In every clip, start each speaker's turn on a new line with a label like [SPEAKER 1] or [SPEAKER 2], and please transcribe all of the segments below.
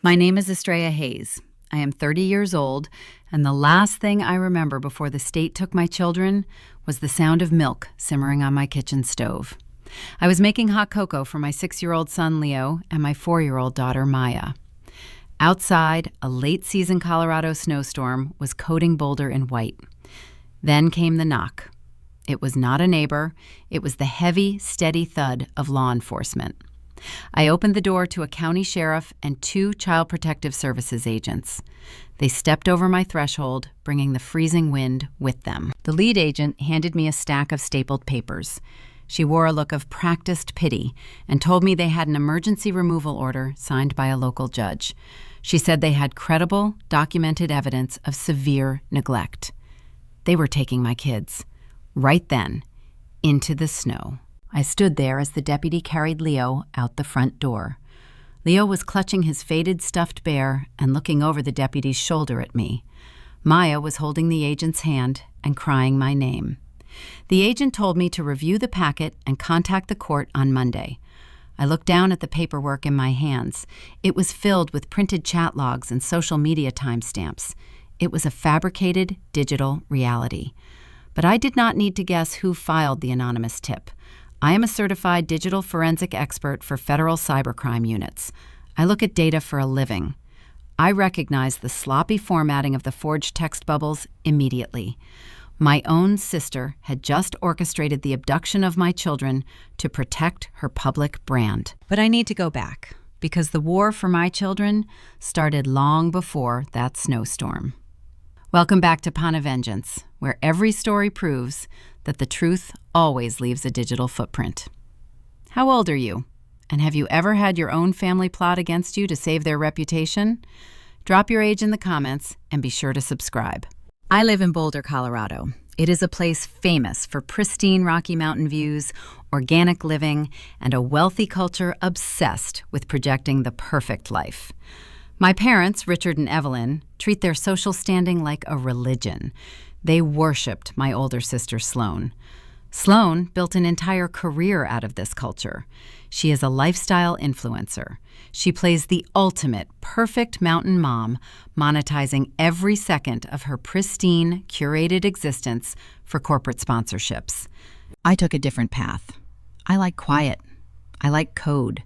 [SPEAKER 1] My name is Estrella Hayes. I am 30 years old, and the last thing I remember before the state took my children was the sound of milk simmering on my kitchen stove. I was making hot cocoa for my 6-year-old son, Leo, and my 4-year-old daughter, Maya. Outside, a late-season Colorado snowstorm was coating Boulder in white. Then came the knock. It was not a neighbor. It was the heavy, steady thud of law enforcement. I opened the door to a county sheriff and 2 Child Protective Services agents. They stepped over my threshold, bringing the freezing wind with them. The lead agent handed me a stack of stapled papers. She wore a look of practiced pity and told me they had an emergency removal order signed by a local judge. She said they had credible, documented evidence of severe neglect. They were taking my kids, right then, into the snow. I stood there as the deputy carried Leo out the front door. Leo was clutching his faded stuffed bear and looking over the deputy's shoulder at me. Maya was holding the agent's hand and crying my name. The agent told me to review the packet and contact the court on Monday. I looked down at the paperwork in my hands. It was filled with printed chat logs and social media timestamps. It was a fabricated digital reality. But I did not need to guess who filed the anonymous tip. I am a certified digital forensic expert for federal cybercrime units. I look at data for a living. I recognize the sloppy formatting of the forged text bubbles immediately. My own sister had just orchestrated the abduction of my children to protect her public brand. But I need to go back, because the war for my children started long before that snowstorm. Welcome back to Pana Vengeance, where every story proves that the truth always leaves a digital footprint. How old are you? And have you ever had your own family plot against you to save their reputation? Drop your age in the comments and be sure to subscribe. I live in Boulder, Colorado. It is a place famous for pristine Rocky Mountain views, organic living, and a wealthy culture obsessed with projecting the perfect life. My parents, Richard and Evelyn, treat their social standing like a religion. They worshipped my older sister, Sloan. Sloan built an entire career out of this culture. She is a lifestyle influencer. She plays the ultimate perfect mountain mom, monetizing every second of her pristine, curated existence for corporate sponsorships. I took a different path. I like quiet. I like code.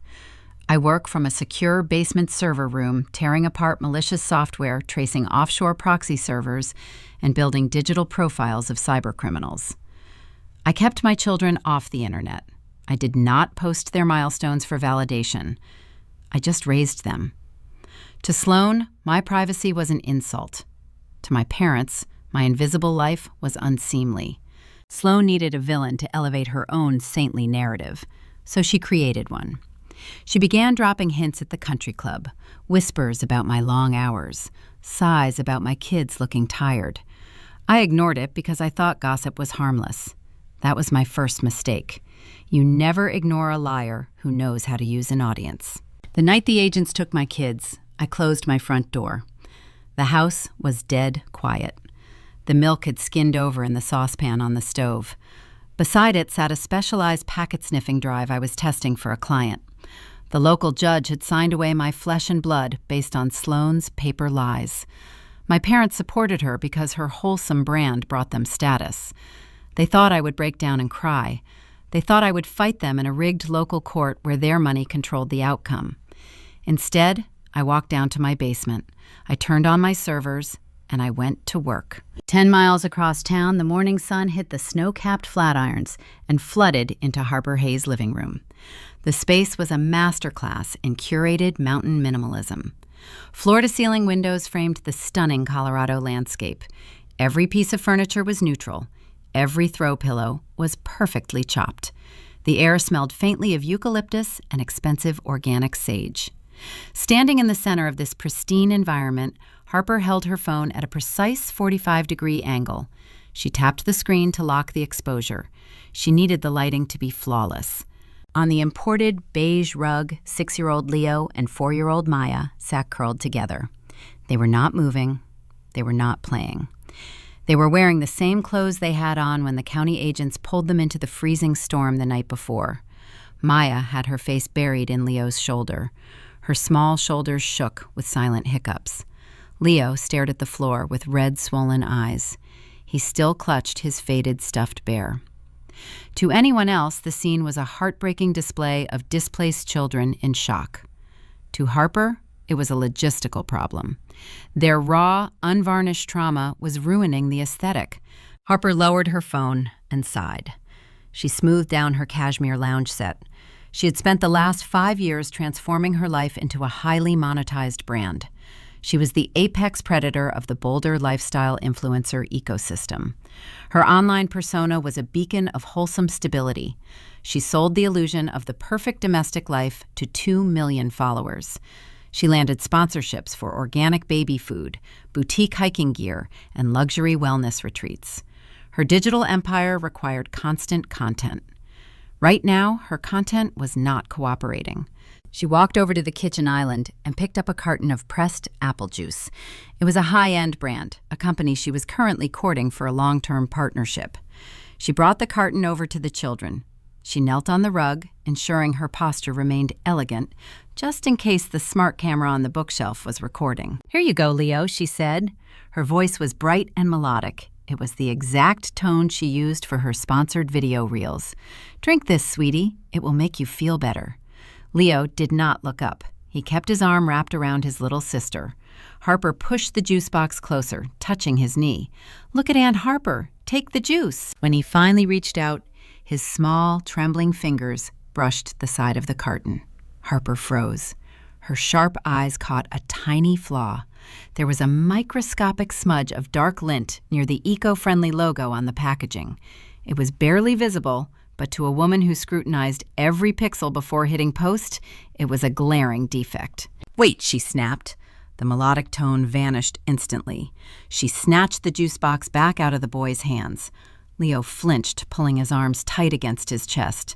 [SPEAKER 1] I work from a secure basement server room, tearing apart malicious software, tracing offshore proxy servers, and building digital profiles of cybercriminals. I kept my children off the internet. I did not post their milestones for validation. I just raised them. To Sloan, my privacy was an insult. To my parents, my invisible life was unseemly. Sloan needed a villain to elevate her own saintly narrative, so she created one. She began dropping hints at the country club, whispers about my long hours, sighs about my kids looking tired. I ignored it because I thought gossip was harmless. That was my first mistake. You never ignore a liar who knows how to use an audience. The night the agents took my kids, I closed my front door. The house was dead quiet. The milk had skinned over in the saucepan on the stove. Beside it sat a specialized packet-sniffing drive I was testing for a client. The local judge had signed away my flesh and blood based on Sloan's paper lies. My parents supported her because her wholesome brand brought them status. They thought I would break down and cry. They thought I would fight them in a rigged local court where their money controlled the outcome. Instead, I walked down to my basement. I turned on my servers, and I went to work. 10 miles across town, the morning sun hit the snow-capped Flatirons and flooded into Harper Hayes' living room. The space was a masterclass in curated mountain minimalism. Floor-to-ceiling windows framed the stunning Colorado landscape. Every piece of furniture was neutral. Every throw pillow was perfectly chopped. The air smelled faintly of eucalyptus and expensive organic sage. Standing in the center of this pristine environment, Harper held her phone at a precise 45-degree angle. She tapped the screen to lock the exposure. She needed the lighting to be flawless. On the imported beige rug, 6-year-old Leo and 4-year-old Maya sat curled together. They were not moving. They were not playing. They were wearing the same clothes they had on when the county agents pulled them into the freezing storm the night before. Maya had her face buried in Leo's shoulder. Her small shoulders shook with silent hiccups. Leo stared at the floor with red, swollen eyes. He still clutched his faded stuffed bear. To anyone else, the scene was a heartbreaking display of displaced children in shock. To Harper, it was a logistical problem. Their raw, unvarnished trauma was ruining the aesthetic. Harper lowered her phone and sighed. She smoothed down her cashmere lounge set. She had spent the last 5 years transforming her life into a highly monetized brand. She was the apex predator of the Boulder lifestyle influencer ecosystem. Her online persona was a beacon of wholesome stability. She sold the illusion of the perfect domestic life to 2 million followers. She landed sponsorships for organic baby food, boutique hiking gear, and luxury wellness retreats. Her digital empire required constant content. Right now, her content was not cooperating. She walked over to the kitchen island and picked up a carton of pressed apple juice. It was a high-end brand, a company she was currently courting for a long-term partnership. She brought the carton over to the children. She knelt on the rug, ensuring her posture remained elegant, just in case the smart camera on the bookshelf was recording. "Here you go, Leo," she said. Her voice was bright and melodic. It was the exact tone she used for her sponsored video reels. "Drink this, sweetie. It will make you feel better." Leo did not look up. He kept his arm wrapped around his little sister. Harper pushed the juice box closer, touching his knee. "Look at Aunt Harper. Take the juice." When he finally reached out, his small, trembling fingers brushed the side of the carton. Harper froze. Her sharp eyes caught a tiny flaw. There was a microscopic smudge of dark lint near the eco-friendly logo on the packaging. It was barely visible, but to a woman who scrutinized every pixel before hitting post, it was a glaring defect. "Wait," she snapped. The melodic tone vanished instantly. She snatched the juice box back out of the boy's hands. Leo flinched, pulling his arms tight against his chest.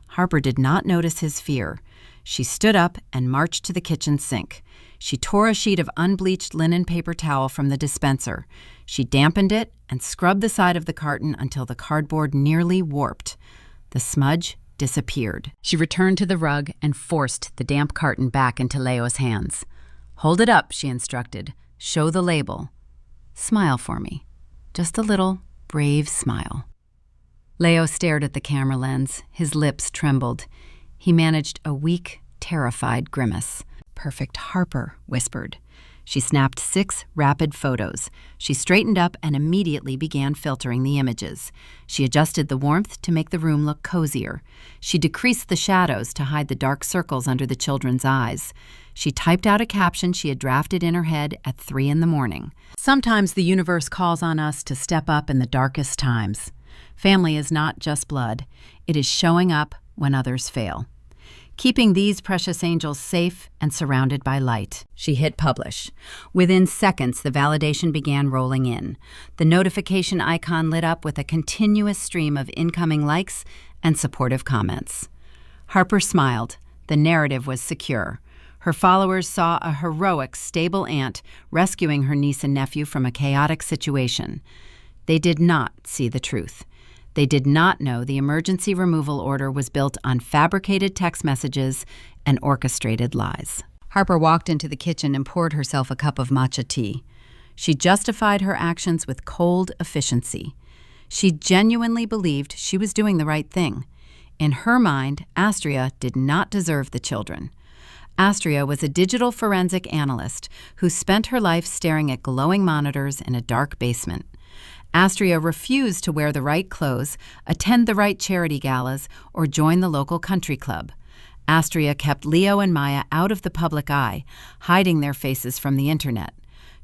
[SPEAKER 1] Harper did not notice his fear. She stood up and marched to the kitchen sink. She tore a sheet of unbleached linen paper towel from the dispenser. She dampened it and scrubbed the side of the carton until the cardboard nearly warped. The smudge disappeared. She returned to the rug and forced the damp carton back into Leo's hands. "Hold it up," she instructed. "Show the label. Smile for me. Just a little, brave smile." Leo stared at the camera lens. His lips trembled. He managed a weak, terrified grimace. "Perfect Harper," whispered. She snapped 6 rapid photos. She straightened up and immediately began filtering the images. She adjusted the warmth to make the room look cozier. She decreased the shadows to hide the dark circles under the children's eyes. She typed out a caption she had drafted in her head at 3 a.m. "Sometimes the universe calls on us to step up in the darkest times. Family is not just blood. It is showing up when others fail. Keeping these precious angels safe and surrounded by light." She hit publish. Within seconds, the validation began rolling in. The notification icon lit up with a continuous stream of incoming likes and supportive comments. Harper smiled. The narrative was secure. Her followers saw a heroic, stable aunt rescuing her niece and nephew from a chaotic situation. They did not see the truth. They did not know the emergency removal order was built on fabricated text messages and orchestrated lies. Harper walked into the kitchen and poured herself a cup of matcha tea. She justified her actions with cold efficiency. She genuinely believed she was doing the right thing. In her mind, Astria did not deserve the children. Astria was a digital forensic analyst who spent her life staring at glowing monitors in a dark basement. Astria refused to wear the right clothes, attend the right charity galas, or join the local country club. Astria kept Leo and Maya out of the public eye, hiding their faces from the internet.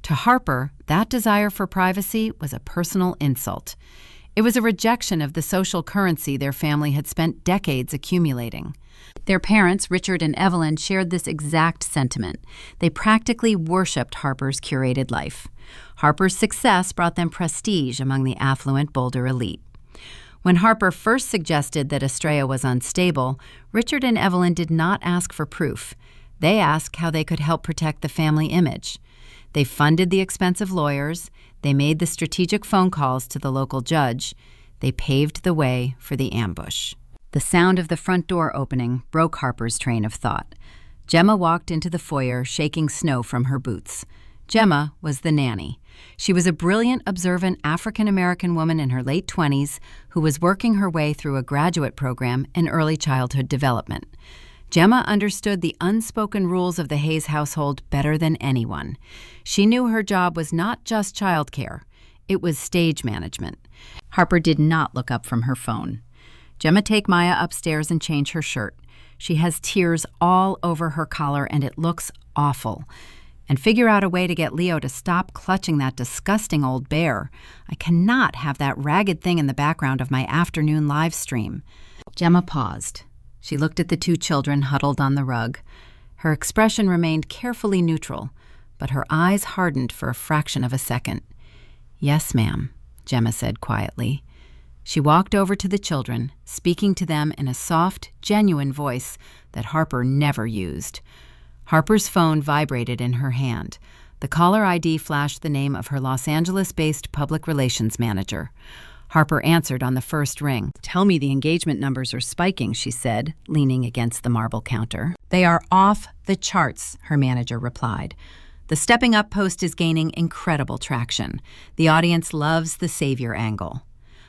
[SPEAKER 1] To Harper, that desire for privacy was a personal insult. It was a rejection of the social currency their family had spent decades accumulating. Their parents, Richard and Evelyn, shared this exact sentiment. They practically worshipped Harper's curated life. Harper's success brought them prestige among the affluent Boulder elite. When Harper first suggested that Estrella was unstable, Richard and Evelyn did not ask for proof. They asked how they could help protect the family image. They funded the expensive lawyers. They made the strategic phone calls to the local judge. They paved the way for the ambush. The sound of the front door opening broke Harper's train of thought. Gemma walked into the foyer, shaking snow from her boots. Gemma was the nanny. She was a brilliant, observant African-American woman in her late 20s who was working her way through a graduate program in early childhood development. Gemma understood the unspoken rules of the Hayes household better than anyone. She knew her job was not just childcare. It was stage management. Harper did not look up from her phone. Gemma, take Maya upstairs and change her shirt. She has tears all over her collar and it looks awful. And figure out a way to get Leo to stop clutching that disgusting old bear. I cannot have that ragged thing in the background of my afternoon live stream. Gemma paused. She looked at the two children huddled on the rug. Her expression remained carefully neutral, but her eyes hardened for a fraction of a second. "Yes, ma'am," Gemma said quietly. She walked over to the children, speaking to them in a soft, genuine voice that Harper never used. Harper's phone vibrated in her hand. The caller ID flashed the name of her Los Angeles-based public relations manager. Harper answered on the first ring. "Tell me the engagement numbers are spiking," she said, leaning against the marble counter. "They are off the charts," her manager replied. "The Stepping Up post is gaining incredible traction. The audience loves the savior angle.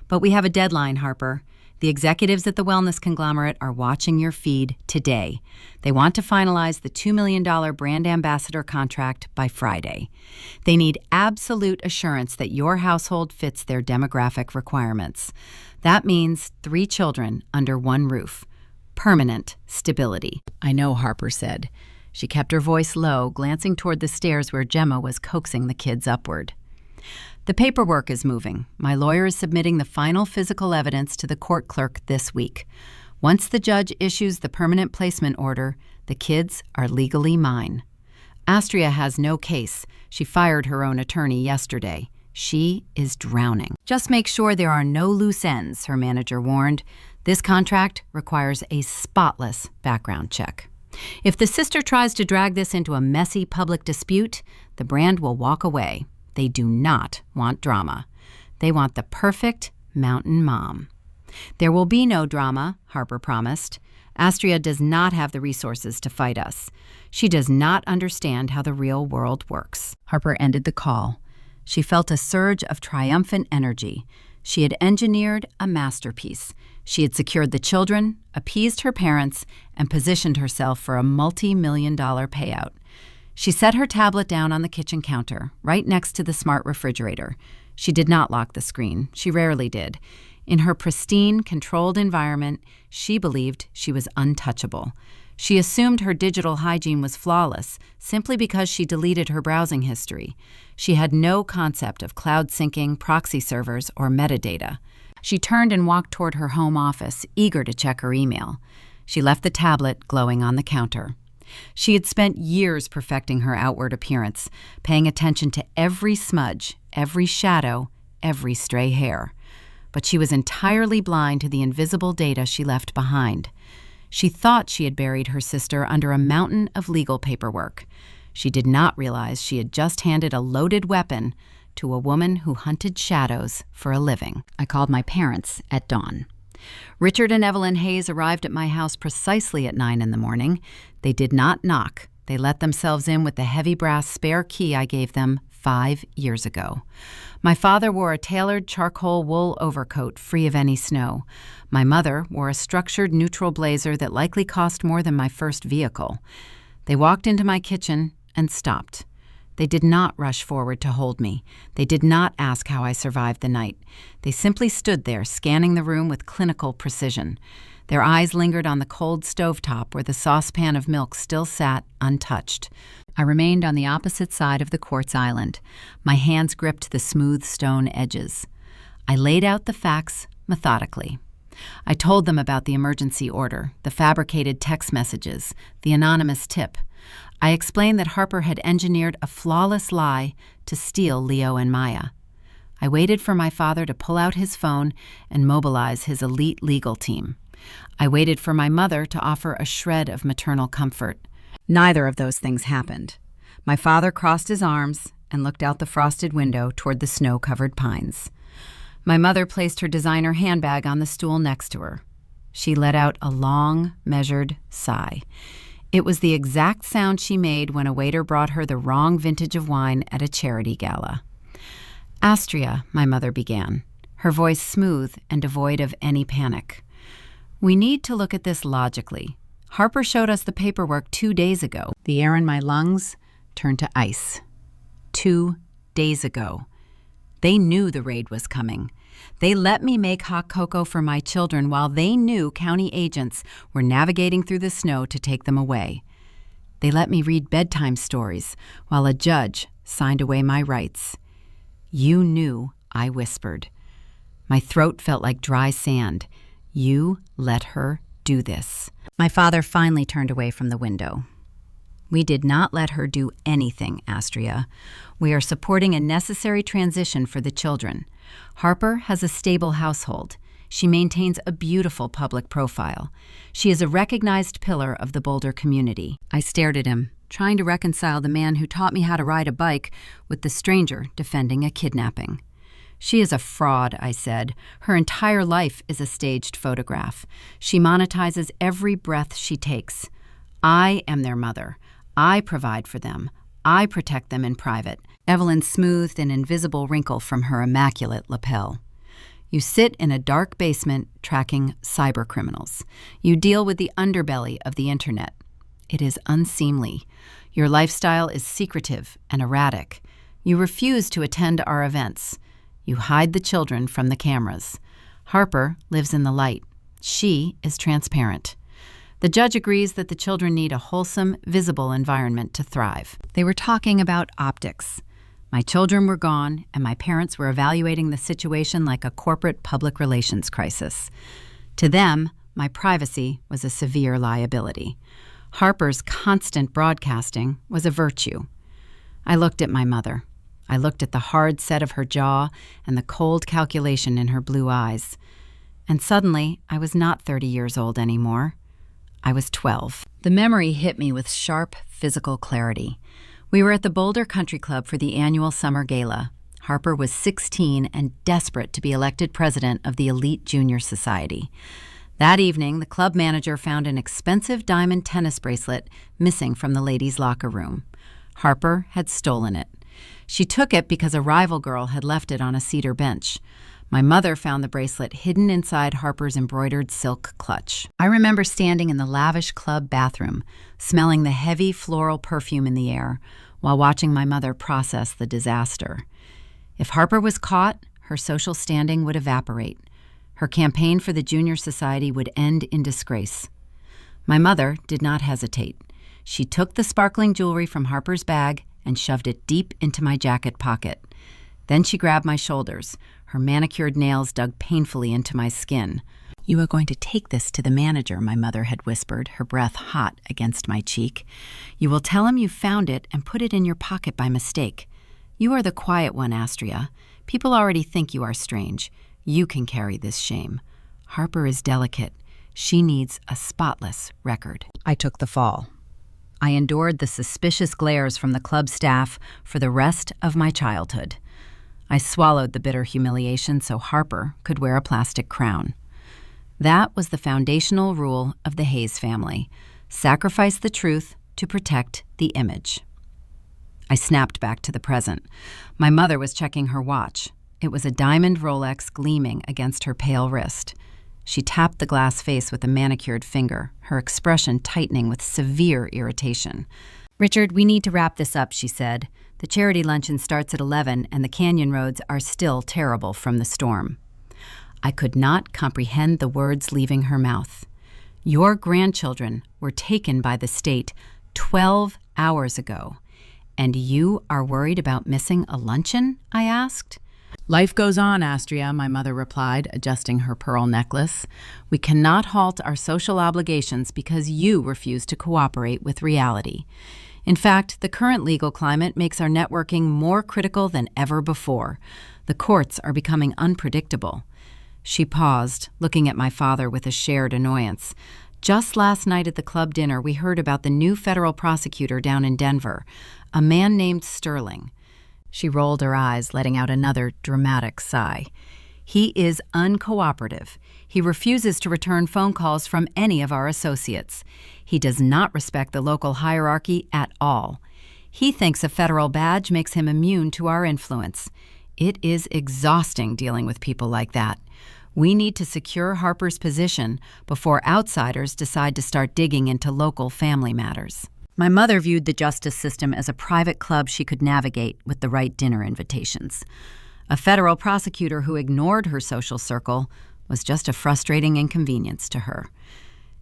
[SPEAKER 1] But we have a deadline, Harper. The executives at the wellness conglomerate are watching your feed today. They want to finalize the $2 million brand ambassador contract by Friday. They need absolute assurance that your household fits their demographic requirements. That means 3 children under one roof. Permanent stability." "I know," Harper said. She kept her voice low, glancing toward the stairs where Gemma was coaxing the kids upward. "The paperwork is moving. My lawyer is submitting the final physical evidence to the court clerk this week. Once the judge issues the permanent placement order, the kids are legally mine. Astria has no case. She fired her own attorney yesterday. She is drowning." "Just make sure there are no loose ends," her manager warned. "This contract requires a spotless background check. If the sister tries to drag this into a messy public dispute, the brand will walk away. They do not want drama. They want the perfect mountain mom." "There will be no drama," Harper promised. "Astria does not have the resources to fight us. She does not understand how the real world works." Harper ended the call. She felt a surge of triumphant energy. She had engineered a masterpiece. She had secured the children, appeased her parents, and positioned herself for a multi-million-dollar payout. She set her tablet down on the kitchen counter, right next to the smart refrigerator. She did not lock the screen. She rarely did. In her pristine, controlled environment, she believed she was untouchable. She assumed her digital hygiene was flawless simply because she deleted her browsing history. She had no concept of cloud syncing, proxy servers, or metadata. She turned and walked toward her home office, eager to check her email. She left the tablet glowing on the counter. She had spent years perfecting her outward appearance, paying attention to every smudge, every shadow, every stray hair. But she was entirely blind to the invisible data she left behind. She thought she had buried her sister under a mountain of legal paperwork. She did not realize she had just handed a loaded weapon to a woman who hunted shadows for a living. I called my parents at dawn. Richard and Evelyn Hayes arrived at my house precisely at 9 in the morning. They did not knock. They let themselves in with the heavy brass spare key I gave them 5 years ago. My father wore a tailored charcoal wool overcoat free of any snow. My mother wore a structured neutral blazer that likely cost more than my first vehicle. They walked into my kitchen and stopped. They did not rush forward to hold me. They did not ask how I survived the night. They simply stood there, scanning the room with clinical precision. Their eyes lingered on the cold stovetop where the saucepan of milk still sat untouched. I remained on the opposite side of the quartz island. My hands gripped the smooth stone edges. I laid out the facts methodically. I told them about the emergency order, the fabricated text messages, the anonymous tip. I explained that Harper had engineered a flawless lie to steal Leo and Maya. I waited for my father to pull out his phone and mobilize his elite legal team. I waited for my mother to offer a shred of maternal comfort. Neither of those things happened. My father crossed his arms and looked out the frosted window toward the snow-covered pines. My mother placed her designer handbag on the stool next to her. She let out a long, measured sigh. It was the exact sound she made when a waiter brought her the wrong vintage of wine at a charity gala. "Astria," my mother began, her voice smooth and devoid of any panic. "We need to look at this logically. Harper showed us the paperwork 2 days ago." The air in my lungs turned to ice. 2 days ago. They knew the raid was coming. They let me make hot cocoa for my children while they knew county agents were navigating through the snow to take them away. They let me read bedtime stories while a judge signed away my rights. "You knew," I whispered. My throat felt like dry sand. "You let her do this." My father finally turned away from the window. "We did not let her do anything, Astria. We are supporting a necessary transition for the children. Harper has a stable household. She maintains a beautiful public profile. She is a recognized pillar of the Boulder community." I stared at him, trying to reconcile the man who taught me how to ride a bike with the stranger defending a kidnapping. "She is a fraud," I said. "Her entire life is a staged photograph. She monetizes every breath she takes. I am their mother. I provide for them. I protect them in private." Evelyn smoothed an invisible wrinkle from her immaculate lapel. "You sit in a dark basement tracking cybercriminals. You deal with the underbelly of the internet. It is unseemly. Your lifestyle is secretive and erratic. You refuse to attend our events. You hide the children from the cameras. Harper lives in the light. She is transparent. The judge agrees that the children need a wholesome, visible environment to thrive." They were talking about optics. My children were gone, and my parents were evaluating the situation like a corporate public relations crisis. To them, my privacy was a severe liability. Harper's constant broadcasting was a virtue. I looked at my mother. I looked at the hard set of her jaw and the cold calculation in her blue eyes. And suddenly, I was not 30 years old anymore. I was 12. The memory hit me with sharp, physical clarity. We were at the Boulder Country Club for the annual summer gala. Harper was 16 and desperate to be elected president of the elite junior society. That evening, the club manager found an expensive diamond tennis bracelet missing from the ladies' locker room. Harper had stolen it. She took it because a rival girl had left it on a cedar bench. My mother found the bracelet hidden inside Harper's embroidered silk clutch. I remember standing in the lavish club bathroom, smelling the heavy floral perfume in the air, while watching my mother process the disaster. If Harper was caught, her social standing would evaporate. Her campaign for the Junior Society would end in disgrace. My mother did not hesitate. She took the sparkling jewelry from Harper's bag and shoved it deep into my jacket pocket. Then she grabbed my shoulders. Her manicured nails dug painfully into my skin. "You are going to take this to the manager," my mother had whispered, her breath hot against my cheek. "You will tell him you found it and put it in your pocket by mistake. You are the quiet one, Astria. People already think you are strange. You can carry this shame. Harper is delicate. She needs a spotless record." I took the fall. I endured the suspicious glares from the club staff for the rest of my childhood. I swallowed the bitter humiliation so Harper could wear a plastic crown. That was the foundational rule of the Hayes family: sacrifice the truth to protect the image. I snapped back to the present. My mother was checking her watch. It was a diamond Rolex gleaming against her pale wrist. She tapped the glass face with a manicured finger, her expression tightening with severe irritation. "Richard, we need to wrap this up," she said. "The charity luncheon starts at 11, and the canyon roads are still terrible from the storm." I could not comprehend the words leaving her mouth. "Your grandchildren were taken by the state 12 hours ago, and you are worried about missing a luncheon?" I asked. "Life goes on, Astria," my mother replied, adjusting her pearl necklace. "We cannot halt our social obligations because you refuse to cooperate with reality. In fact, the current legal climate makes our networking more critical than ever before. The courts are becoming unpredictable." She paused, looking at my father with a shared annoyance. "Just last night at the club dinner, we heard about the new federal prosecutor down in Denver, a man named Sterling." She rolled her eyes, letting out another dramatic sigh. "He is uncooperative. He refuses to return phone calls from any of our associates. He does not respect the local hierarchy at all. He thinks a federal badge makes him immune to our influence. It is exhausting dealing with people like that. We need to secure Harper's position before outsiders decide to start digging into local family matters. My mother viewed the justice system as a private club she could navigate with the right dinner invitations. A federal prosecutor who ignored her social circle was just a frustrating inconvenience to her.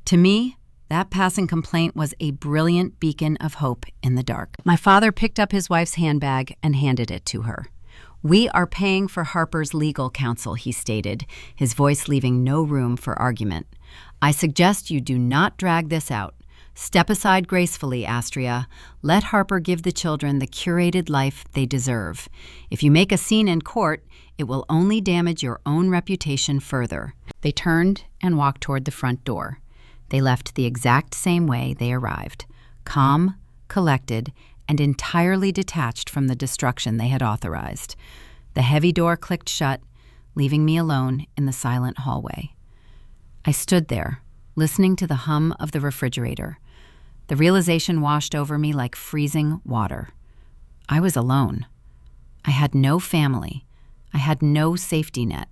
[SPEAKER 1] To me, that passing complaint was a brilliant beacon of hope in the dark. My father picked up his wife's handbag and handed it to her. "We are paying for Harper's legal counsel," he stated, his voice leaving no room for argument. "I suggest you do not drag this out. Step aside gracefully, Astria. Let Harper give the children the curated life they deserve. If you make a scene in court, it will only damage your own reputation further." They turned and walked toward the front door. They left the exact same way they arrived, calm, collected, and entirely detached from the destruction they had authorized. The heavy door clicked shut, leaving me alone in the silent hallway. I stood there, listening to the hum of the refrigerator. The realization washed over me like freezing water. I was alone. I had no family. I had no safety net.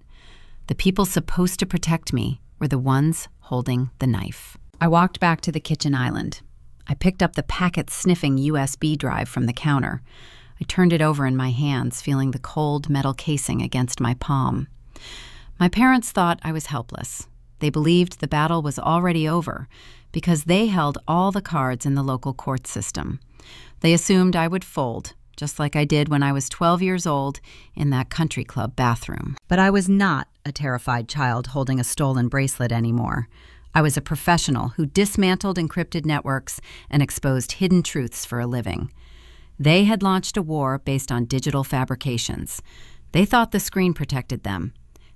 [SPEAKER 1] The people supposed to protect me were the ones holding the knife. I walked back to the kitchen island. I picked up the packet-sniffing USB drive from the counter. I turned it over in my hands, feeling the cold metal casing against my palm. My parents thought I was helpless. They believed the battle was already over because they held all the cards in the local court system. They assumed I would fold, just like I did when I was 12 years old in that country club bathroom. But I was not a terrified child holding a stolen bracelet anymore. I was a professional who dismantled encrypted networks and exposed hidden truths for a living. They had launched a war based on digital fabrications. They thought the screen protected them.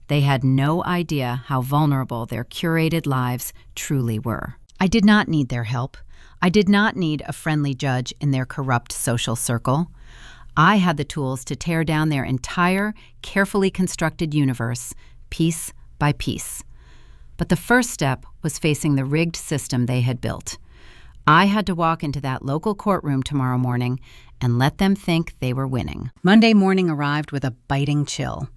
[SPEAKER 1] They had no idea how vulnerable their curated lives truly were. I did not need their help. I did not need a friendly judge in their corrupt social circle. I had the tools to tear down their entire, carefully constructed universe, piece by piece. But the first step was facing the rigged system they had built. I had to walk into that local courtroom tomorrow morning and let them think they were winning. Monday morning arrived with a biting chill.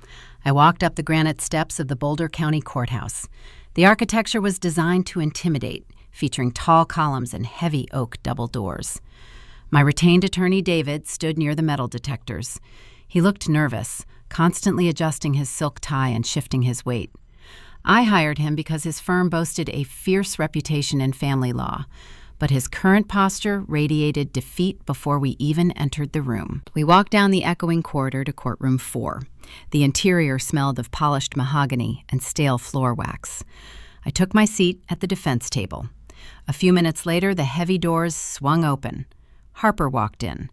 [SPEAKER 1] I walked up the granite steps of the Boulder County Courthouse. The architecture was designed to intimidate, featuring tall columns and heavy oak double doors. My retained attorney, David, stood near the metal detectors. He looked nervous, constantly adjusting his silk tie and shifting his weight. I hired him because his firm boasted a fierce reputation in family law, but his current posture radiated defeat before we even entered the room. We walked down the echoing corridor to courtroom 4. The interior smelled of polished mahogany and stale floor wax. I took my seat at the defense table. A few minutes later, the heavy doors swung open. Harper walked in.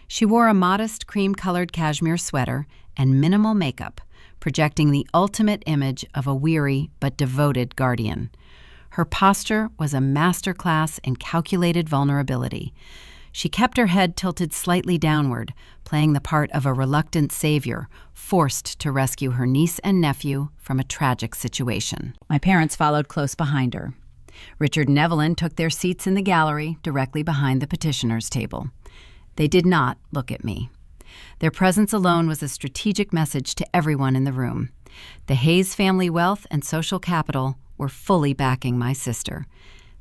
[SPEAKER 1] She wore a modest cream-colored cashmere sweater and minimal makeup, projecting the ultimate image of a weary but devoted guardian. Her posture was a masterclass in calculated vulnerability. She kept her head tilted slightly downward, playing the part of a reluctant savior, forced to rescue her niece and nephew from a tragic situation. My parents followed close behind her. Richard and Evelyn took their seats in the gallery directly behind the petitioner's table. They did not look at me. Their presence alone was a strategic message to everyone in the room. The Hayes family wealth and social capital were fully backing my sister.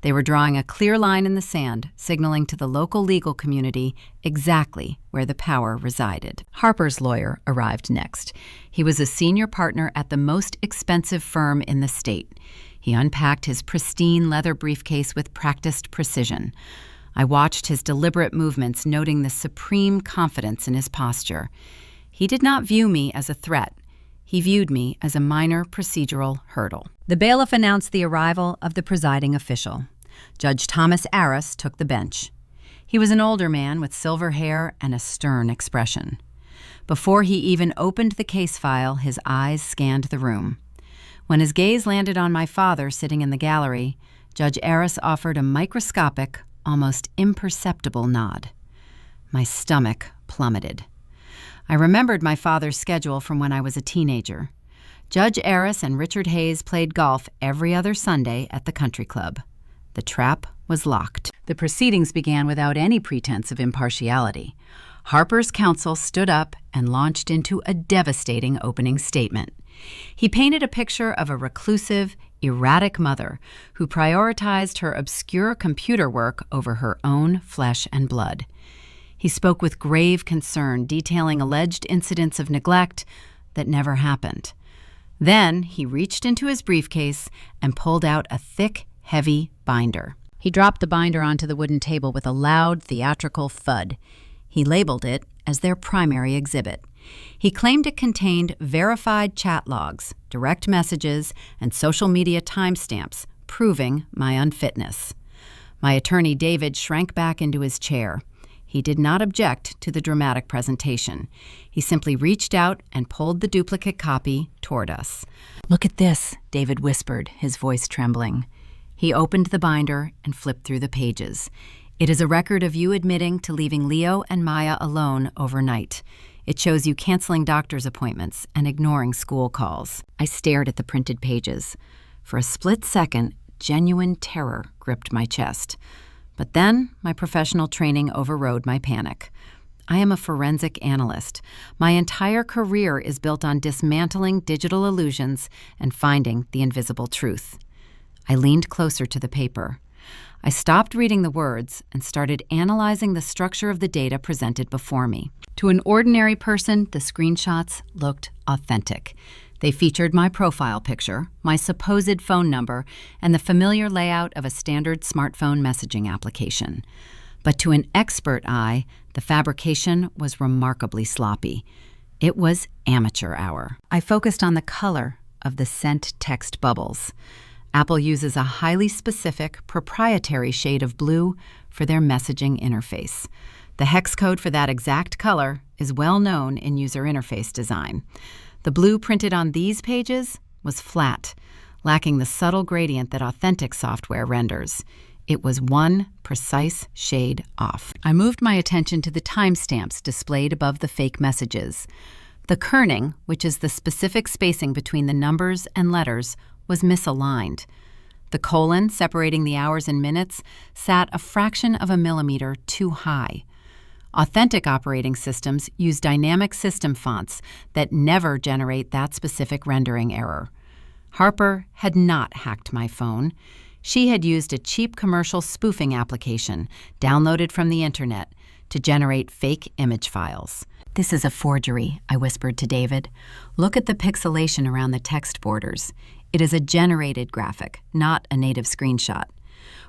[SPEAKER 1] They were drawing a clear line in the sand, signaling to the local legal community exactly where the power resided. Harper's lawyer arrived next. He was a senior partner at the most expensive firm in the state. He unpacked his pristine leather briefcase with practiced precision. I watched his deliberate movements, noting the supreme confidence in his posture. He did not view me as a threat. He viewed me as a minor procedural hurdle. The bailiff announced the arrival of the presiding official. Judge Thomas Arras took the bench. He was an older man with silver hair and a stern expression. Before he even opened the case file, his eyes scanned the room. When his gaze landed on my father sitting in the gallery, Judge Arras offered a microscopic, almost imperceptible nod. My stomach plummeted. I remembered my father's schedule from when I was a teenager. Judge Eris and Richard Hayes played golf every other Sunday at the country club. The trap was locked. The proceedings began without any pretense of impartiality. Harper's counsel stood up and launched into a devastating opening statement. He painted a picture of a reclusive, erratic mother who prioritized her obscure computer work over her own flesh and blood. He spoke with grave concern, detailing alleged incidents of neglect that never happened. Then he reached into his briefcase and pulled out a thick, heavy binder. He dropped the binder onto the wooden table with a loud, theatrical thud. He labeled it as their primary exhibit. He claimed it contained verified chat logs, direct messages, and social media timestamps, proving my unfitness. My attorney, David, shrank back into his chair. He did not object to the dramatic presentation. He simply reached out and pulled the duplicate copy toward us. "Look at this," David whispered, his voice trembling. He opened the binder and flipped through the pages. "It is a record of you admitting to leaving Leo and Maya alone overnight. It shows you canceling doctor's appointments and ignoring school calls." I stared at the printed pages. For a split second, genuine terror gripped my chest. But then my professional training overrode my panic. I am a forensic analyst. My entire career is built on dismantling digital illusions and finding the invisible truth. I leaned closer to the paper. I stopped reading the words and started analyzing the structure of the data presented before me. To an ordinary person, the screenshots looked authentic. They featured my profile picture, my supposed phone number, and the familiar layout of a standard smartphone messaging application. But to an expert eye, the fabrication was remarkably sloppy. It was amateur hour. I focused on the color of the sent text bubbles. Apple uses a highly specific, proprietary shade of blue for their messaging interface. The hex code for that exact color is well known in user interface design. The blue printed on these pages was flat, lacking the subtle gradient that authentic software renders. It was one precise shade off. I moved my attention to the timestamps displayed above the fake messages. The kerning, which is the specific spacing between the numbers and letters, was misaligned. The colon, separating the hours and minutes, sat a fraction of a millimeter too high. Authentic operating systems use dynamic system fonts that never generate that specific rendering error. Harper had not hacked my phone. She had used a cheap commercial spoofing application downloaded from the internet to generate fake image files. "This is a forgery," I whispered to David. "Look at the pixelation around the text borders. It is a generated graphic, not a native screenshot.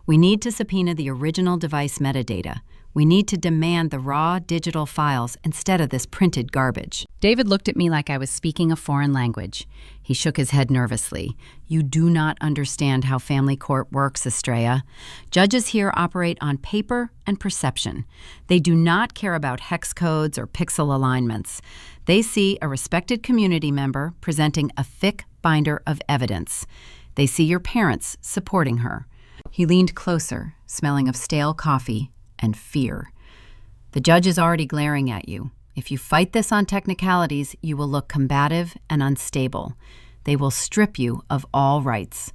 [SPEAKER 1] We need to subpoena the original device metadata. We need to demand the raw digital files instead of this printed garbage." David looked at me like I was speaking a foreign language. He shook his head nervously. "You do not understand how family court works, Estrella. Judges here operate on paper and perception. They do not care about hex codes or pixel alignments. They see a respected community member presenting a thick binder of evidence. They see your parents supporting her." He leaned closer, smelling of stale coffee and fear. "The judge is already glaring at you. If you fight this on technicalities, you will look combative and unstable. They will strip you of all rights.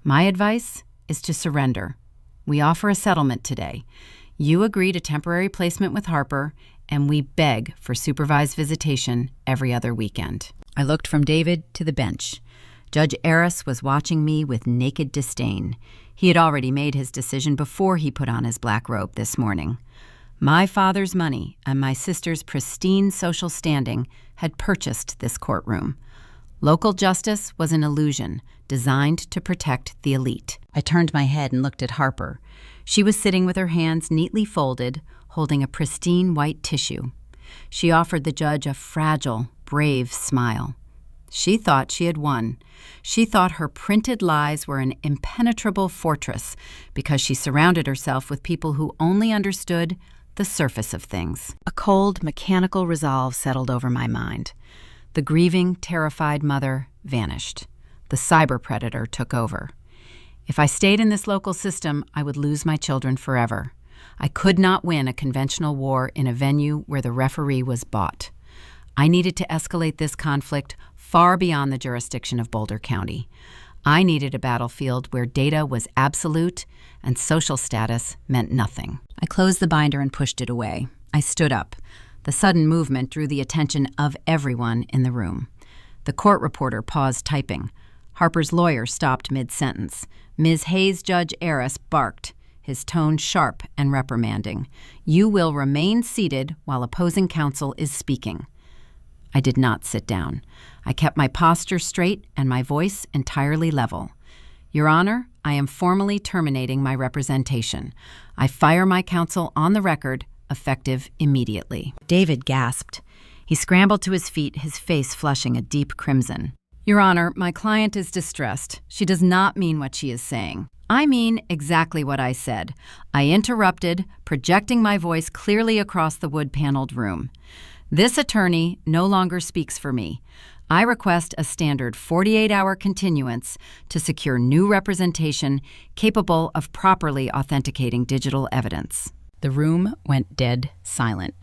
[SPEAKER 1] My advice is to surrender. We offer a settlement today. You agree to temporary placement with Harper, and we beg for supervised visitation every other weekend." I looked from David to the bench. Judge Eris was watching me with naked disdain. He had already made his decision before he put on his black robe this morning. My father's money and my sister's pristine social standing had purchased this courtroom. Local justice was an illusion designed to protect the elite. I turned my head and looked at Harper. She was sitting with her hands neatly folded, holding a pristine white tissue. She offered the judge a fragile, brave smile. She thought she had won. She thought her printed lies were an impenetrable fortress because she surrounded herself with people who only understood the surface of things. A cold, mechanical resolve settled over my mind. The grieving, terrified mother vanished. The cyber predator took over. If I stayed in this local system, I would lose my children forever. I could not win a conventional war in a venue where the referee was bought. I needed to escalate this conflict far beyond the jurisdiction of Boulder County. I needed a battlefield where data was absolute and social status meant nothing. I closed the binder and pushed it away. I stood up. The sudden movement drew the attention of everyone in the room. The court reporter paused typing. Harper's lawyer stopped mid-sentence. Ms. Hayes Judge Aris barked, his tone sharp and reprimanding. "You will remain seated while opposing counsel is speaking." I did not sit down. I kept my posture straight and my voice entirely level. "Your Honor, I am formally terminating my representation. I fire my counsel on the record, effective immediately." David gasped. He scrambled to his feet, his face flushing a deep crimson. "Your Honor, my client is distressed. She does not mean what she is saying." "I mean exactly what I said," I interrupted, projecting my voice clearly across the wood-paneled room. "This attorney no longer speaks for me. I request a standard 48-hour continuance to secure new representation capable of properly authenticating digital evidence." The room went dead silent.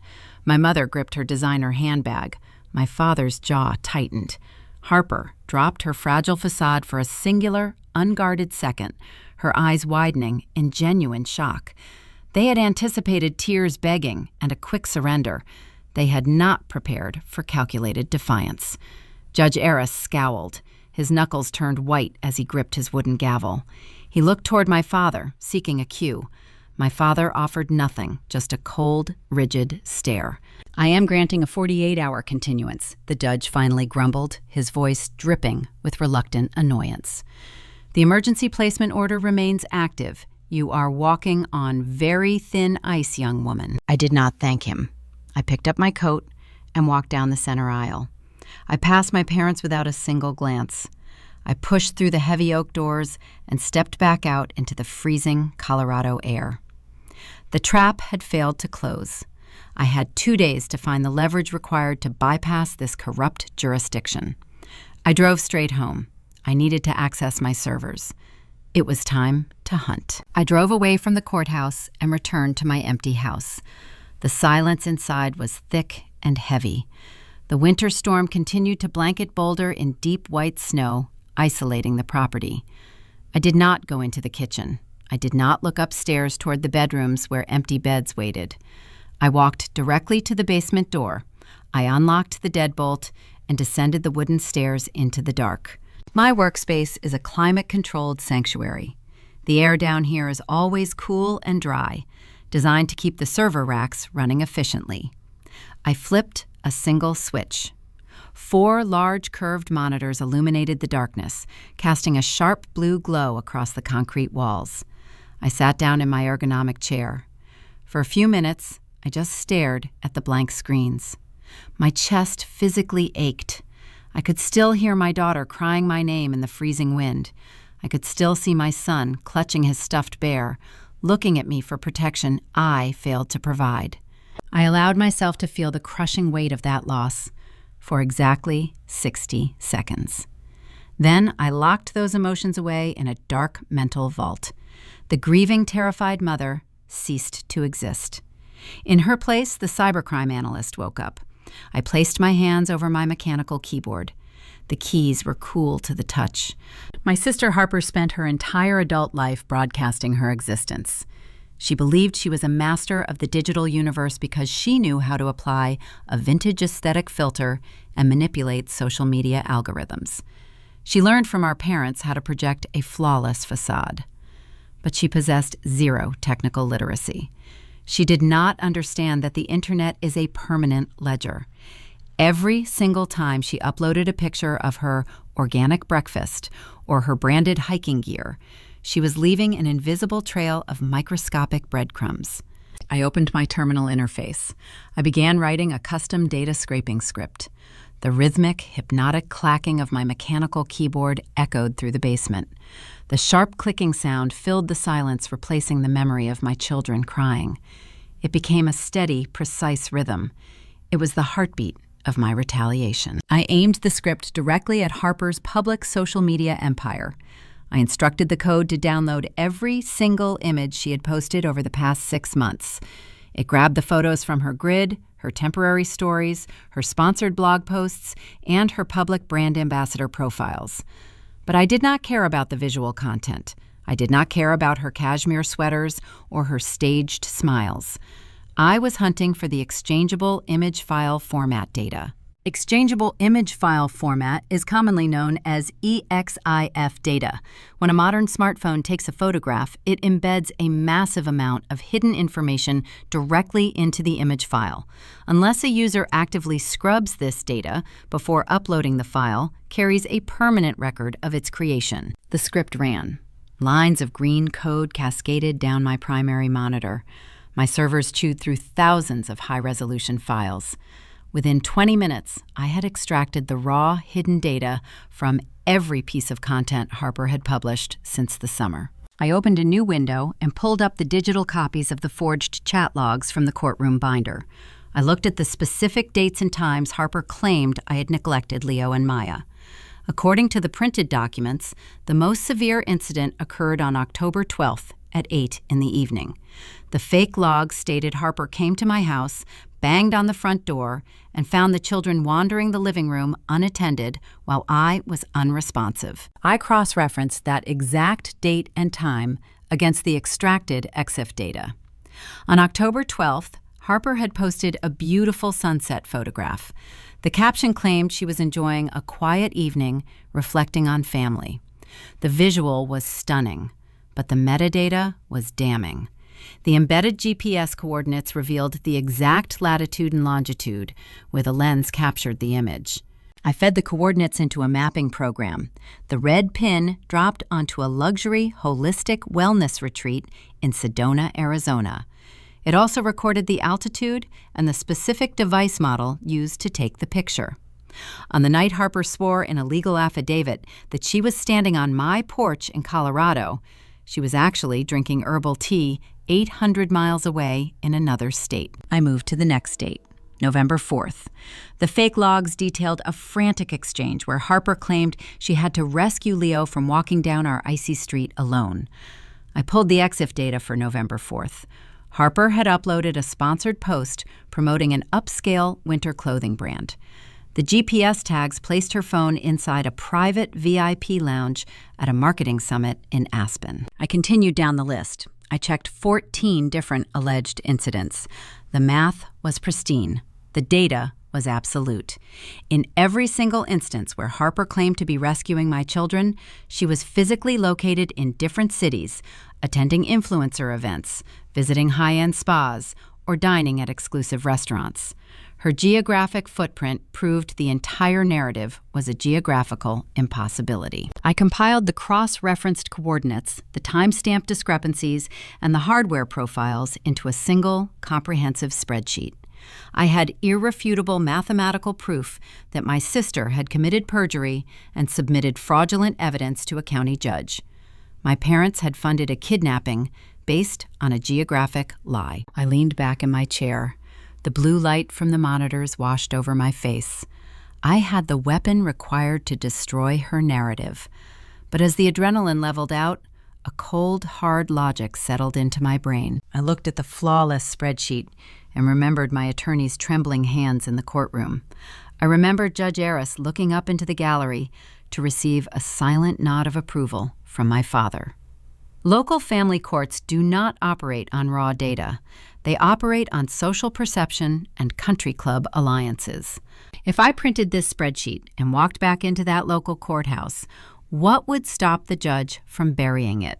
[SPEAKER 1] My mother gripped her designer handbag. My father's jaw tightened. Harper dropped her fragile facade for a singular, unguarded second, her eyes widening in genuine shock. They had anticipated tears begging and a quick surrender. They had not prepared for calculated defiance. Judge Aris scowled. His knuckles turned white as he gripped his wooden gavel. He looked toward my father, seeking a cue. My father offered nothing, just a cold, rigid stare. "I am granting a 48-hour continuance," the judge finally grumbled, his voice dripping with reluctant annoyance. "The emergency placement order remains active. You are walking on very thin ice, young woman." I did not thank him. I picked up my coat and walked down the center aisle. I passed my parents without a single glance. I pushed through the heavy oak doors and stepped back out into the freezing Colorado air. The trap had failed to close. I had 2 days to find the leverage required to bypass this corrupt jurisdiction. I drove straight home. I needed to access my servers. It was time to hunt. I drove away from the courthouse and returned to my empty house. The silence inside was thick and heavy. The winter storm continued to blanket Boulder in deep white snow, isolating the property. I did not go into the kitchen. I did not look upstairs toward the bedrooms where empty beds waited. I walked directly to the basement door. I unlocked the deadbolt and descended the wooden stairs into the dark. My workspace is a climate-controlled sanctuary. The air down here is always cool and dry, designed to keep the server racks running efficiently. I flipped a single switch. 4 large curved monitors illuminated the darkness, casting a sharp blue glow across the concrete walls. I sat down in my ergonomic chair. For a few minutes, I just stared at the blank screens. My chest physically ached. I could still hear my daughter crying my name in the freezing wind. I could still see my son clutching his stuffed bear, looking at me for protection I failed to provide. I allowed myself to feel the crushing weight of that loss for exactly 60 seconds. Then I locked those emotions away in a dark mental vault. The grieving, terrified mother ceased to exist. In her place, the cybercrime analyst woke up. I placed my hands over my mechanical keyboard. The keys were cool to the touch. My sister Harper spent her entire adult life broadcasting her existence. She believed she was a master of the digital universe because she knew how to apply a vintage aesthetic filter and manipulate social media algorithms. She learned from our parents how to project a flawless facade. But she possessed zero technical literacy. She did not understand that the internet is a permanent ledger. Every single time she uploaded a picture of her organic breakfast or her branded hiking gear, she was leaving an invisible trail of microscopic breadcrumbs. I opened my terminal interface. I began writing a custom data scraping script. The rhythmic, hypnotic clacking of my mechanical keyboard echoed through the basement. The sharp clicking sound filled the silence, replacing the memory of my children crying. It became a steady, precise rhythm. It was the heartbeat of my retaliation. I aimed the script directly at Harper's public social media empire. I instructed the code to download every single image she had posted over the past 6 months. It grabbed the photos from her grid, her temporary stories, her sponsored blog posts, and her public brand ambassador profiles. But I did not care about the visual content. I did not care about her cashmere sweaters or her staged smiles. I was hunting for the exchangeable image file format data. Exchangeable image file format is commonly known as EXIF data. When a modern smartphone takes a photograph, it embeds a massive amount of hidden information directly into the image file. Unless a user actively scrubs this data before uploading the file, carries a permanent record of its creation. The script ran. Lines of green code cascaded down my primary monitor. My servers chewed through thousands of high-resolution files. Within 20 minutes, I had extracted the raw, hidden data from every piece of content Harper had published since the summer. I opened a new window and pulled up the digital copies of the forged chat logs from the courtroom binder. I looked at the specific dates and times Harper claimed I had neglected Leo and Maya. According to the printed documents, the most severe incident occurred on October 12th at 8 in the evening. The fake logs stated Harper came to my house, banged on the front door, and found the children wandering the living room unattended while I was unresponsive. I cross-referenced that exact date and time against the extracted EXIF data. On October 12th, Harper had posted a beautiful sunset photograph. The caption claimed she was enjoying a quiet evening reflecting on family. The visual was stunning, but the metadata was damning. The embedded GPS coordinates revealed the exact latitude and longitude where the lens captured the image. I fed the coordinates into a mapping program. The red pin dropped onto a luxury holistic wellness retreat in Sedona, Arizona. It also recorded the altitude and the specific device model used to take the picture. On the night Harper swore in a legal affidavit that she was standing on my porch in Colorado, she was actually drinking herbal tea 800 miles away in another state. I moved to the next date, November 4th. The fake logs detailed a frantic exchange where Harper claimed she had to rescue Leo from walking down our icy street alone. I pulled the EXIF data for November 4th. Harper had uploaded a sponsored post promoting an upscale winter clothing brand. The GPS tags placed her phone inside a private VIP lounge at a marketing summit in Aspen. I continued down the list. I checked 14 different alleged incidents. The math was pristine. The data was absolute. In every single instance where Harper claimed to be rescuing my children, she was physically located in different cities, attending influencer events, visiting high-end spas, or dining at exclusive restaurants. Her geographic footprint proved the entire narrative was a geographical impossibility. I compiled the cross-referenced coordinates, the timestamp discrepancies, and the hardware profiles into a single, comprehensive spreadsheet. I had irrefutable mathematical proof that my sister had committed perjury and submitted fraudulent evidence to a county judge. My parents had funded a kidnapping based on a geographic lie. I leaned back in my chair. The blue light from the monitors washed over my face. I had the weapon required to destroy her narrative. But as the adrenaline leveled out, a cold, hard logic settled into my brain. I looked at the flawless spreadsheet and remembered my attorney's trembling hands in the courtroom. I remembered Judge Aris looking up into the gallery to receive a silent nod of approval from my father. Local family courts do not operate on raw data. They operate on social perception and country club alliances. If I printed this spreadsheet and walked back into that local courthouse, what would stop the judge from burying it?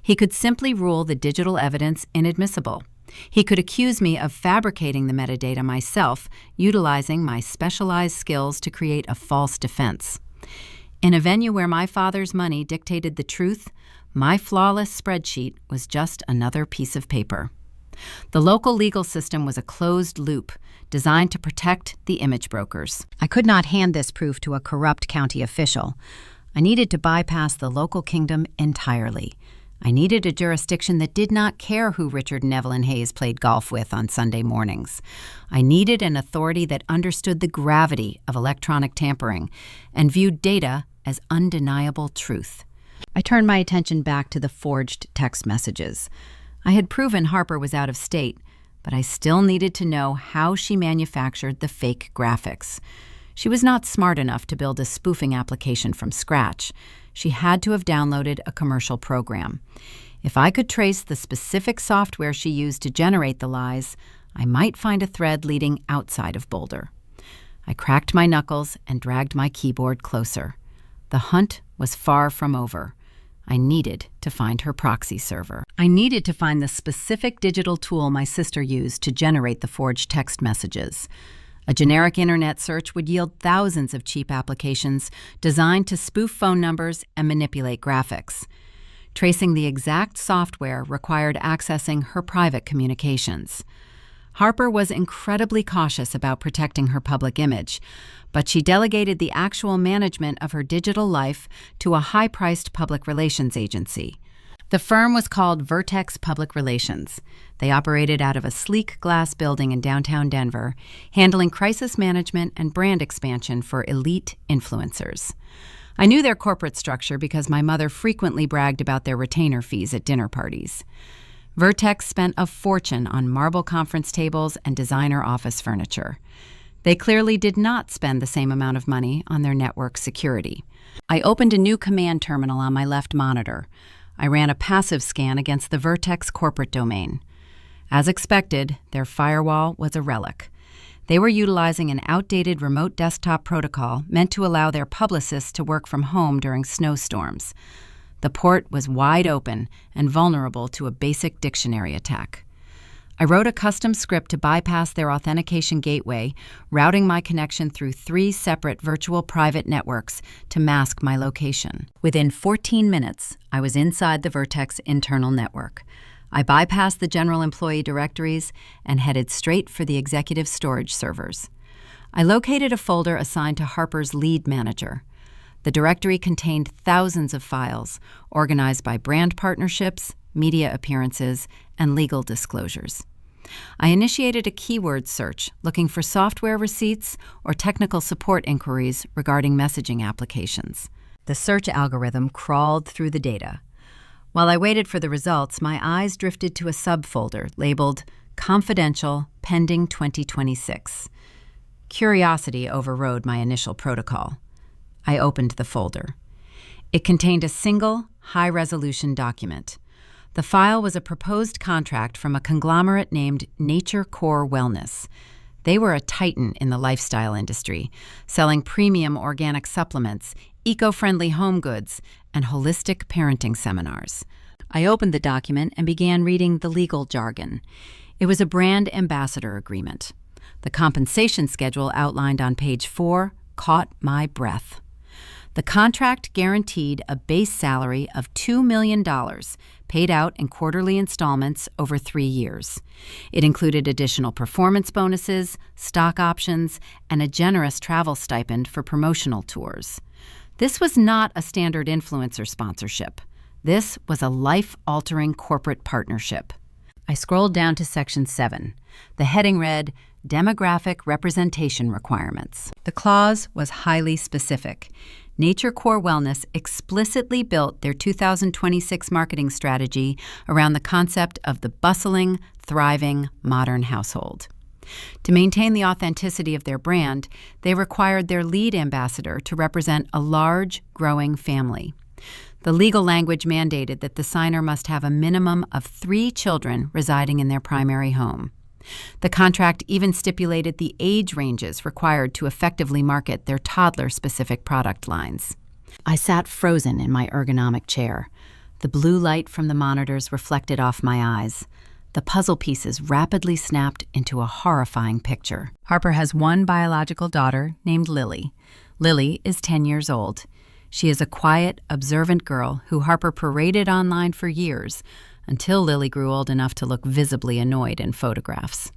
[SPEAKER 1] He could simply rule the digital evidence inadmissible. He could accuse me of fabricating the metadata myself, utilizing my specialized skills to create a false defense. In a venue where my father's money dictated the truth, my flawless spreadsheet was just another piece of paper. The local legal system was a closed loop designed to protect the image brokers. I could not hand this proof to a corrupt county official. I needed to bypass the local kingdom entirely. I needed a jurisdiction that did not care who Richard and Evelyn Hayes played golf with on Sunday mornings. I needed an authority that understood the gravity of electronic tampering and viewed data as undeniable truth. I turned my attention back to the forged text messages. I had proven Harper was out of state, but I still needed to know how she manufactured the fake graphics. She was not smart enough to build a spoofing application from scratch. She had to have downloaded a commercial program. If I could trace the specific software she used to generate the lies, I might find a thread leading outside of Boulder. I cracked my knuckles and dragged my keyboard closer. The hunt was far from over. I needed to find her proxy server. I needed to find the specific digital tool my sister used to generate the forged text messages. A generic internet search would yield thousands of cheap applications designed to spoof phone numbers and manipulate graphics. Tracing the exact software required accessing her private communications. Harper was incredibly cautious about protecting her public image, but she delegated the actual management of her digital life to a high-priced public relations agency. The firm was called Vertex Public Relations. They operated out of a sleek glass building in downtown Denver, handling crisis management and brand expansion for elite influencers. I knew their corporate structure because my mother frequently bragged about their retainer fees at dinner parties. Vertex spent a fortune on marble conference tables and designer office furniture. They clearly did not spend the same amount of money on their network security. I opened a new command terminal on my left monitor. I ran a passive scan against the Vertex corporate domain. As expected, their firewall was a relic. They were utilizing an outdated remote desktop protocol meant to allow their publicists to work from home during snowstorms. The port was wide open and vulnerable to a basic dictionary attack. I wrote a custom script to bypass their authentication gateway, routing my connection through 3 separate virtual private networks to mask my location. Within 14 minutes, I was inside the Vertex internal network. I bypassed the general employee directories and headed straight for the executive storage servers. I located a folder assigned to Harper's lead manager. The directory contained thousands of files, organized by brand partnerships, media appearances, and legal disclosures. I initiated a keyword search looking for software receipts or technical support inquiries regarding messaging applications. The search algorithm crawled through the data. While I waited for the results, my eyes drifted to a subfolder labeled Confidential Pending 2026. Curiosity overrode my initial protocol. I opened the folder. It contained a single, high-resolution document. The file was a proposed contract from a conglomerate named Nature Core Wellness. They were a titan in the lifestyle industry, selling premium organic supplements, eco-friendly home goods, and holistic parenting seminars. I opened the document and began reading the legal jargon. It was a brand ambassador agreement. The compensation schedule outlined on page 4 caught my breath. The contract guaranteed a base salary of $2 million, paid out in quarterly installments over 3 years. It included additional performance bonuses, stock options, and a generous travel stipend for promotional tours. This was not a standard influencer sponsorship. This was a life-altering corporate partnership. I scrolled down to Section 7. The heading read, Demographic Representation Requirements. The clause was highly specific. Nature Core Wellness explicitly built their 2026 marketing strategy around the concept of the bustling, thriving, modern household. To maintain the authenticity of their brand, they required their lead ambassador to represent a large, growing family. The legal language mandated that the signer must have a minimum of 3 children residing in their primary home. The contract even stipulated the age ranges required to effectively market their toddler-specific product lines. I sat frozen in my ergonomic chair. The blue light from the monitors reflected off my eyes. The puzzle pieces rapidly snapped into a horrifying picture. Harper has one biological daughter named Lily. Lily is 10 years old. She is a quiet, observant girl who Harper paraded online for years, until Lily grew old enough to look visibly annoyed in photographs.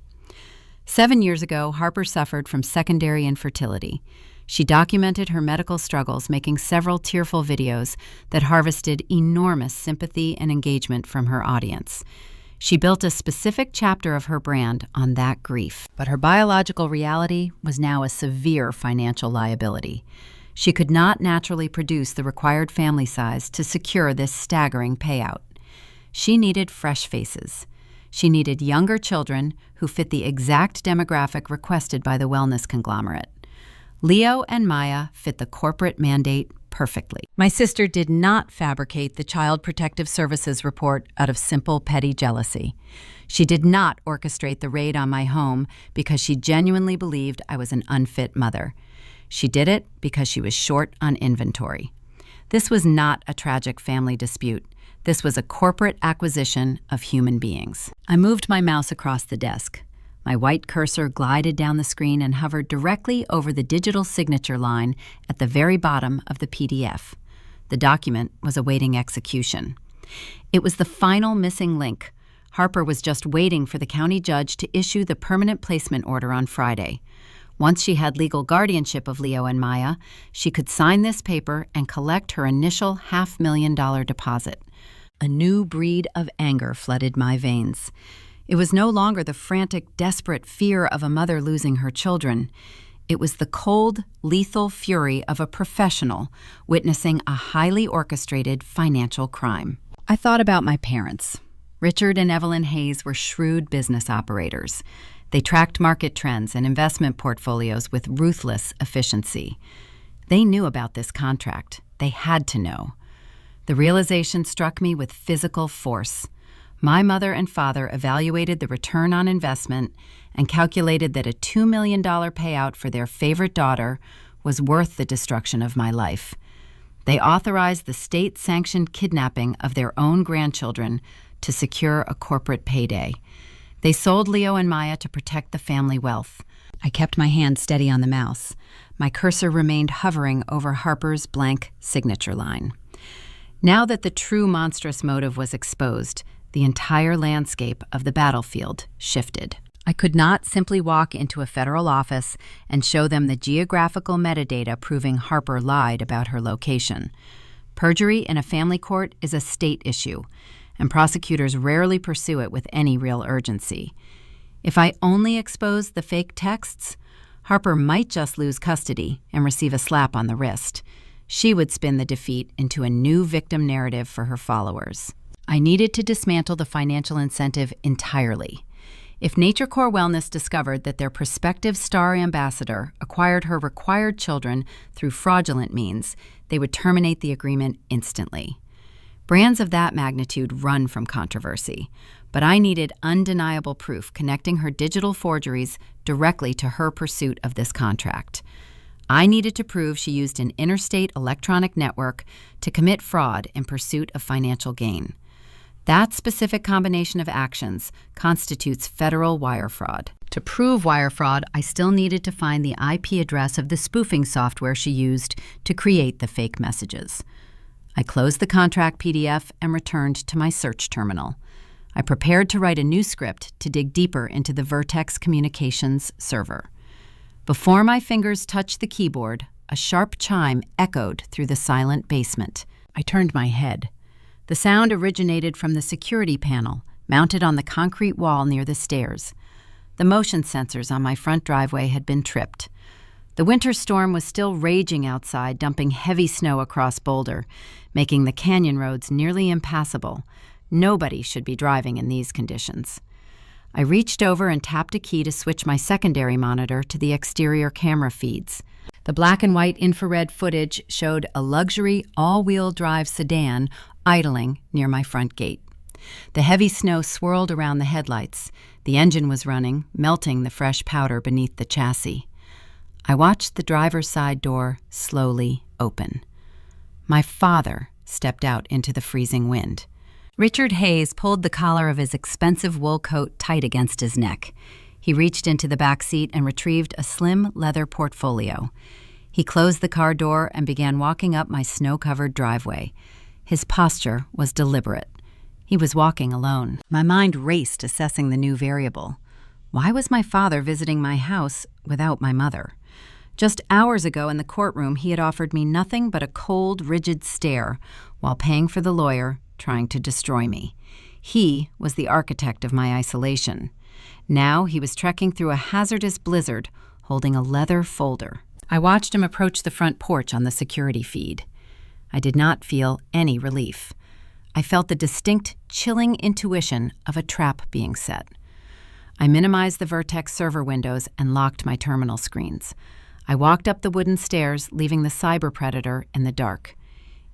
[SPEAKER 1] 7 years ago, Harper suffered from secondary infertility. She documented her medical struggles, making several tearful videos that harvested enormous sympathy and engagement from her audience. She built a specific chapter of her brand on that grief. But her biological reality was now a severe financial liability. She could not naturally produce the required family size to secure this staggering payout. She needed fresh faces. She needed younger children who fit the exact demographic requested by the wellness conglomerate. Leo and Maya fit the corporate mandate perfectly. My sister did not fabricate the Child Protective Services report out of simple petty jealousy. She did not orchestrate the raid on my home because she genuinely believed I was an unfit mother. She did it because she was short on inventory. This was not a tragic family dispute. This was a corporate acquisition of human beings. I moved my mouse across the desk. My white cursor glided down the screen and hovered directly over the digital signature line at the very bottom of the PDF. The document was awaiting execution. It was the final missing link. Harper was just waiting for the county judge to issue the permanent placement order on Friday. Once she had legal guardianship of Leo and Maya, she could sign this paper and collect her initial $500,000 deposit. A new breed of anger flooded my veins. It was no longer the frantic, desperate fear of a mother losing her children. It was the cold, lethal fury of a professional witnessing a highly orchestrated financial crime. I thought about my parents. Richard and Evelyn Hayes were shrewd business operators. They tracked market trends and investment portfolios with ruthless efficiency. They knew about this contract. They had to know. The realization struck me with physical force. My mother and father evaluated the return on investment and calculated that a $2 million payout for their favorite daughter was worth the destruction of my life. They authorized the state-sanctioned kidnapping of their own grandchildren to secure a corporate payday. They sold Leo and Maya to protect the family wealth. I kept my hand steady on the mouse. My cursor remained hovering over Harper's blank signature line. Now that the true monstrous motive was exposed, the entire landscape of the battlefield shifted. I could not simply walk into a federal office and show them the geographical metadata proving Harper lied about her location. Perjury in a family court is a state issue, and prosecutors rarely pursue it with any real urgency. If I only exposed the fake texts, Harper might just lose custody and receive a slap on the wrist. She would spin the defeat into a new victim narrative for her followers. I needed to dismantle the financial incentive entirely. If Nature Core Wellness discovered that their prospective star ambassador acquired her required children through fraudulent means, they would terminate the agreement instantly. Brands of that magnitude run from controversy, but I needed undeniable proof connecting her digital forgeries directly to her pursuit of this contract. I needed to prove she used an interstate electronic network to commit fraud in pursuit of financial gain. That specific combination of actions constitutes federal wire fraud. To prove wire fraud, I still needed to find the IP address of the spoofing software she used to create the fake messages. I closed the contract PDF and returned to my search terminal. I prepared to write a new script to dig deeper into the Vertex Communications server. Before my fingers touched the keyboard, a sharp chime echoed through the silent basement. I turned my head. The sound originated from the security panel, mounted on the concrete wall near the stairs. The motion sensors on my front driveway had been tripped. The winter storm was still raging outside, dumping heavy snow across Boulder, making the canyon roads nearly impassable. Nobody should be driving in these conditions. I reached over and tapped a key to switch my secondary monitor to the exterior camera feeds. The black and white infrared footage showed a luxury all-wheel drive sedan idling near my front gate. The heavy snow swirled around the headlights. The engine was running, melting the fresh powder beneath the chassis. I watched the driver's side door slowly open. My father stepped out into the freezing wind. Richard Hayes pulled the collar of his expensive wool coat tight against his neck. He reached into the back seat and retrieved a slim leather portfolio. He closed the car door and began walking up my snow-covered driveway. His posture was deliberate. He was walking alone. My mind raced, assessing the new variable. Why was my father visiting my house without my mother? Just hours ago in the courtroom, he had offered me nothing but a cold, rigid stare while paying for the lawyer trying to destroy me. He was the architect of my isolation. Now he was trekking through a hazardous blizzard, holding a leather folder. I watched him approach the front porch on the security feed. I did not feel any relief. I felt the distinct, chilling intuition of a trap being set. I minimized the Vertex server windows and locked my terminal screens. I walked up the wooden stairs, leaving the cyber predator in the dark.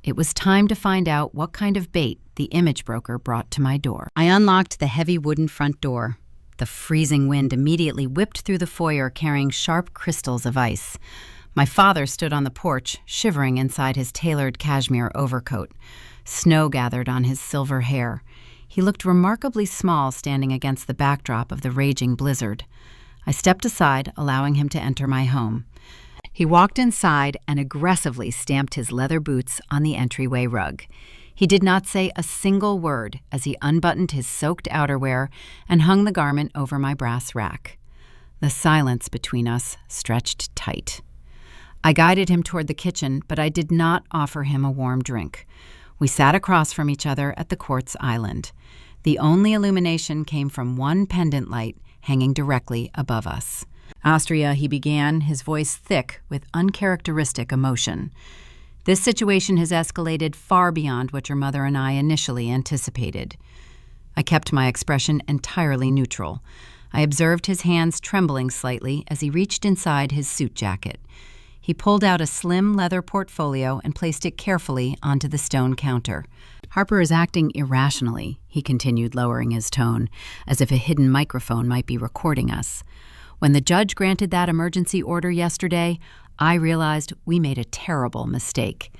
[SPEAKER 1] It was time to find out what kind of bait the image broker brought to my door. I unlocked the heavy wooden front door. The freezing wind immediately whipped through the foyer, carrying sharp crystals of ice. My father stood on the porch, shivering inside his tailored cashmere overcoat. Snow gathered on his silver hair. He looked remarkably small standing against the backdrop of the raging blizzard. I stepped aside, allowing him to enter my home. He walked inside and aggressively stamped his leather boots on the entryway rug. He did not say a single word as he unbuttoned his soaked outerwear and hung the garment over my brass rack. The silence between us stretched tight. I guided him toward the kitchen, but I did not offer him a warm drink. We sat across from each other at the quartz island. The only illumination came from one pendant light hanging directly above us. "Astria," he began, his voice thick with uncharacteristic emotion. "This situation has escalated far beyond what your mother and I initially anticipated." I kept my expression entirely neutral. I observed his hands trembling slightly as he reached inside his suit jacket. He pulled out a slim leather portfolio and placed it carefully onto the stone counter. "Harper is acting irrationally," he continued, lowering his tone, as if a hidden microphone might be recording us. "When the judge granted that emergency order yesterday, I realized we made a terrible mistake.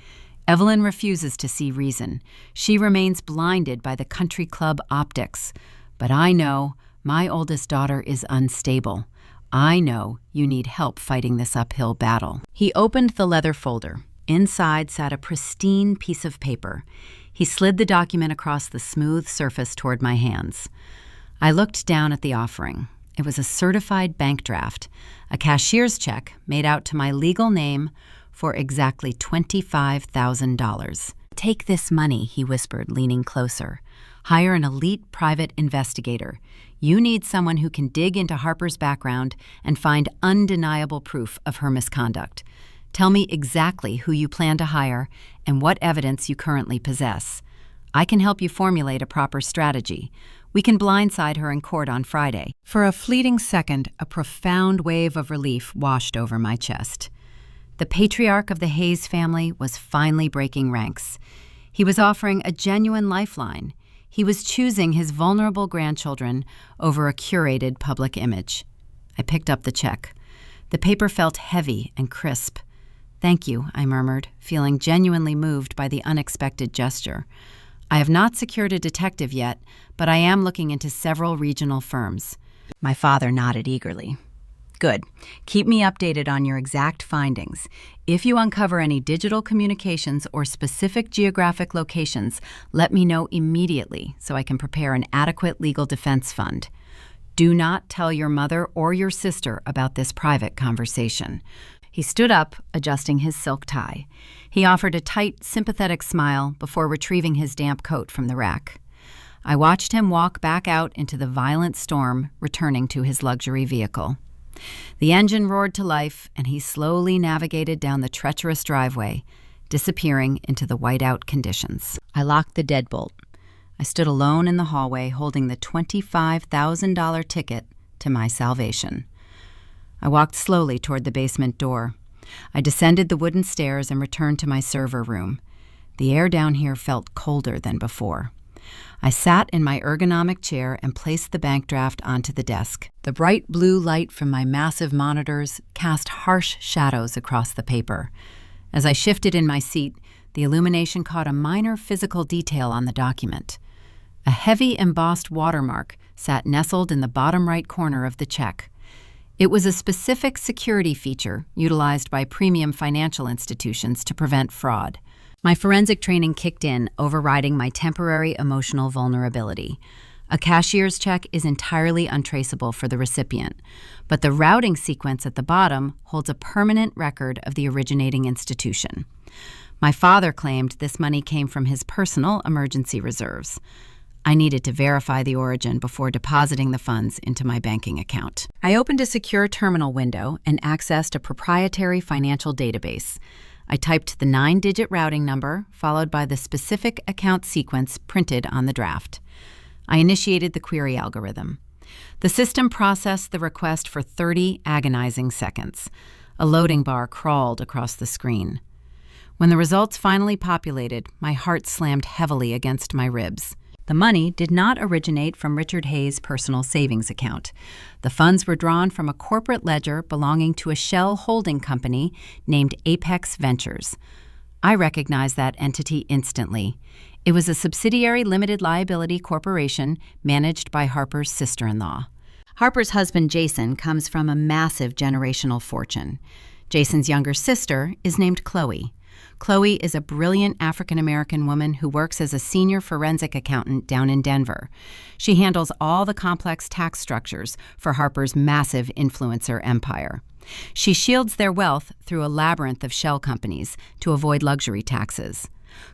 [SPEAKER 1] Evelyn refuses to see reason. She remains blinded by the country club optics. But I know my oldest daughter is unstable. I know you need help fighting this uphill battle." He opened the leather folder. Inside sat a pristine piece of paper. He slid the document across the smooth surface toward my hands. I looked down at the offering. It was a certified bank draft, a cashier's check made out to my legal name for exactly $25,000. "Take this money," he whispered, leaning closer. "Hire an elite private investigator. You need someone who can dig into Harper's background and find undeniable proof of her misconduct. Tell me exactly who you plan to hire and what evidence you currently possess. I can help you formulate a proper strategy. We can blindside her in court on Friday." For a fleeting second, a profound wave of relief washed over my chest. The patriarch of the Hayes family was finally breaking ranks. He was offering a genuine lifeline. He was choosing his vulnerable grandchildren over a curated public image. I picked up the check. The paper felt heavy and crisp. "Thank you," I murmured, feeling genuinely moved by the unexpected gesture. "I have not secured a detective yet, but I am looking into several regional firms." My father nodded eagerly. "Good. Keep me updated on your exact findings. If you uncover any digital communications or specific geographic locations, let me know immediately so I can prepare an adequate legal defense fund. Do not tell your mother or your sister about this private conversation." He stood up, adjusting his silk tie. He offered a tight, sympathetic smile before retrieving his damp coat from the rack. I watched him walk back out into the violent storm, returning to his luxury vehicle. The engine roared to life, and he slowly navigated down the treacherous driveway, disappearing into the whiteout conditions. I locked the deadbolt. I stood alone in the hallway, holding the $25,000 ticket to my salvation. I walked slowly toward the basement door. I descended the wooden stairs and returned to my server room. The air down here felt colder than before. I sat in my ergonomic chair and placed the bank draft onto the desk. The bright blue light from my massive monitors cast harsh shadows across the paper. As I shifted in my seat, the illumination caught a minor physical detail on the document. A heavy embossed watermark sat nestled in the bottom right corner of the check. It was a specific security feature utilized by premium financial institutions to prevent fraud. My forensic training kicked in, overriding my temporary emotional vulnerability. A cashier's check is entirely untraceable for the recipient, but the routing sequence at the bottom holds a permanent record of the originating institution. My father claimed this money came from his personal emergency reserves. I needed to verify the origin before depositing the funds into my banking account. I opened a secure terminal window and accessed a proprietary financial database. I typed the 9-digit routing number, followed by the specific account sequence printed on the draft. I initiated the query algorithm. The system processed the request for 30 agonizing seconds. A loading bar crawled across the screen. When the results finally populated, my heart slammed heavily against my ribs. The money did not originate from Richard Hayes' personal savings account. The funds were drawn from a corporate ledger belonging to a shell holding company named Apex Ventures. I recognized that entity instantly. It was a subsidiary limited liability corporation managed by Harper's sister-in-law. Harper's husband, Jason, comes from a massive generational fortune. Jason's younger sister is named Chloe. Chloe is a brilliant African-American woman who works as a senior forensic accountant down in Denver. She handles all the complex tax structures for Harper's massive influencer empire. She shields their wealth through a labyrinth of shell companies to avoid luxury taxes.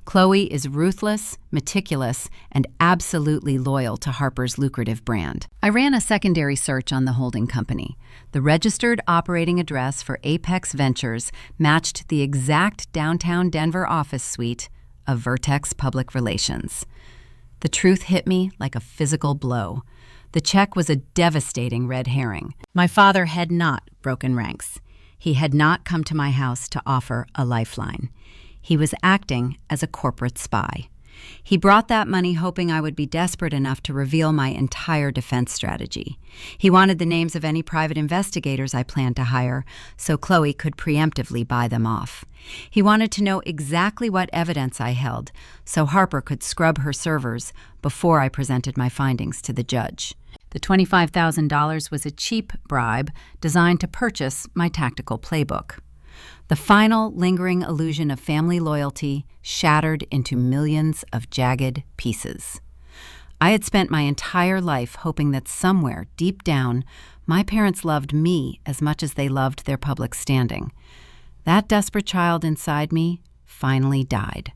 [SPEAKER 1] Chloe is ruthless, meticulous, and absolutely loyal to Harper's lucrative brand. I ran a secondary search on the holding company. The registered operating address for Apex Ventures matched the exact downtown Denver office suite of Vertex Public Relations. The truth hit me like a physical blow. The check was a devastating red herring. My father had not broken ranks. He had not come to my house to offer a lifeline. He was acting as a corporate spy. He brought that money hoping I would be desperate enough to reveal my entire defense strategy. He wanted the names of any private investigators I planned to hire so Chloe could preemptively buy them off. He wanted to know exactly what evidence I held so Harper could scrub her servers before I presented my findings to the judge. The $25,000 was a cheap bribe designed to purchase my tactical playbook. The final lingering illusion of family loyalty shattered into millions of jagged pieces. I had spent my entire life hoping that somewhere, deep down, my parents loved me as much as they loved their public standing. That desperate child inside me finally died.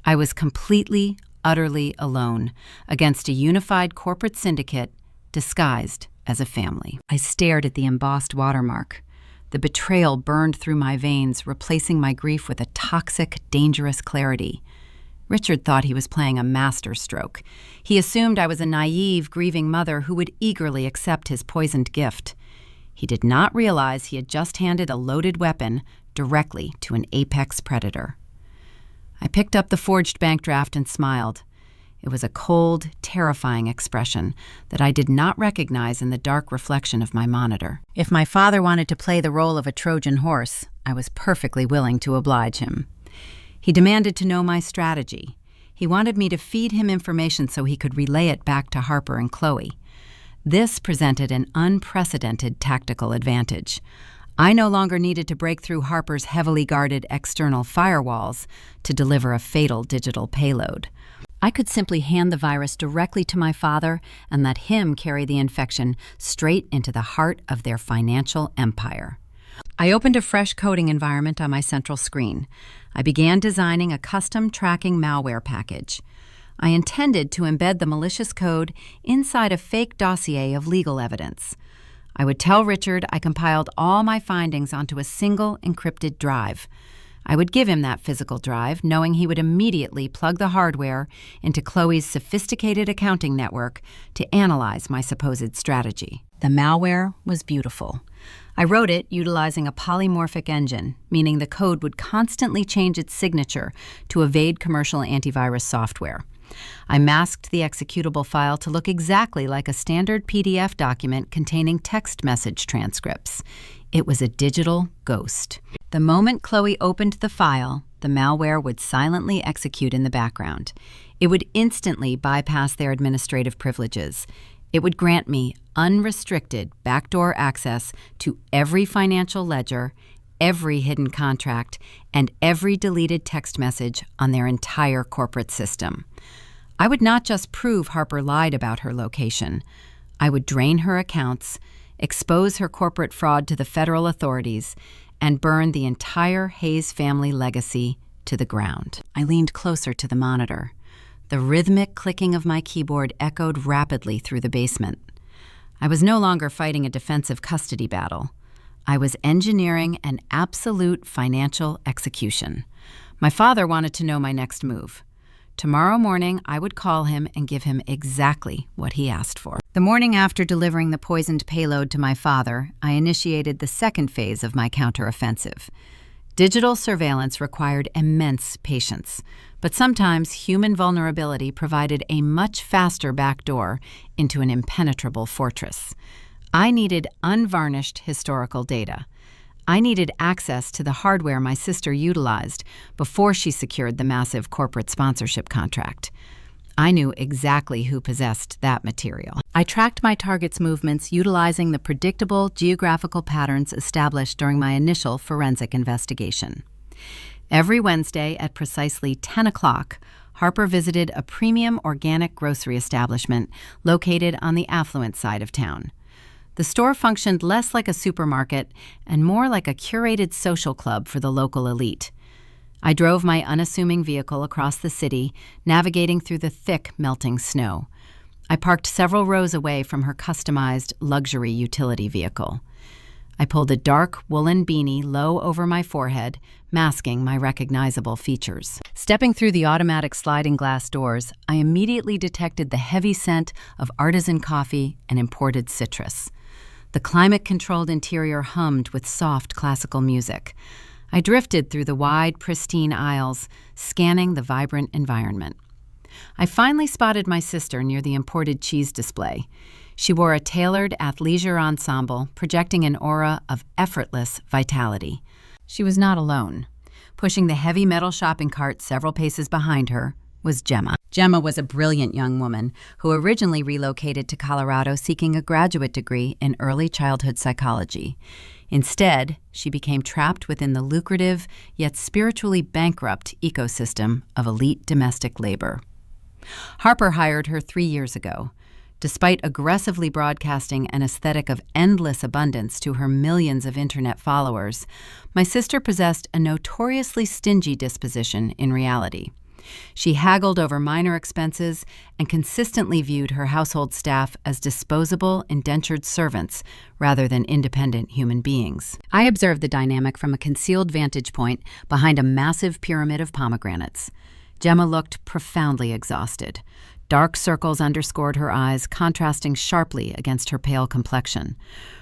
[SPEAKER 1] I was completely, utterly alone against a unified corporate syndicate disguised as a family. I stared at the embossed watermark. The betrayal burned through my veins, replacing my grief with a toxic, dangerous clarity. Richard thought he was playing a masterstroke. He assumed I was a naive, grieving mother who would eagerly accept his poisoned gift. He did not realize he had just handed a loaded weapon directly to an apex predator. I picked up the forged bank draft and smiled. It was a cold, terrifying expression that I did not recognize in the dark reflection of my monitor. If my father wanted to play the role of a Trojan horse, I was perfectly willing to oblige him. He demanded to know my strategy. He wanted me to feed him information so he could relay it back to Harper and Chloe. This presented an unprecedented tactical advantage. I no longer needed to break through Harper's heavily guarded external firewalls to deliver a fatal digital payload. I could simply hand the virus directly to my father and let him carry the infection straight into the heart of their financial empire. I opened a fresh coding environment on my central screen. I began designing a custom tracking malware package. I intended to embed the malicious code inside a fake dossier of legal evidence. I would tell Richard I compiled all my findings onto a single encrypted drive. I would give him that physical drive, knowing he would immediately plug the hardware into Chloe's sophisticated accounting network to analyze my supposed strategy. The malware was beautiful. I wrote it utilizing a polymorphic engine, meaning the code would constantly change its signature to evade commercial antivirus software. I masked the executable file to look exactly like a standard PDF document containing text message transcripts. It was a digital ghost. The moment Chloe opened the file, the malware would silently execute in the background. It would instantly bypass their administrative privileges. It would grant me unrestricted backdoor access to every financial ledger, every hidden contract, and every deleted text message on their entire corporate system. I would not just prove Harper lied about her location. I would drain her accounts, expose her corporate fraud to the federal authorities, and burn the entire Hayes family legacy to the ground. I leaned closer to the monitor. The rhythmic clicking of my keyboard echoed rapidly through the basement. I was no longer fighting a defensive custody battle. I was engineering an absolute financial execution. My father wanted to know my next move. Tomorrow morning, I would call him and give him exactly what he asked for. The morning after delivering the poisoned payload to my father, I initiated the second phase of my counteroffensive. Digital surveillance required immense patience, but sometimes human vulnerability provided a much faster backdoor into an impenetrable fortress. I needed unvarnished historical data. I needed access to the hardware my sister utilized before she secured the massive corporate sponsorship contract. I knew exactly who possessed that material. I tracked my target's movements utilizing the predictable geographical patterns established during my initial forensic investigation. Every Wednesday at precisely 10 o'clock, Harper visited a premium organic grocery establishment located on the affluent side of town. The store functioned less like a supermarket and more like a curated social club for the local elite. I drove my unassuming vehicle across the city, navigating through the thick, melting snow. I parked several rows away from her customized luxury utility vehicle. I pulled a dark woolen beanie low over my forehead, masking my recognizable features. Stepping through the automatic sliding glass doors, I immediately detected the heavy scent of artisan coffee and imported citrus. The climate-controlled interior hummed with soft classical music. I drifted through the wide, pristine aisles, scanning the vibrant environment. I finally spotted my sister near the imported cheese display. She wore a tailored athleisure ensemble, projecting an aura of effortless vitality. She was not alone. Pushing the heavy metal shopping cart several paces behind her was Gemma. Gemma was a brilliant young woman who originally relocated to Colorado seeking a graduate degree in early childhood psychology. Instead, she became trapped within the lucrative yet spiritually bankrupt ecosystem of elite domestic labor. Harper hired her 3 years ago. Despite aggressively broadcasting an aesthetic of endless abundance to her millions of internet followers, my sister possessed a notoriously stingy disposition in reality. She haggled over minor expenses and consistently viewed her household staff as disposable, indentured servants rather than independent human beings. I observed the dynamic from a concealed vantage point behind a massive pyramid of pomegranates. Gemma looked profoundly exhausted. Dark circles underscored her eyes, contrasting sharply against her pale complexion.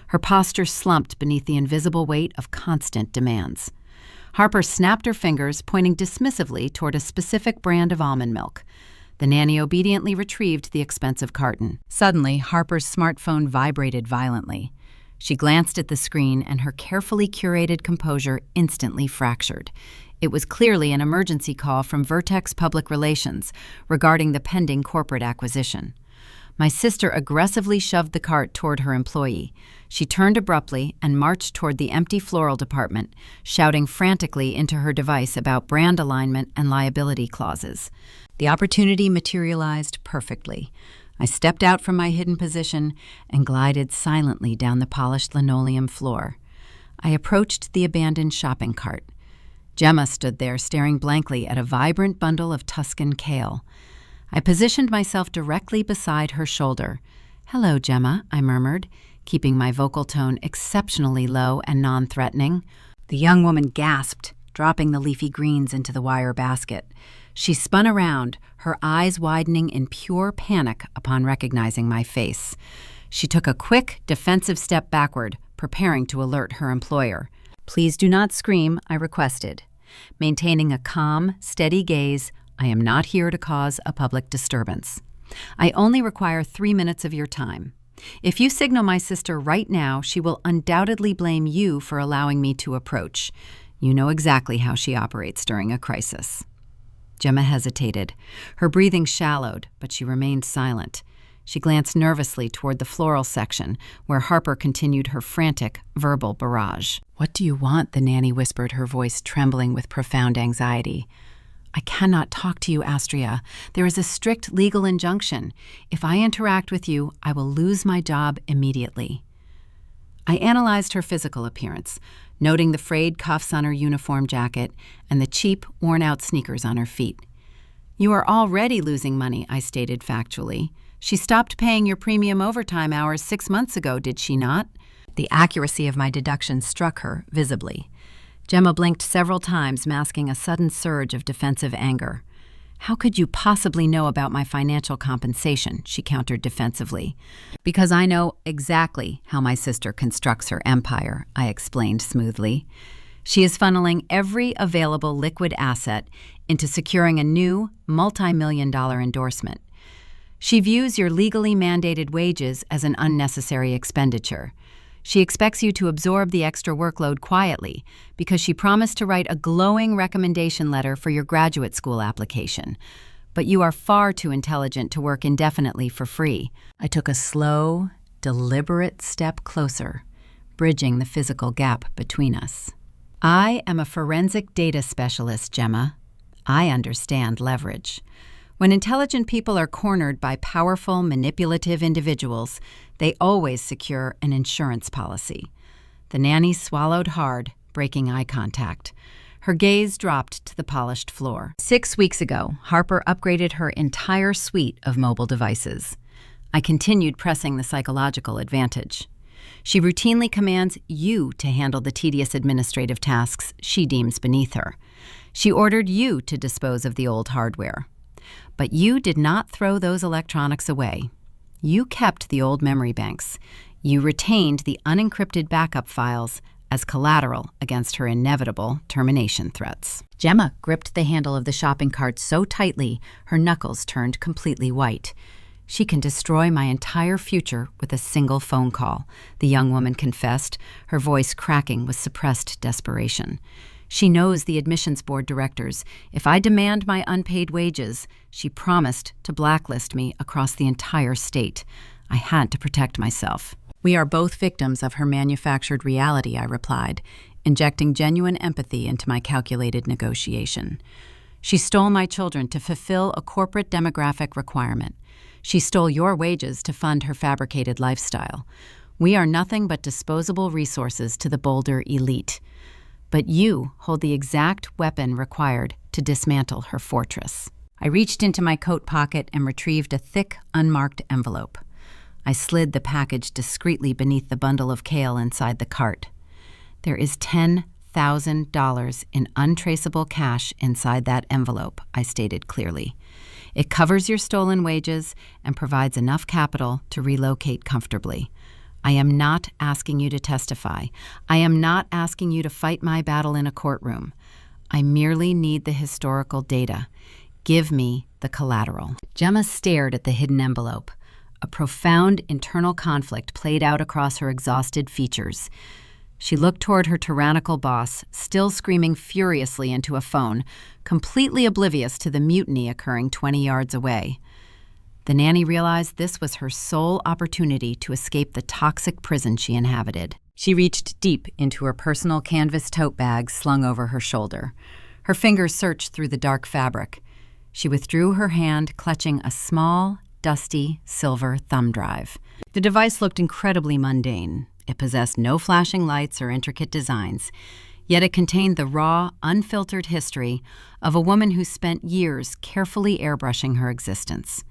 [SPEAKER 1] Her posture slumped beneath the invisible weight of constant demands. Harper snapped her fingers, pointing dismissively toward a specific brand of almond milk. The nanny obediently retrieved the expensive carton. Suddenly, Harper's smartphone vibrated violently. She glanced at the screen, and her carefully curated composure instantly fractured. It was clearly an emergency call from Vertex Public Relations regarding the pending corporate acquisition. My sister aggressively shoved the cart toward her employee. She turned abruptly and marched toward the empty floral department, shouting frantically into her device about brand alignment and liability clauses. The opportunity materialized perfectly. I stepped out from my hidden position and glided silently down the polished linoleum floor. I approached the abandoned shopping cart. Gemma stood there staring blankly at a vibrant bundle of Tuscan kale. I positioned myself directly beside her shoulder. "Hello, Gemma," I murmured, keeping my vocal tone exceptionally low and non-threatening. The young woman gasped, dropping the leafy greens into the wire basket. She spun around, her eyes widening in pure panic upon recognizing my face. She took a quick, defensive step backward, preparing to alert her employer. "Please do not scream," I requested. Maintaining a calm, steady gaze, I am not here to cause a public disturbance. I only require 3 minutes of your time. If you signal my sister right now, she will undoubtedly blame you for allowing me to approach. You know exactly how she operates during a crisis." Gemma hesitated. Her breathing shallowed, but she remained silent. She glanced nervously toward the floral section, where Harper continued her frantic, verbal barrage. "What do you want?" the nanny whispered, her voice trembling with profound anxiety. "I cannot talk to you, Astria. There is a strict legal injunction. If I interact with you, I will lose my job immediately." I analyzed her physical appearance, noting the frayed cuffs on her uniform jacket and the cheap, worn-out sneakers on her feet. "You are already losing money," I stated factually. "She stopped paying your premium overtime hours 6 months ago, did she not?" The accuracy of my deductions struck her visibly. Gemma blinked several times, masking a sudden surge of defensive anger. "How could you possibly know about my financial compensation?" she countered defensively. "Because I know exactly how my sister constructs her empire," I explained smoothly. "She is funneling every available liquid asset into securing a new multi-million-dollar endorsement. She views your legally mandated wages as an unnecessary expenditure. She expects you to absorb the extra workload quietly because she promised to write a glowing recommendation letter for your graduate school application. But you are far too intelligent to work indefinitely for free." I took a slow, deliberate step closer, bridging the physical gap between us. "I am a forensic data specialist, Gemma. I understand leverage. When intelligent people are cornered by powerful, manipulative individuals, they always secure an insurance policy." The nanny swallowed hard, breaking eye contact. Her gaze dropped to the polished floor. 6 weeks ago, Harper upgraded her entire suite of mobile devices. I continued pressing the psychological advantage. She routinely commands you to handle the tedious administrative tasks she deems beneath her. She ordered you to dispose of the old hardware. But you did not throw those electronics away. You kept the old memory banks. You retained the unencrypted backup files as collateral against her inevitable termination threats. Gemma gripped the handle of the shopping cart so tightly her knuckles turned completely white. "She can destroy my entire future with a single phone call," the young woman confessed, her voice cracking with suppressed desperation. "She knows the admissions board directors. If I demand my unpaid wages, she promised to blacklist me across the entire state. I had to protect myself." "We are both victims of her manufactured reality," I replied, injecting genuine empathy into my calculated negotiation. "She stole my children to fulfill a corporate demographic requirement. She stole your wages to fund her fabricated lifestyle. We are nothing but disposable resources to the Boulder elite. But you hold the exact weapon required to dismantle her fortress." I reached into my coat pocket and retrieved a thick, unmarked envelope. I slid the package discreetly beneath the bundle of kale inside the cart. "There is $10,000 in untraceable cash inside that envelope," I stated clearly. "It covers your stolen wages and provides enough capital to relocate comfortably. I am not asking you to testify. I am not asking you to fight my battle in a courtroom. I merely need the historical data. Give me the collateral." Gemma stared at the hidden envelope. A profound internal conflict played out across her exhausted features. She looked toward her tyrannical boss, still screaming furiously into a phone, completely oblivious to the mutiny occurring 20 yards away. The nanny realized this was her sole opportunity to escape the toxic prison she inhabited. She reached deep into her personal canvas tote bag slung over her shoulder. Her fingers searched through the dark fabric. She withdrew her hand, clutching a small, dusty, silver thumb drive. The device looked incredibly mundane. It possessed no flashing lights or intricate designs, yet it contained the raw, unfiltered history of a woman who spent years carefully airbrushing her existence.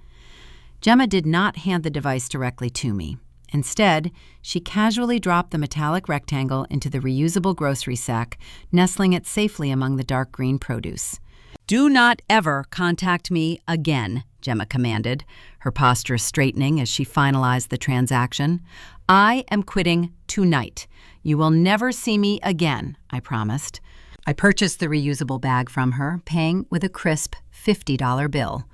[SPEAKER 1] Gemma did not hand the device directly to me. Instead, she casually dropped the metallic rectangle into the reusable grocery sack, nestling it safely among the dark green produce. "Do not ever contact me again," Gemma commanded, her posture straightening as she finalized the transaction. "I am quitting tonight. You will never see me again," I promised. I purchased the reusable bag from her, paying with a crisp $50 bill.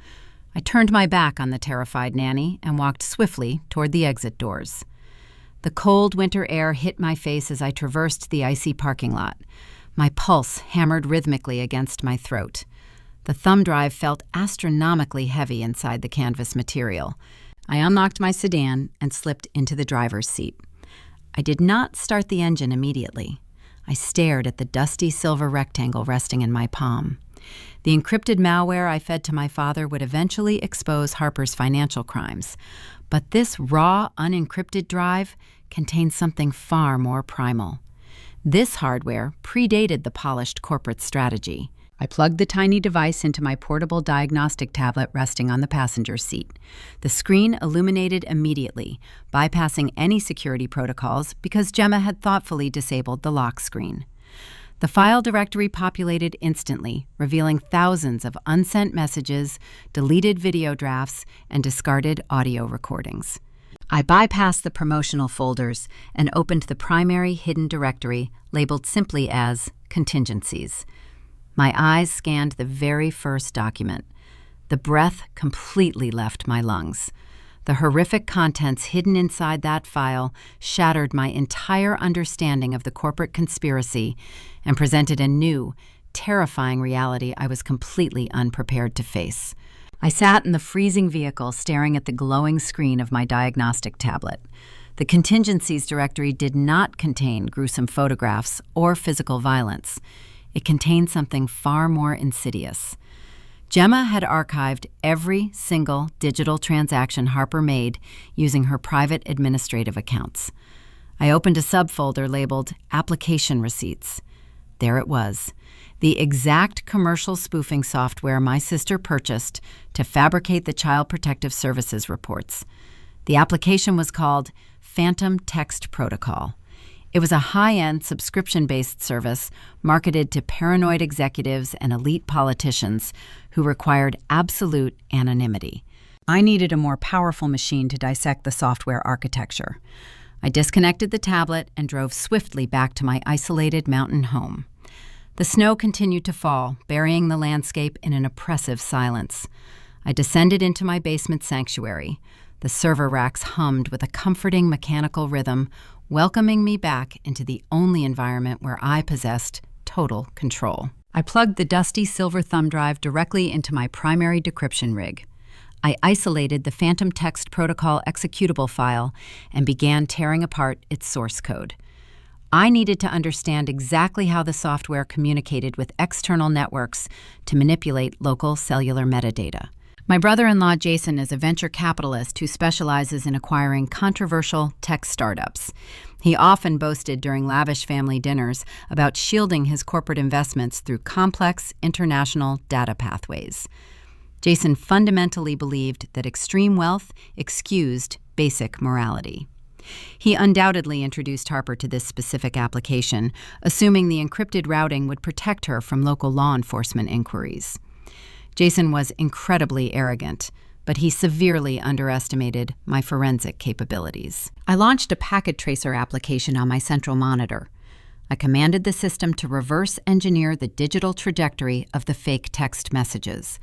[SPEAKER 1] I turned my back on the terrified nanny and walked swiftly toward the exit doors. The cold winter air hit my face as I traversed the icy parking lot. My pulse hammered rhythmically against my throat. The thumb drive felt astronomically heavy inside the canvas material. I unlocked my sedan and slipped into the driver's seat. I did not start the engine immediately. I stared at the dusty silver rectangle resting in my palm. The encrypted malware I fed to my father would eventually expose Harper's financial crimes. But this raw, unencrypted drive contained something far more primal. This hardware predated the polished corporate strategy. I plugged the tiny device into my portable diagnostic tablet resting on the passenger seat. The screen illuminated immediately, bypassing any security protocols because Gemma had thoughtfully disabled the lock screen. The file directory populated instantly, revealing thousands of unsent messages, deleted video drafts, and discarded audio recordings. I bypassed the promotional folders and opened the primary hidden directory, labeled simply as Contingencies. My eyes scanned the very first document. The breath completely left my lungs. The horrific contents hidden inside that file shattered my entire understanding of the corporate conspiracy and presented a new, terrifying reality I was completely unprepared to face. I sat in the freezing vehicle staring at the glowing screen of my diagnostic tablet. The Contingencies directory did not contain gruesome photographs or physical violence. It contained something far more insidious. Gemma had archived every single digital transaction Harper made using her private administrative accounts. I opened a subfolder labeled Application Receipts. There it was, the exact commercial spoofing software my sister purchased to fabricate the Child Protective Services reports. The application was called Phantom Text Protocol. It was a high-end subscription-based service marketed to paranoid executives and elite politicians who required absolute anonymity. I needed a more powerful machine to dissect the software architecture. I disconnected the tablet and drove swiftly back to my isolated mountain home. The snow continued to fall, burying the landscape in an oppressive silence. I descended into my basement sanctuary. The server racks hummed with a comforting mechanical rhythm, welcoming me back into the only environment where I possessed total control. I plugged the dusty silver thumb drive directly into my primary decryption rig. I isolated the Phantom Text Protocol executable file and began tearing apart its source code. I needed to understand exactly how the software communicated with external networks to manipulate local cellular metadata. My brother-in-law Jason is a venture capitalist who specializes in acquiring controversial tech startups. He often boasted during lavish family dinners about shielding his corporate investments through complex international data pathways. Jason fundamentally believed that extreme wealth excused basic morality. He undoubtedly introduced Harper to this specific application, assuming the encrypted routing would protect her from local law enforcement inquiries. Jason was incredibly arrogant, but he severely underestimated my forensic capabilities. I launched a packet tracer application on my central monitor. I commanded the system to reverse engineer the digital trajectory of the fake text messages.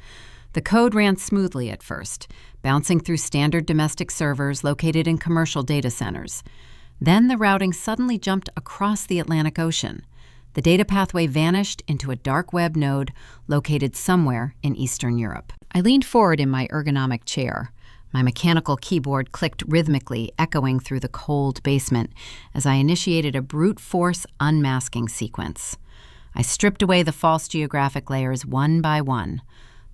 [SPEAKER 1] The code ran smoothly at first, bouncing through standard domestic servers located in commercial data centers. Then the routing suddenly jumped across the Atlantic Ocean. The data pathway vanished into a dark web node located somewhere in Eastern Europe. I leaned forward in my ergonomic chair. My mechanical keyboard clicked rhythmically, echoing through the cold basement as I initiated a brute force unmasking sequence. I stripped away the false geographic layers one by one.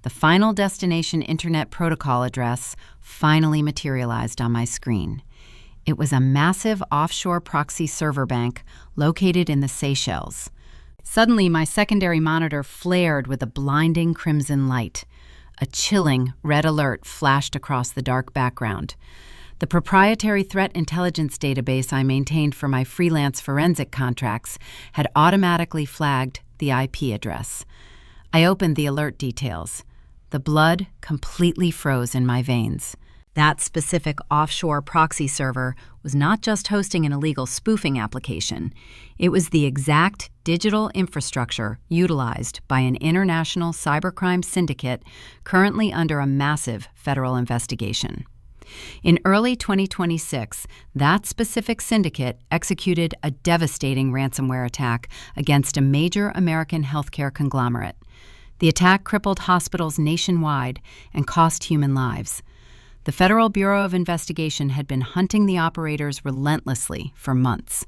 [SPEAKER 1] The final destination Internet Protocol address finally materialized on my screen. It was a massive offshore proxy server bank located in the Seychelles. Suddenly, my secondary monitor flared with a blinding crimson light. A chilling red alert flashed across the dark background. The proprietary threat intelligence database I maintained for my freelance forensic contracts had automatically flagged the IP address. I opened the alert details. The blood completely froze in my veins. That specific offshore proxy server was not just hosting an illegal spoofing application. It was the exact digital infrastructure utilized by an international cybercrime syndicate currently under a massive federal investigation. In early 2026, that specific syndicate executed a devastating ransomware attack against a major American healthcare conglomerate. The attack crippled hospitals nationwide and cost human lives. The Federal Bureau of Investigation had been hunting the operators relentlessly for months.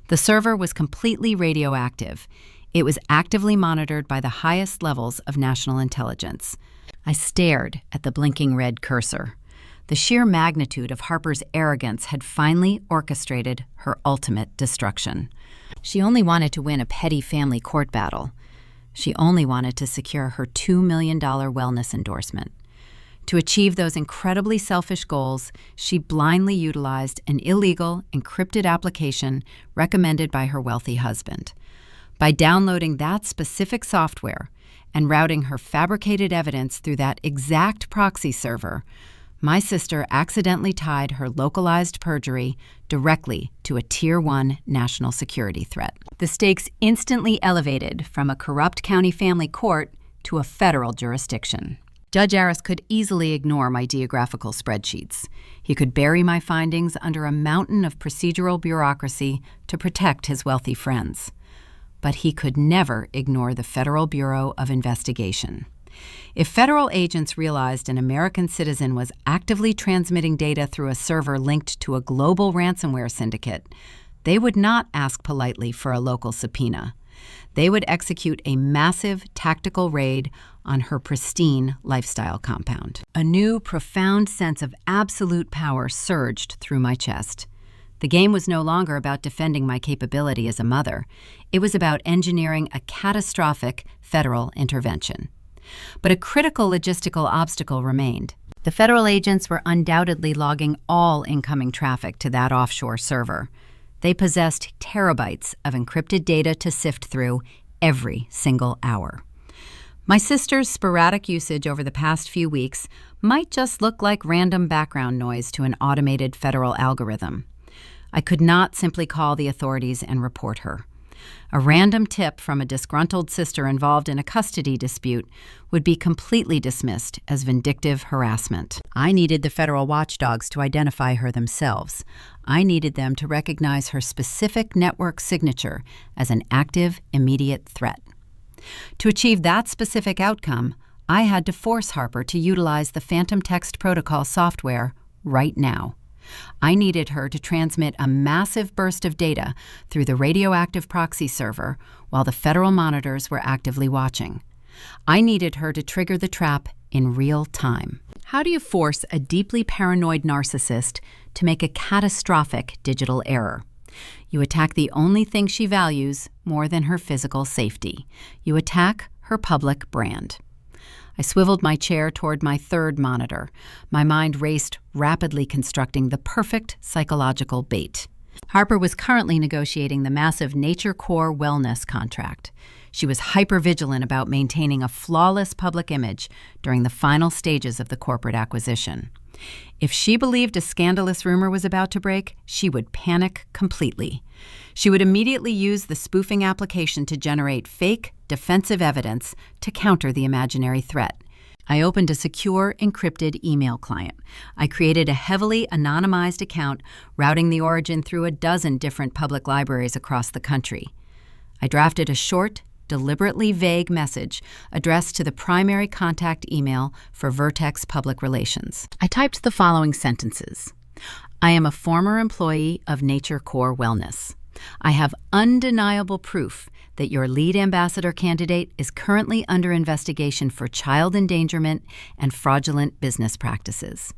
[SPEAKER 1] The server was completely radioactive. It was actively monitored by the highest levels of national intelligence. I stared at the blinking red cursor. The sheer magnitude of Harper's arrogance had finally orchestrated her ultimate destruction. She only wanted to win a petty family court battle. She only wanted to secure her $2 million wellness endorsement. To achieve those incredibly selfish goals, she blindly utilized an illegal, encrypted application recommended by her wealthy husband. By downloading that specific software and routing her fabricated evidence through that exact proxy server, my sister accidentally tied her localized perjury directly to a Tier 1 national security threat. The stakes instantly elevated from a corrupt county family court to a federal jurisdiction. Judge Aris could easily ignore my geographical spreadsheets. He could bury my findings under a mountain of procedural bureaucracy to protect his wealthy friends. But he could never ignore the Federal Bureau of Investigation. If federal agents realized an American citizen was actively transmitting data through a server linked to a global ransomware syndicate, they would not ask politely for a local subpoena. They would execute a massive tactical raid on her pristine lifestyle compound. A new, profound sense of absolute power surged through my chest. The game was no longer about defending my capability as a mother. It was about engineering a catastrophic federal intervention. But a critical logistical obstacle remained. The federal agents were undoubtedly logging all incoming traffic to that offshore server. They possessed terabytes of encrypted data to sift through every single hour. My sister's sporadic usage over the past few weeks might just look like random background noise to an automated federal algorithm. I could not simply call the authorities and report her. A random tip from a disgruntled sister involved in a custody dispute would be completely dismissed as vindictive harassment. I needed the federal watchdogs to identify her themselves. I needed them to recognize her specific network signature as an active, immediate threat. To achieve that specific outcome, I had to force Harper to utilize the Phantom Text Protocol software right now. I needed her to transmit a massive burst of data through the radioactive proxy server while the federal monitors were actively watching. I needed her to trigger the trap in real time. How do you force a deeply paranoid narcissist to make a catastrophic digital error? You attack the only thing she values more than her physical safety. You attack her public brand. I swiveled my chair toward my third monitor. My mind raced, rapidly constructing the perfect psychological bait. Harper was currently negotiating the massive Nature Core wellness contract. She was hyper-vigilant about maintaining a flawless public image during the final stages of the corporate acquisition. If she believed a scandalous rumor was about to break, she would panic completely. She would immediately use the spoofing application to generate fake, defensive evidence to counter the imaginary threat. I opened a secure, encrypted email client. I created a heavily anonymized account, routing the origin through a dozen different public libraries across the country. I drafted a short, deliberately vague message addressed to the primary contact email for Vertex Public Relations. I typed the following sentences. I am a former employee of Nature Core Wellness. I have undeniable proof that your lead ambassador candidate is currently under investigation for child endangerment and fraudulent business practices.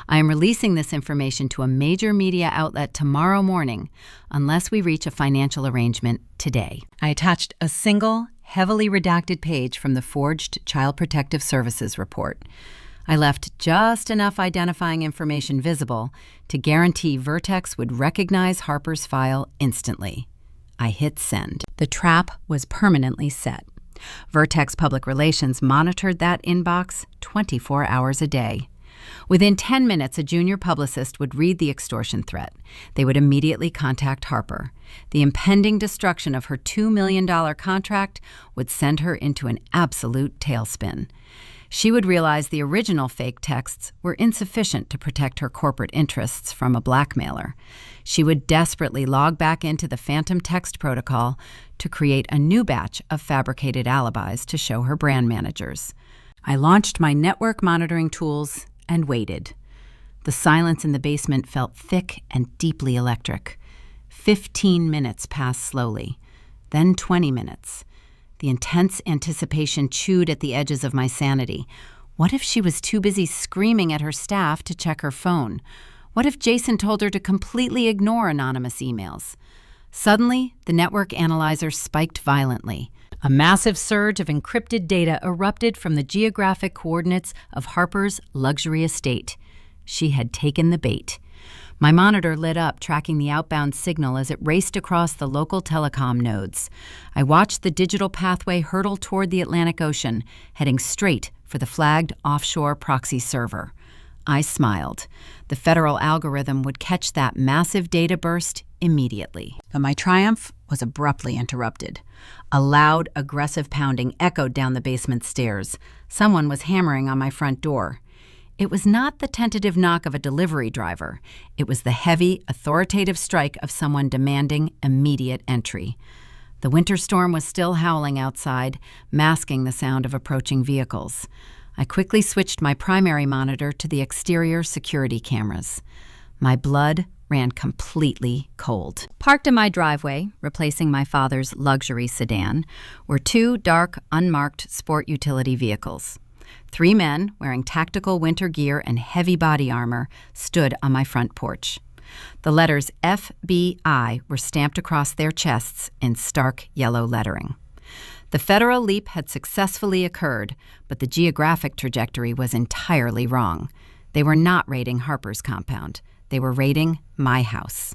[SPEAKER 1] I am releasing this information to a major media outlet tomorrow morning unless we reach a financial arrangement today. I attached a single, heavily redacted page from the forged Child Protective Services report. I left just enough identifying information visible to guarantee Vertex would recognize Harper's file instantly. I hit send. The trap was permanently set. Vertex Public Relations monitored that inbox 24 hours a day. Within 10 minutes, a junior publicist would read the extortion threat. They would immediately contact Harper. The impending destruction of her $2 million contract would send her into an absolute tailspin. She would realize the original fake texts were insufficient to protect her corporate interests from a blackmailer. She would desperately log back into the Phantom Text Protocol to create a new batch of fabricated alibis to show her brand managers. I launched my network monitoring tools and waited. The silence in the basement felt thick and deeply electric. 15 minutes passed slowly, then 20 minutes. The intense anticipation chewed at the edges of my sanity. What if she was too busy screaming at her staff to check her phone? What if Jason told her to completely ignore anonymous emails? Suddenly, the network analyzer spiked violently. A massive surge of encrypted data erupted from the geographic coordinates of Harper's luxury estate. She had taken the bait. My monitor lit up, tracking the outbound signal as it raced across the local telecom nodes. I watched the digital pathway hurtle toward the Atlantic Ocean, heading straight for the flagged offshore proxy server. I smiled. The federal algorithm would catch that massive data burst immediately. But my triumph was abruptly interrupted. A loud, aggressive pounding echoed down the basement stairs. Someone was hammering on my front door. It was not the tentative knock of a delivery driver. It was the heavy, authoritative strike of someone demanding immediate entry. The winter storm was still howling outside, masking the sound of approaching vehicles. I quickly switched my primary monitor to the exterior security cameras. My blood ran completely cold. Parked in my driveway, replacing my father's luxury sedan, were two dark, unmarked sport utility vehicles. 3 men, wearing tactical winter gear and heavy body armor, stood on my front porch. The letters FBI were stamped across their chests in stark yellow lettering. The federal leap had successfully occurred, but the geographic trajectory was entirely wrong. They were not raiding Harper's compound. They were raiding my house.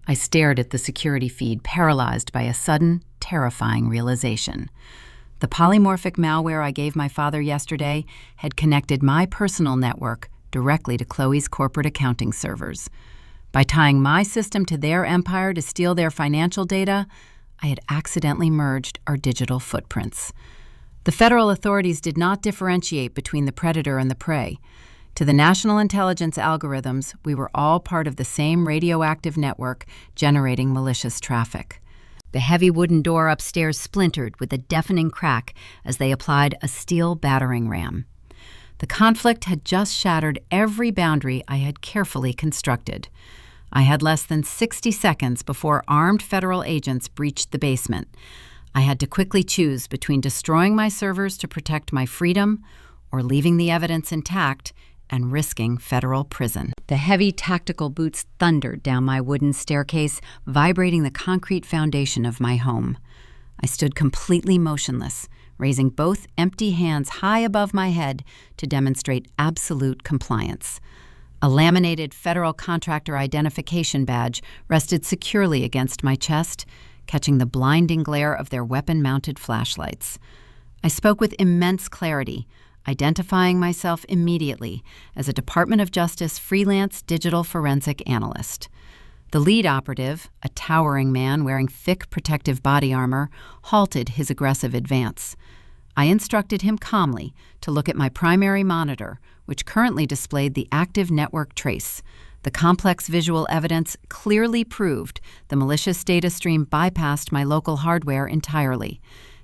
[SPEAKER 1] I stared at the security feed, paralyzed by a sudden, terrifying realization. The polymorphic malware I gave my father yesterday had connected my personal network directly to Chloe's corporate accounting servers. By tying my system to their empire to steal their financial data, I had accidentally merged our digital footprints. The federal authorities did not differentiate between the predator and the prey. To the national intelligence algorithms, we were all part of the same radioactive network generating malicious traffic. The heavy wooden door upstairs splintered with a deafening crack as they applied a steel battering ram. The conflict had just shattered every boundary I had carefully constructed. I had less than 60 seconds before armed federal agents breached the basement. I had to quickly choose between destroying my servers to protect my freedom or leaving the evidence intact and risking federal prison. The heavy tactical boots thundered down my wooden staircase, vibrating the concrete foundation of my home. I stood completely motionless, raising both empty hands high above my head to demonstrate absolute compliance. A laminated federal contractor identification badge rested securely against my chest, catching the blinding glare of their weapon-mounted flashlights. I spoke with immense clarity, identifying myself immediately as a Department of Justice freelance digital forensic analyst. The lead operative, a towering man wearing thick protective body armor, halted his aggressive advance. I instructed him calmly to look at my primary monitor, which currently displayed the active network trace. The complex visual evidence clearly proved the malicious data stream bypassed my local hardware entirely.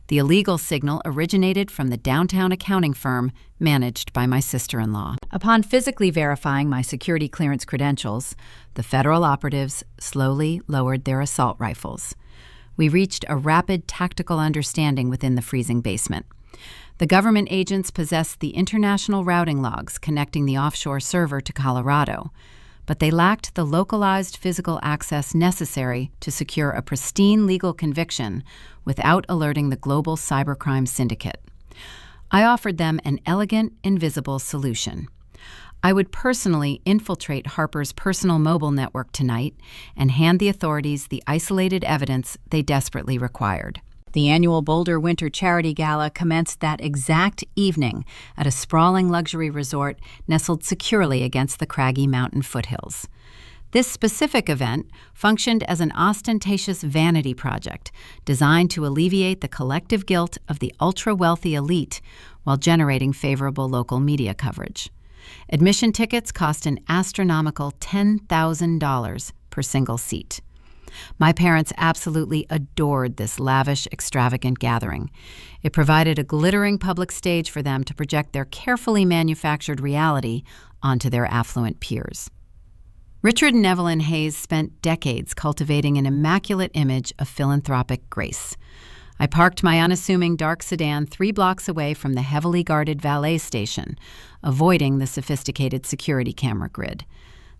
[SPEAKER 1] The illegal signal originated from the downtown accounting firm managed by my sister-in-law. Upon physically verifying my security clearance credentials, the federal operatives slowly lowered their assault rifles. We reached a rapid tactical understanding within the freezing basement. The government agents possessed the international routing logs connecting the offshore server to Colorado, but they lacked the localized physical access necessary to secure a pristine legal conviction without alerting the global cybercrime syndicate. I offered them an elegant, invisible solution. I would personally infiltrate Harper's personal mobile network tonight and hand the authorities the isolated evidence they desperately required. The annual Boulder Winter Charity Gala commenced that exact evening at a sprawling luxury resort nestled securely against the craggy mountain foothills. This specific event functioned as an ostentatious vanity project designed to alleviate the collective guilt of the ultra-wealthy elite while generating favorable local media coverage. Admission tickets cost an astronomical $10,000 per single seat. My parents absolutely adored this lavish, extravagant gathering. It provided a glittering public stage for them to project their carefully manufactured reality onto their affluent peers. Richard and Evelyn Hayes spent decades cultivating an immaculate image of philanthropic grace. I parked my unassuming dark sedan 3 blocks away from the heavily guarded valet station, avoiding the sophisticated security camera grid.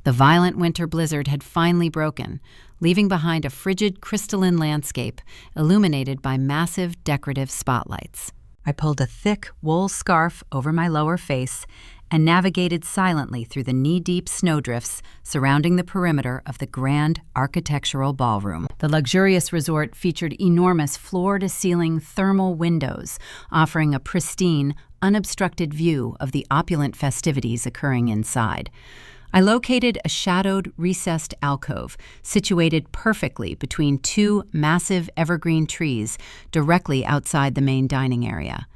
[SPEAKER 1] The violent winter blizzard had finally broken, leaving behind a frigid crystalline landscape illuminated by massive decorative spotlights. I pulled a thick wool scarf over my lower face and navigated silently through the knee-deep snowdrifts surrounding the perimeter of the grand architectural ballroom. The luxurious resort featured enormous floor-to-ceiling thermal windows, offering a pristine, unobstructed view of the opulent festivities occurring inside. I located a shadowed, recessed alcove situated perfectly between two massive evergreen trees directly outside the main dining area.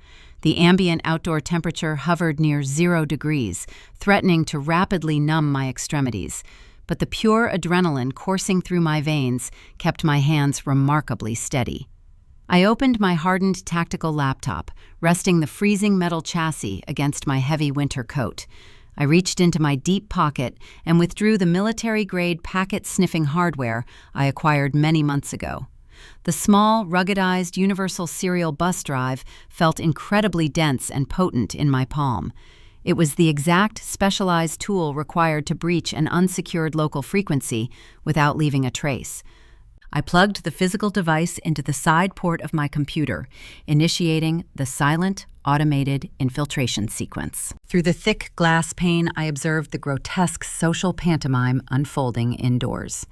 [SPEAKER 1] The ambient outdoor temperature hovered near 0 degrees, threatening to rapidly numb my extremities, but the pure adrenaline coursing through my veins kept my hands remarkably steady. I opened my hardened tactical laptop, resting the freezing metal chassis against my heavy winter coat. I reached into my deep pocket and withdrew the military-grade packet-sniffing hardware I acquired many months ago. The small, ruggedized universal serial bus drive felt incredibly dense and potent in my palm. It was the exact specialized tool required to breach an unsecured local frequency without leaving a trace. I plugged the physical device into the side port of my computer, initiating the silent, automated infiltration sequence. Through the thick glass pane, I observed the grotesque social pantomime unfolding indoors.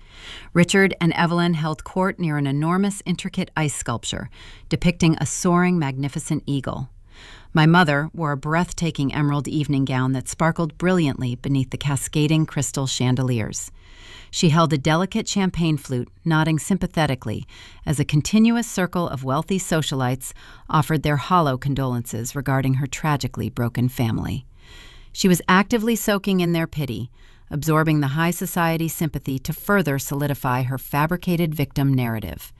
[SPEAKER 1] Richard and Evelyn held court near an enormous, intricate ice sculpture depicting a soaring, magnificent eagle. My mother wore a breathtaking emerald evening gown that sparkled brilliantly beneath the cascading crystal chandeliers. She held a delicate champagne flute, nodding sympathetically as a continuous circle of wealthy socialites offered their hollow condolences regarding her tragically broken family. She was actively soaking in their pity, absorbing the high society sympathy to further solidify her fabricated victim narrative.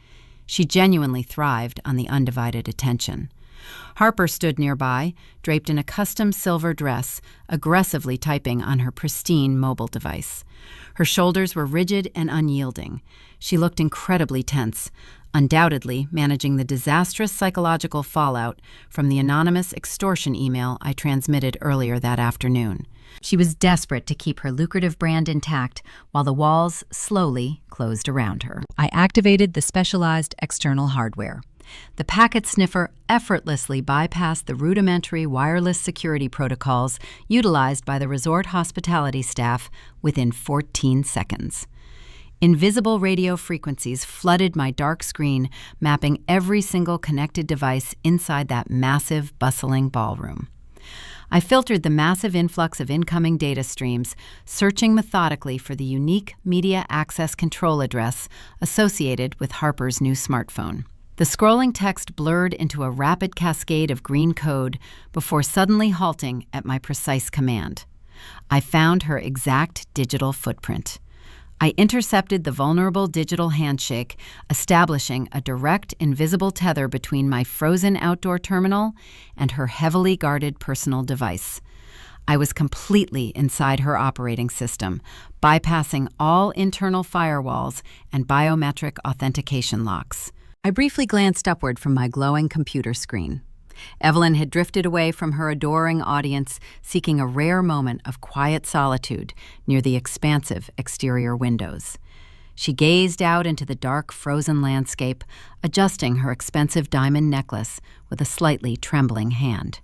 [SPEAKER 1] She genuinely thrived on the undivided attention. Harper stood nearby, draped in a custom silver dress, aggressively typing on her pristine mobile device. Her shoulders were rigid and unyielding. She looked incredibly tense, undoubtedly managing the disastrous psychological fallout from the anonymous extortion email I transmitted earlier that afternoon. She was desperate to keep her lucrative brand intact while the walls slowly closed around her. I activated the specialized external hardware. The packet sniffer effortlessly bypassed the rudimentary wireless security protocols utilized by the resort hospitality staff within 14 seconds. Invisible radio frequencies flooded my dark screen, mapping every single connected device inside that massive, bustling ballroom. I filtered the massive influx of incoming data streams, searching methodically for the unique media access control address associated with Harper's new smartphone. The scrolling text blurred into a rapid cascade of green code before suddenly halting at my precise command. I found her exact digital footprint. I intercepted the vulnerable digital handshake, establishing a direct, invisible tether between my frozen outdoor terminal and her heavily guarded personal device. I was completely inside her operating system, bypassing all internal firewalls and biometric authentication locks. I briefly glanced upward from my glowing computer screen. Evelyn had drifted away from her adoring audience, seeking a rare moment of quiet solitude near the expansive exterior windows. She gazed out into the dark, frozen landscape, adjusting her expensive diamond necklace with a slightly trembling hand.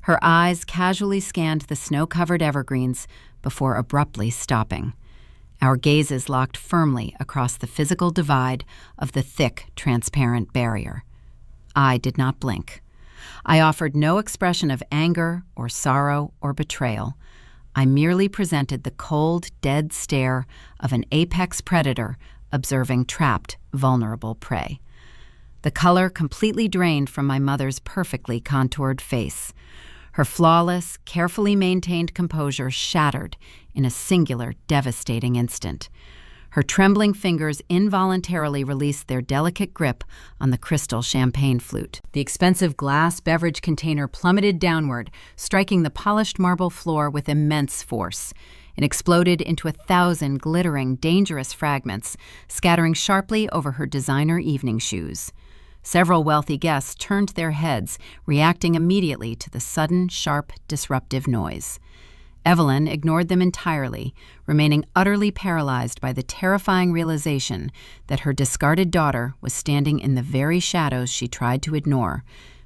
[SPEAKER 1] Her eyes casually scanned the snow-covered evergreens before abruptly stopping. Our gazes locked firmly across the physical divide of the thick, transparent barrier. I did not blink. I offered no expression of anger or sorrow or betrayal. I merely presented the cold, dead stare of an apex predator observing trapped, vulnerable prey. The color completely drained from my mother's perfectly contoured face. Her flawless, carefully maintained composure shattered in a singular, devastating instant. Her trembling fingers involuntarily released their delicate grip on the crystal champagne flute. The expensive glass beverage container plummeted downward, striking the polished marble floor with immense force. It exploded into 1,000 glittering, dangerous fragments, scattering sharply over her designer evening shoes. Several wealthy guests turned their heads, reacting immediately to the sudden, sharp, disruptive noise. Evelyn ignored them entirely, remaining utterly paralyzed by the terrifying realization that her discarded daughter was standing in the very shadows she tried to ignore,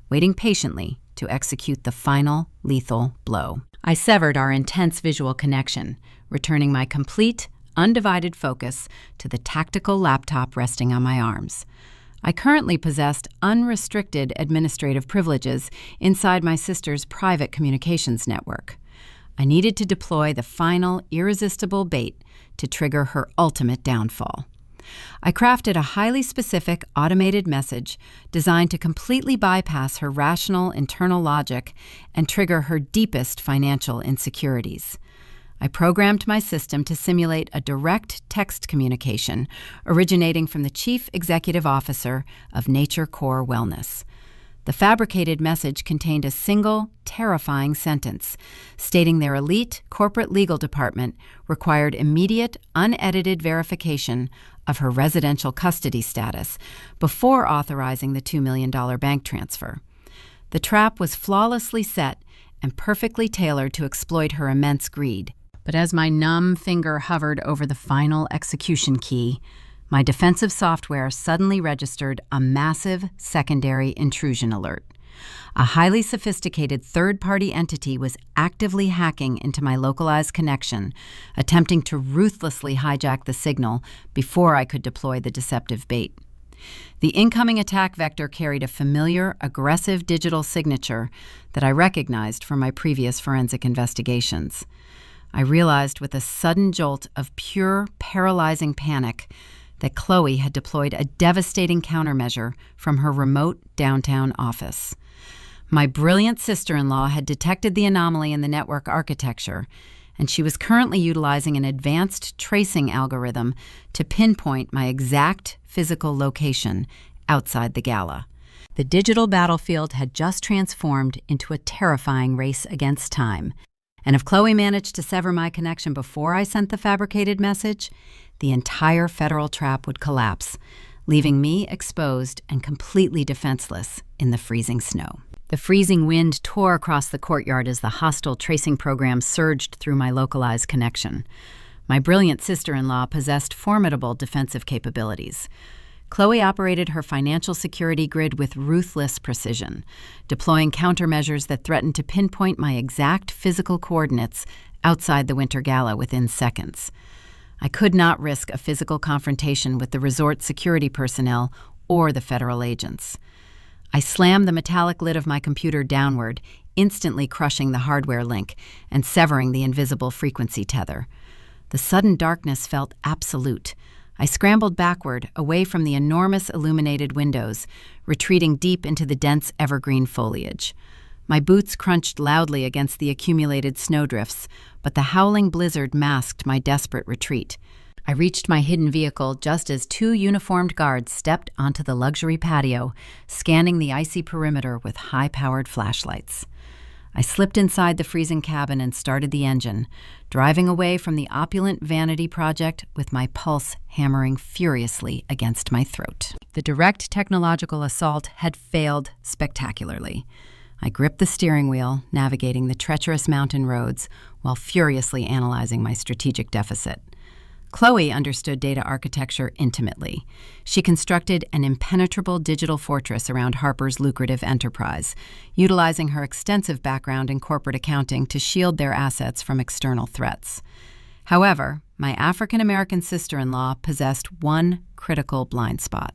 [SPEAKER 1] waiting patiently to execute the final lethal blow. I severed our intense visual connection, returning my complete, undivided focus to the tactical laptop resting on my arms. I currently possessed unrestricted administrative privileges inside my sister's private communications network. I needed to deploy the final, irresistible bait to trigger her ultimate downfall. I crafted a highly specific, automated message designed to completely bypass her rational internal logic and trigger her deepest financial insecurities. I programmed my system to simulate a direct text communication originating from the Chief Executive Officer of Nature Core Wellness. The fabricated message contained a single, terrifying sentence stating their elite corporate legal department required immediate, unedited verification of her residential custody status before authorizing the $2 million bank transfer. The trap was flawlessly set and perfectly tailored to exploit her immense greed. But as my numb finger hovered over the final execution key, my defensive software suddenly registered a massive secondary intrusion alert. A highly sophisticated third-party entity was actively hacking into my localized connection, attempting to ruthlessly hijack the signal before I could deploy the deceptive bait. The incoming attack vector carried a familiar, aggressive digital signature that I recognized from my previous forensic investigations. I realized with a sudden jolt of pure, paralyzing panic that Chloe had deployed a devastating countermeasure from her remote downtown office. My brilliant sister-in-law had detected the anomaly in the network architecture, and she was currently utilizing an advanced tracing algorithm to pinpoint my exact physical location outside the gala. The digital battlefield had just transformed into a terrifying race against time, and if Chloe managed to sever my connection before I sent the fabricated message, the entire federal trap would collapse, leaving me exposed and completely defenseless in the freezing snow. The freezing wind tore across the courtyard as the hostile tracing program surged through my localized connection. My brilliant sister-in-law possessed formidable defensive capabilities. Chloe operated her financial security grid with ruthless precision, deploying countermeasures that threatened to pinpoint my exact physical coordinates outside the Winter Gala within seconds. I could not risk a physical confrontation with the resort security personnel or the federal agents. I slammed the metallic lid of my computer downward, instantly crushing the hardware link and severing the invisible frequency tether. The sudden darkness felt absolute. I scrambled backward, away from the enormous illuminated windows, retreating deep into the dense evergreen foliage. My boots crunched loudly against the accumulated snowdrifts, but the howling blizzard masked my desperate retreat. I reached my hidden vehicle just as two uniformed guards stepped onto the luxury patio, scanning the icy perimeter with high-powered flashlights. I slipped inside the freezing cabin and started the engine, driving away from the opulent vanity project with my pulse hammering furiously against my throat. The direct technological assault had failed spectacularly. I gripped the steering wheel, navigating the treacherous mountain roads while furiously analyzing my strategic deficit. Chloe understood data architecture intimately. She constructed an impenetrable digital fortress around Harper's lucrative enterprise, utilizing her extensive background in corporate accounting to shield their assets from external threats. However, my African-American sister-in-law possessed one critical blind spot.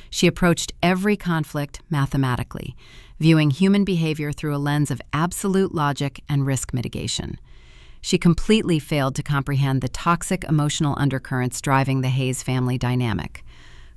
[SPEAKER 1] She approached every conflict mathematically, viewing human behavior through a lens of absolute logic and risk mitigation. She completely failed to comprehend the toxic emotional undercurrents driving the Hayes family dynamic.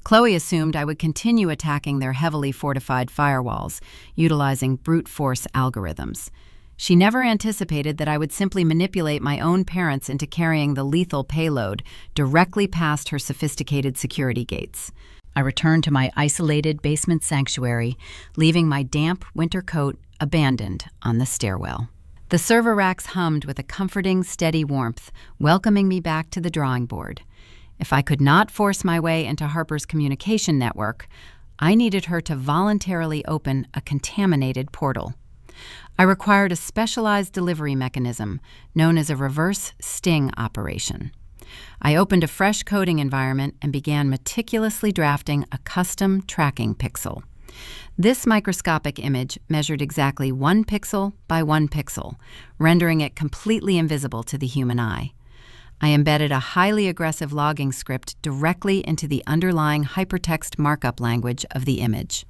[SPEAKER 1] Chloe assumed I would continue attacking their heavily fortified firewalls, utilizing brute force algorithms. She never anticipated that I would simply manipulate my own parents into carrying the lethal payload directly past her sophisticated security gates. I returned to my isolated basement sanctuary, leaving my damp winter coat abandoned on the stairwell. The server racks hummed with a comforting, steady warmth, welcoming me back to the drawing board. If I could not force my way into Harper's communication network, I needed her to voluntarily open a contaminated portal. I required a specialized delivery mechanism known as a reverse sting operation. I opened a fresh coding environment and began meticulously drafting a custom tracking pixel. This microscopic image measured exactly 1 pixel by 1 pixel, rendering it completely invisible to the human eye. I embedded a highly aggressive logging script directly into the underlying hypertext markup language of the image.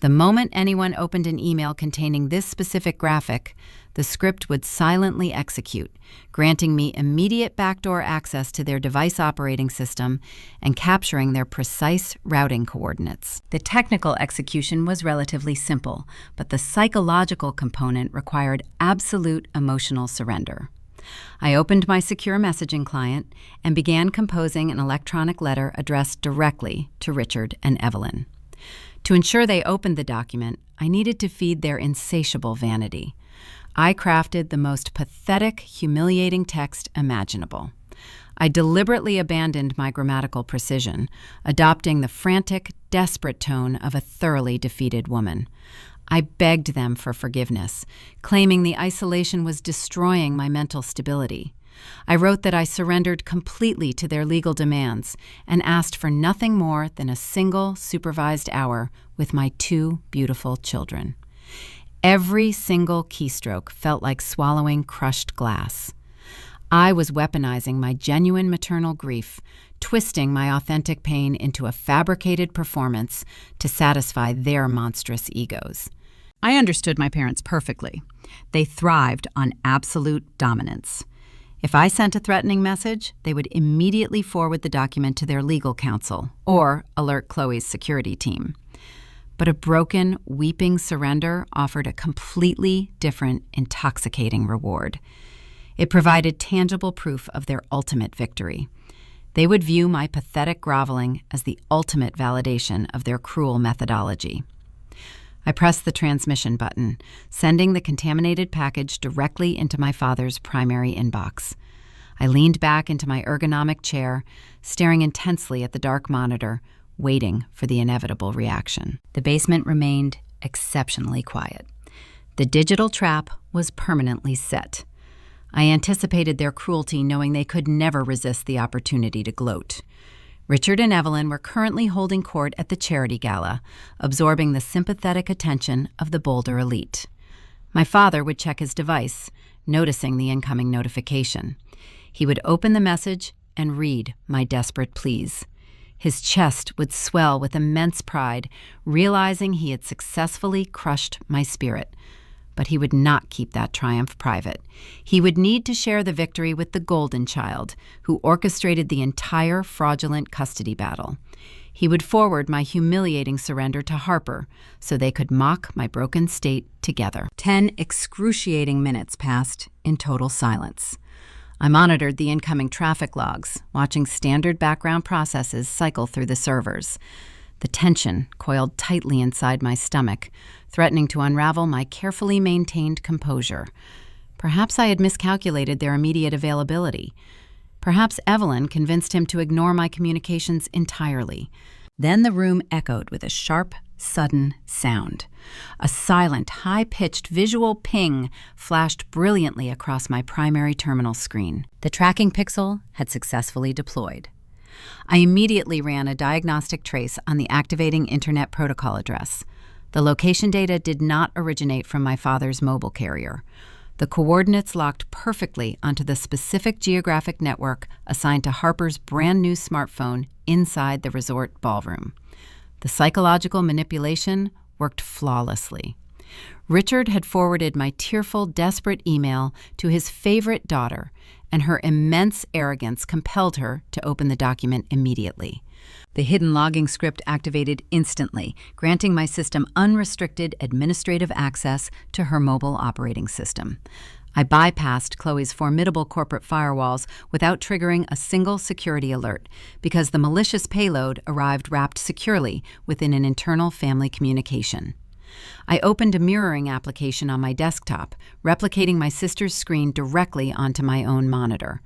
[SPEAKER 1] The moment anyone opened an email containing this specific graphic, the script would silently execute, granting me immediate backdoor access to their device operating system and capturing their precise routing coordinates. The technical execution was relatively simple, but the psychological component required absolute emotional surrender. I opened my secure messaging client and began composing an electronic letter addressed directly to Richard and Evelyn. To ensure they opened the document, I needed to feed their insatiable vanity. I crafted the most pathetic, humiliating text imaginable. I deliberately abandoned my grammatical precision, adopting the frantic, desperate tone of a thoroughly defeated woman. I begged them for forgiveness, claiming the isolation was destroying my mental stability. I wrote that I surrendered completely to their legal demands and asked for nothing more than a single supervised hour with my 2 beautiful children. Every single keystroke felt like swallowing crushed glass. I was weaponizing my genuine maternal grief, twisting my authentic pain into a fabricated performance to satisfy their monstrous egos. I understood my parents perfectly. They thrived on absolute dominance. If I sent a threatening message, they would immediately forward the document to their legal counsel or alert Chloe's security team. But a broken, weeping surrender offered a completely different, intoxicating reward. It provided tangible proof of their ultimate victory. They would view my pathetic groveling as the ultimate validation of their cruel methodology. I pressed the transmission button, sending the contaminated package directly into my father's primary inbox. I leaned back into my ergonomic chair, staring intensely at the dark monitor, waiting for the inevitable reaction. The basement remained exceptionally quiet. The digital trap was permanently set. I anticipated their cruelty, knowing they could never resist the opportunity to gloat. Richard and Evelyn were currently holding court at the charity gala, absorbing the sympathetic attention of the Boulder elite. My father would check his device, noticing the incoming notification. He would open the message and read my desperate pleas. His chest would swell with immense pride, realizing he had successfully crushed my spirit. But he would not keep that triumph private. He would need to share the victory with the golden child, who orchestrated the entire fraudulent custody battle. He would forward my humiliating surrender to Harper, so they could mock my broken state together. 10 excruciating minutes passed in total silence. I monitored the incoming traffic logs, watching standard background processes cycle through the servers. The tension coiled tightly inside my stomach, threatening to unravel my carefully maintained composure. Perhaps I had miscalculated their immediate availability. Perhaps Evelyn convinced him to ignore my communications entirely. Then the room echoed with a sharp, sudden sound. A silent, high-pitched visual ping flashed brilliantly across my primary terminal screen. The tracking pixel had successfully deployed. I immediately ran a diagnostic trace on the activating Internet Protocol address. The location data did not originate from my father's mobile carrier. The coordinates locked perfectly onto the specific geographic network assigned to Harper's brand new smartphone inside the resort ballroom. The psychological manipulation worked flawlessly. Richard had forwarded my tearful, desperate email to his favorite daughter, and her immense arrogance compelled her to open the document immediately. The hidden logging script activated instantly, granting my system unrestricted administrative access to her mobile operating system. I bypassed Chloe's formidable corporate firewalls without triggering a single security alert, because the malicious payload arrived wrapped securely within an internal family communication. I opened a mirroring application on my desktop, replicating my sister's screen directly onto my own monitor.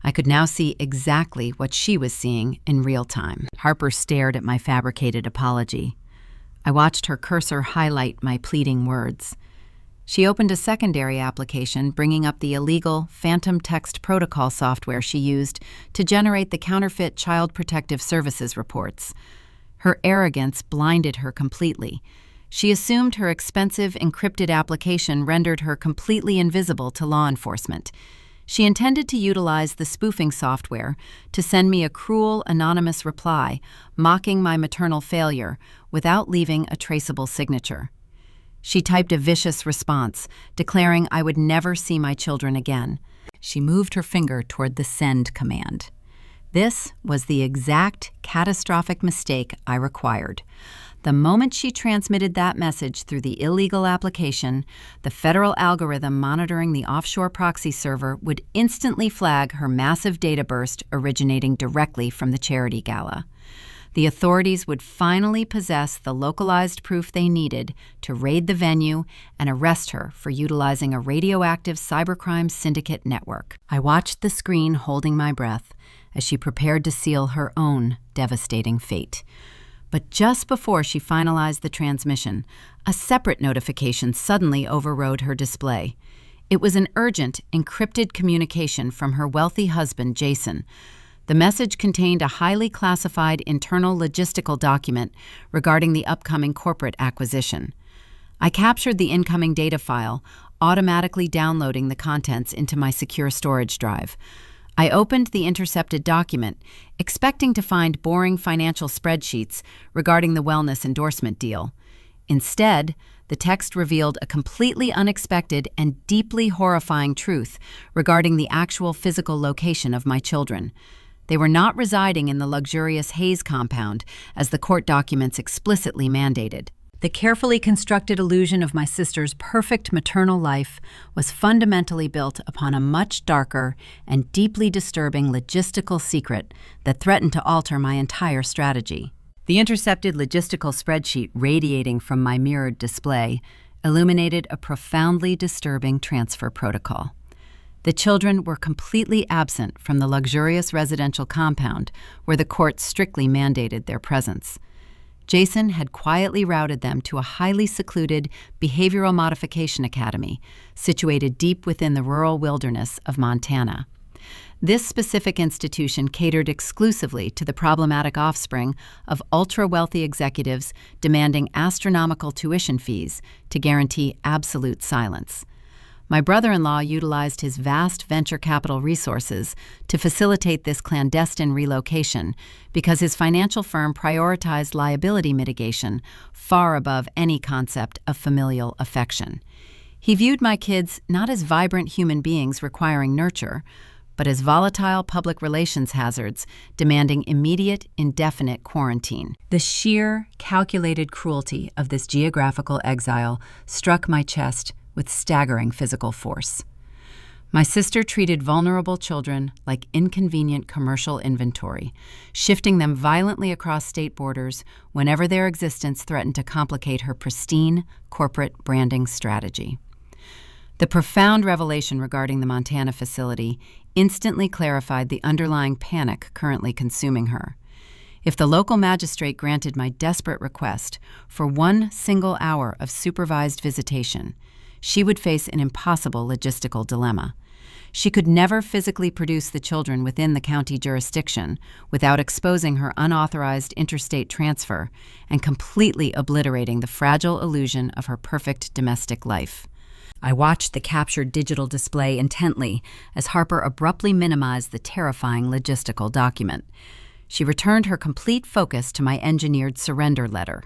[SPEAKER 1] I could now see exactly what she was seeing in real time. Harper stared at my fabricated apology. I watched her cursor highlight my pleading words. She opened a secondary application bringing up the illegal Phantom Text Protocol software she used to generate the counterfeit Child Protective Services reports. Her arrogance blinded her completely. She assumed her expensive encrypted application rendered her completely invisible to law enforcement. She intended to utilize the spoofing software to send me a cruel, anonymous reply, mocking my maternal failure, without leaving a traceable signature. She typed a vicious response, declaring I would never see my children again. She moved her finger toward the send command. This was the exact catastrophic mistake I required. The moment she transmitted that message through the illegal application, the federal algorithm monitoring the offshore proxy server would instantly flag her massive data burst originating directly from the charity gala. The authorities would finally possess the localized proof they needed to raid the venue and arrest her for utilizing a radioactive cybercrime syndicate network. I watched the screen holding my breath as she prepared to seal her own devastating fate. But just before she finalized the transmission, a separate notification suddenly overrode her display. It was an urgent, encrypted communication from her wealthy husband, Jason. The message contained a highly classified internal logistical document regarding the upcoming corporate acquisition. I captured the incoming data file, automatically downloading the contents into my secure storage drive. I opened the intercepted document, expecting to find boring financial spreadsheets regarding the wellness endorsement deal. Instead, the text revealed a completely unexpected and deeply horrifying truth regarding the actual physical location of my children. They were not residing in the luxurious Hayes compound, as the court documents explicitly mandated. The carefully constructed illusion of my sister's perfect maternal life was fundamentally built upon a much darker and deeply disturbing logistical secret that threatened to alter my entire strategy. The intercepted logistical spreadsheet radiating from my mirrored display illuminated a profoundly disturbing transfer protocol. The children were completely absent from the luxurious residential compound where the court strictly mandated their presence. Jason had quietly routed them to a highly secluded behavioral modification academy situated deep within the rural wilderness of Montana. This specific institution catered exclusively to the problematic offspring of ultra-wealthy executives demanding astronomical tuition fees to guarantee absolute silence. My brother-in-law utilized his vast venture capital resources to facilitate this clandestine relocation because his financial firm prioritized liability mitigation far above any concept of familial affection. He viewed my kids not as vibrant human beings requiring nurture, but as volatile public relations hazards demanding immediate, indefinite quarantine. The sheer, calculated cruelty of this geographical exile struck my chest with staggering physical force. My sister treated vulnerable children like inconvenient commercial inventory, shifting them violently across state borders whenever their existence threatened to complicate her pristine corporate branding strategy. The profound revelation regarding the Montana facility instantly clarified the underlying panic currently consuming her. If the local magistrate granted my desperate request for one single hour of supervised visitation, she would face an impossible logistical dilemma. She could never physically produce the children within the county jurisdiction without exposing her unauthorized interstate transfer and completely obliterating the fragile illusion of her perfect domestic life. I watched the captured digital display intently as Harper abruptly minimized the terrifying logistical document. She returned her complete focus to my engineered surrender letter.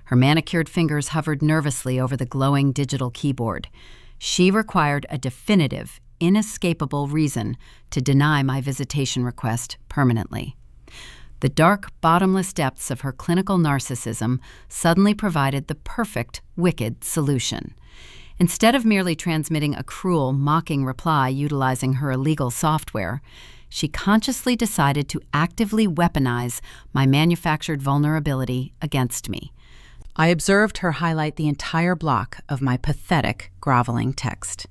[SPEAKER 1] Her manicured fingers hovered nervously over the glowing digital keyboard. She required a definitive, inescapable reason to deny my visitation request permanently. The dark, bottomless depths of her clinical narcissism suddenly provided the perfect, wicked solution. Instead of merely transmitting a cruel, mocking reply utilizing her illegal software, she consciously decided to actively weaponize my manufactured vulnerability against me. I observed her highlight the entire block of my pathetic, groveling text.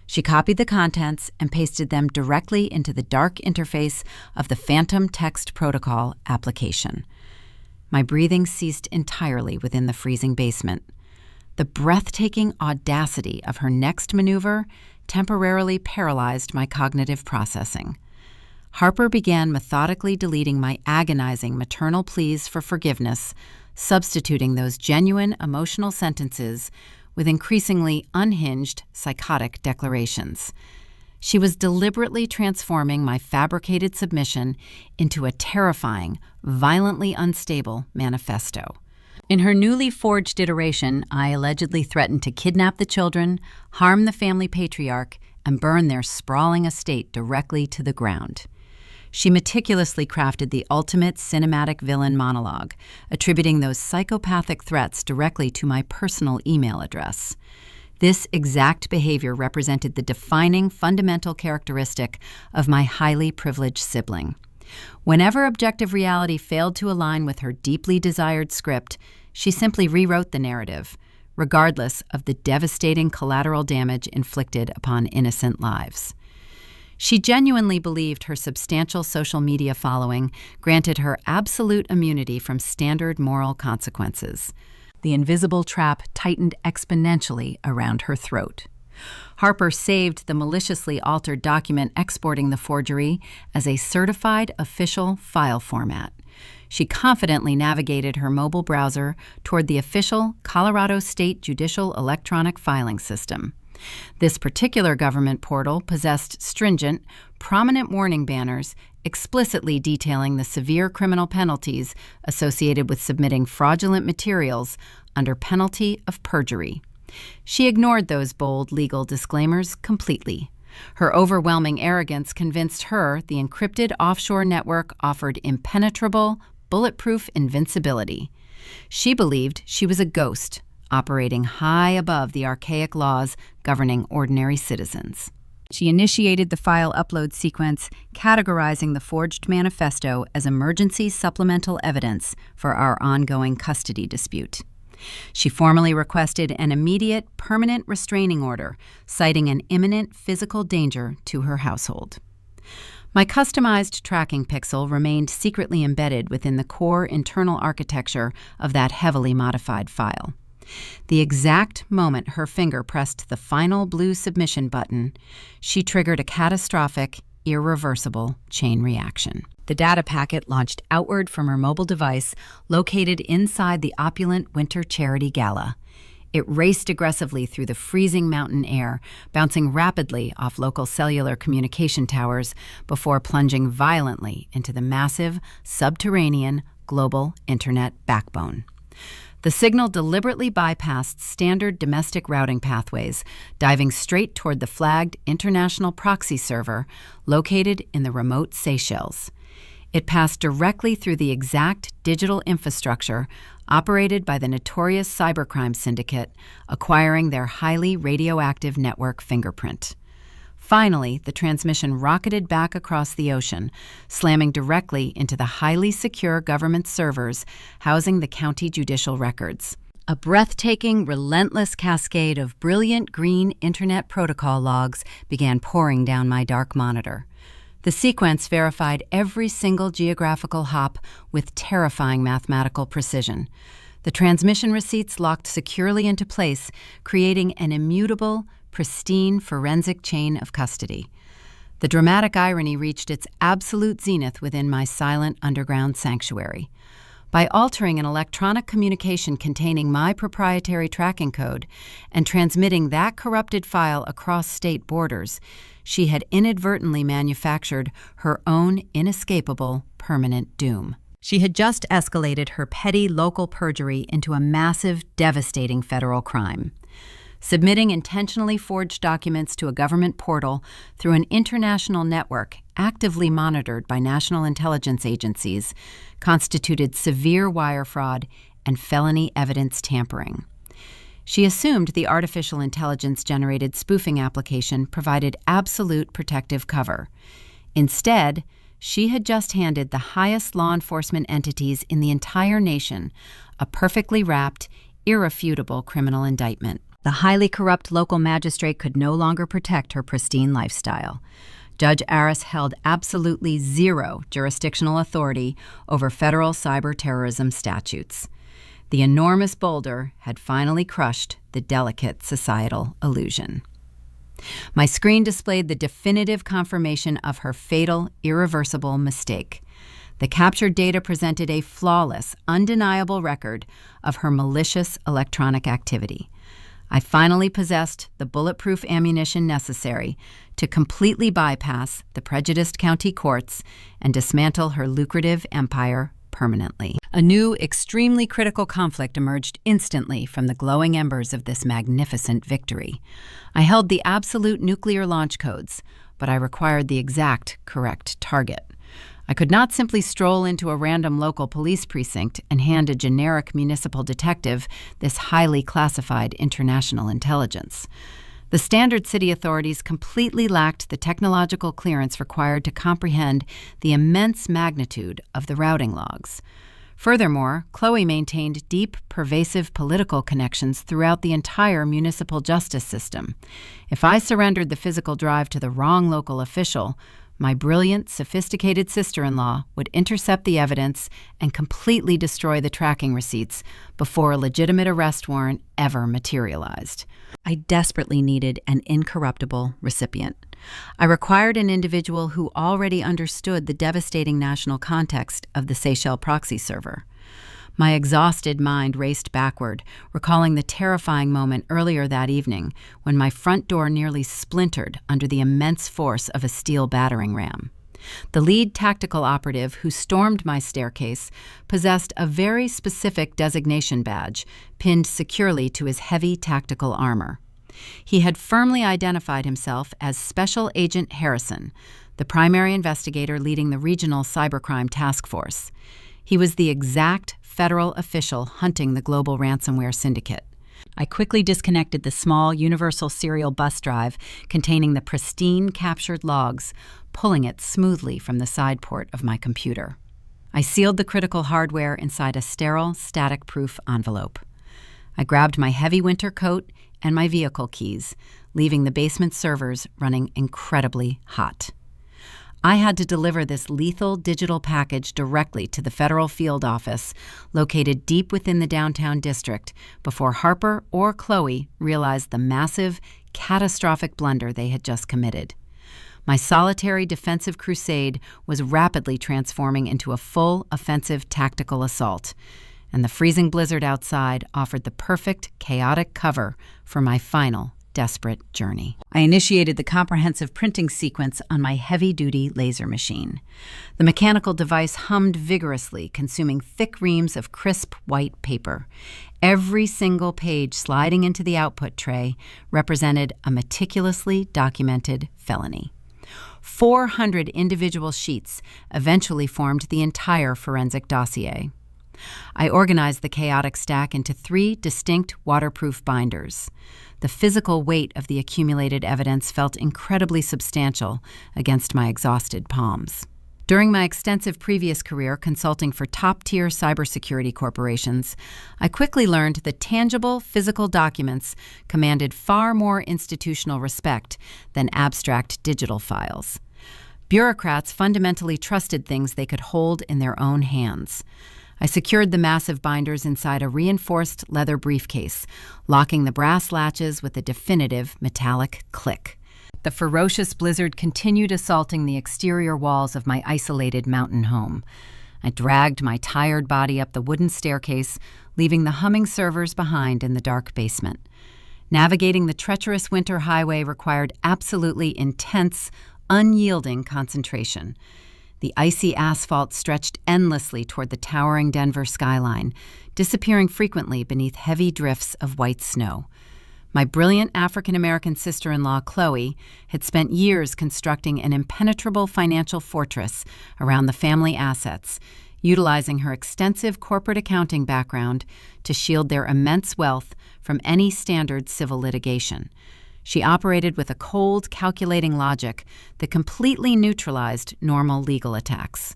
[SPEAKER 1] She copied the contents and pasted them directly into the dark interface of the Phantom Text Protocol application. My breathing ceased entirely within the freezing basement. The breathtaking audacity of her next maneuver temporarily paralyzed my cognitive processing. Harper began methodically deleting my agonizing maternal pleas for forgiveness, substituting those genuine emotional sentences with increasingly unhinged, psychotic declarations. She was deliberately transforming my fabricated submission into a terrifying, violently unstable manifesto. In her newly forged iteration, I allegedly threatened to kidnap the children, harm the family patriarch, and burn their sprawling estate directly to the ground. She meticulously crafted the ultimate cinematic villain monologue, attributing those psychopathic threats directly to my personal email address. This exact behavior represented the defining fundamental characteristic of my highly privileged sibling. Whenever objective reality failed to align with her deeply desired script, she simply rewrote the narrative, regardless of the devastating collateral damage inflicted upon innocent lives. She genuinely believed her substantial social media following granted her absolute immunity from standard moral consequences. The invisible trap tightened exponentially around her throat. Harper saved the maliciously altered document exporting the forgery as a certified official file format. She confidently navigated her mobile browser toward the official Colorado State Judicial Electronic Filing System. This particular government portal possessed stringent, prominent warning banners explicitly detailing the severe criminal penalties associated with submitting fraudulent materials under penalty of perjury. She ignored those bold legal disclaimers completely. Her overwhelming arrogance convinced her the encrypted offshore network offered impenetrable, bulletproof invincibility. She believed she was a ghost, operating high above the archaic laws governing ordinary citizens. She initiated the file upload sequence, categorizing the forged manifesto as emergency supplemental evidence for our ongoing custody dispute. She formally requested an immediate, permanent restraining order, citing an imminent physical danger to her household. My customized tracking pixel remained secretly embedded within the core internal architecture of that heavily modified file. The exact moment her finger pressed the final blue submission button, she triggered a catastrophic, irreversible chain reaction. The data packet launched outward from her mobile device located inside the opulent Winter Charity Gala. It raced aggressively through the freezing mountain air, bouncing rapidly off local cellular communication towers before plunging violently into the massive, subterranean, global internet backbone. The signal deliberately bypassed standard domestic routing pathways, diving straight toward the flagged international proxy server located in the remote Seychelles. It passed directly through the exact digital infrastructure operated by the notorious cybercrime syndicate, acquiring their highly radioactive network fingerprint. Finally, the transmission rocketed back across the ocean, slamming directly into the highly secure government servers housing the county judicial records. A breathtaking, relentless cascade of brilliant green Internet protocol logs began pouring down my dark monitor. The sequence verified every single geographical hop with terrifying mathematical precision. The transmission receipts locked securely into place, creating an immutable, pristine forensic chain of custody. The dramatic irony reached its absolute zenith within my silent underground sanctuary. By altering an electronic communication containing my proprietary tracking code and transmitting that corrupted file across state borders, she had inadvertently manufactured her own inescapable permanent doom. She had just escalated her petty local perjury into a massive, devastating federal crime. Submitting intentionally forged documents to a government portal through an international network actively monitored by national intelligence agencies constituted severe wire fraud and felony evidence tampering. She assumed the artificial intelligence-generated spoofing application provided absolute protective cover. Instead, she had just handed the highest law enforcement entities in the entire nation a perfectly wrapped, irrefutable criminal indictment. The highly corrupt local magistrate could no longer protect her pristine lifestyle. Judge Aris held absolutely zero jurisdictional authority over federal cyber terrorism statutes. The enormous boulder had finally crushed the delicate societal illusion. My screen displayed the definitive confirmation of her fatal, irreversible mistake. The captured data presented a flawless, undeniable record of her malicious electronic activity. I finally possessed the bulletproof ammunition necessary to completely bypass the prejudiced county courts and dismantle her lucrative empire permanently. A new, extremely critical conflict emerged instantly from the glowing embers of this magnificent victory. I held the absolute nuclear launch codes, but I required the exact correct target. I could not simply stroll into a random local police precinct and hand a generic municipal detective this highly classified international intelligence. The standard city authorities completely lacked the technological clearance required to comprehend the immense magnitude of the routing logs. Furthermore, Chloe maintained deep, pervasive political connections throughout the entire municipal justice system. If I surrendered the physical drive to the wrong local official, my brilliant, sophisticated sister-in-law would intercept the evidence and completely destroy the tracking receipts before a legitimate arrest warrant ever materialized. I desperately needed an incorruptible recipient. I required an individual who already understood the devastating national context of the Seychelles proxy server. My exhausted mind raced backward, recalling the terrifying moment earlier that evening when my front door nearly splintered under the immense force of a steel battering ram. The lead tactical operative who stormed my staircase possessed a very specific designation badge pinned securely to his heavy tactical armor. He had firmly identified himself as Special Agent Harrison, the primary investigator leading the regional cybercrime task force. He was the exact federal official hunting the global ransomware syndicate. I quickly disconnected the small universal serial bus drive containing the pristine captured logs, pulling it smoothly from the side port of my computer. I sealed the critical hardware inside a sterile, static-proof envelope. I grabbed my heavy winter coat and my vehicle keys, leaving the basement servers running incredibly hot. I had to deliver this lethal digital package directly to the federal field office located deep within the downtown district before Harper or Chloe realized the massive, catastrophic blunder they had just committed. My solitary defensive crusade was rapidly transforming into a full offensive tactical assault, and the freezing blizzard outside offered the perfect chaotic cover for my final desperate journey. I initiated the comprehensive printing sequence on my heavy-duty laser machine. The mechanical device hummed vigorously, consuming thick reams of crisp white paper. Every single page sliding into the output tray represented a meticulously documented felony. 400 individual sheets eventually formed the entire forensic dossier. I organized the chaotic stack into 3 distinct waterproof binders. The physical weight of the accumulated evidence felt incredibly substantial against my exhausted palms. During my extensive previous career consulting for top-tier cybersecurity corporations, I quickly learned that tangible, physical documents commanded far more institutional respect than abstract digital files. Bureaucrats fundamentally trusted things they could hold in their own hands. I secured the massive binders inside a reinforced leather briefcase, locking the brass latches with a definitive metallic click. The ferocious blizzard continued assaulting the exterior walls of my isolated mountain home. I dragged my tired body up the wooden staircase, leaving the humming servers behind in the dark basement. Navigating the treacherous winter highway required absolutely intense, unyielding concentration. The icy asphalt stretched endlessly toward the towering Denver skyline, disappearing frequently beneath heavy drifts of white snow. My brilliant African-American sister-in-law, Chloe, had spent years constructing an impenetrable financial fortress around the family assets, utilizing her extensive corporate accounting background to shield their immense wealth from any standard civil litigation. She operated with a cold, calculating logic that completely neutralized normal legal attacks.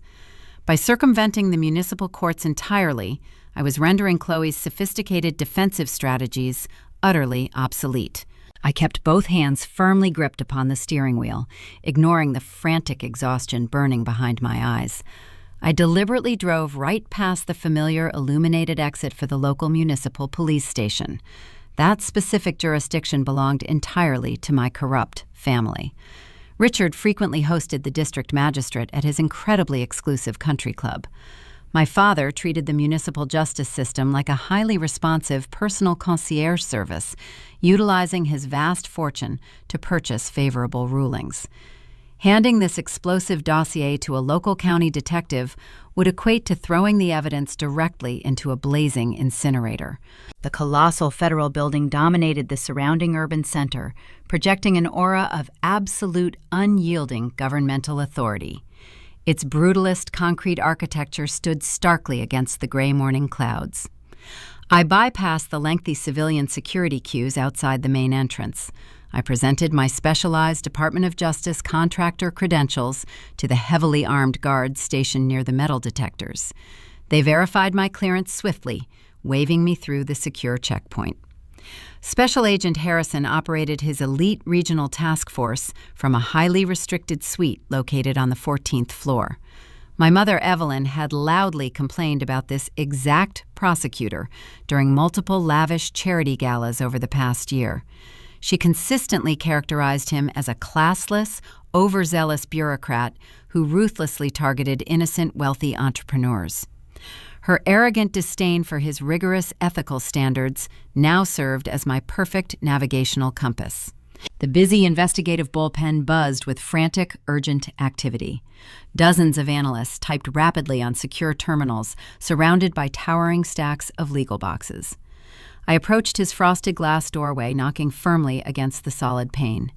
[SPEAKER 1] By circumventing the municipal courts entirely, I was rendering Chloe's sophisticated defensive strategies utterly obsolete. I kept both hands firmly gripped upon the steering wheel, ignoring the frantic exhaustion burning behind my eyes. I deliberately drove right past the familiar illuminated exit for the local municipal police station. That specific jurisdiction belonged entirely to my corrupt family. Richard frequently hosted the district magistrate at his incredibly exclusive country club. My father treated the municipal justice system like a highly responsive personal concierge service, utilizing his vast fortune to purchase favorable rulings. Handing this explosive dossier to a local county detective would equate to throwing the evidence directly into a blazing incinerator. The colossal federal building dominated the surrounding urban center, projecting an aura of absolute, unyielding governmental authority. Its brutalist concrete architecture stood starkly against the gray morning clouds. I bypassed the lengthy civilian security queues outside the main entrance. I presented my specialized Department of Justice contractor credentials to the heavily armed guards stationed near the metal detectors. They verified my clearance swiftly, waving me through the secure checkpoint. Special Agent Harrison operated his elite regional task force from a highly restricted suite located on the 14th floor. My mother, Evelyn, had loudly complained about this exact prosecutor during multiple lavish charity galas over the past year. She consistently characterized him as a classless, overzealous bureaucrat who ruthlessly targeted innocent, wealthy entrepreneurs. Her arrogant disdain for his rigorous ethical standards now served as my perfect navigational compass. The busy investigative bullpen buzzed with frantic, urgent activity. Dozens of analysts typed rapidly on secure terminals, surrounded by towering stacks of legal boxes. I approached his frosted glass doorway, knocking firmly against the solid pane.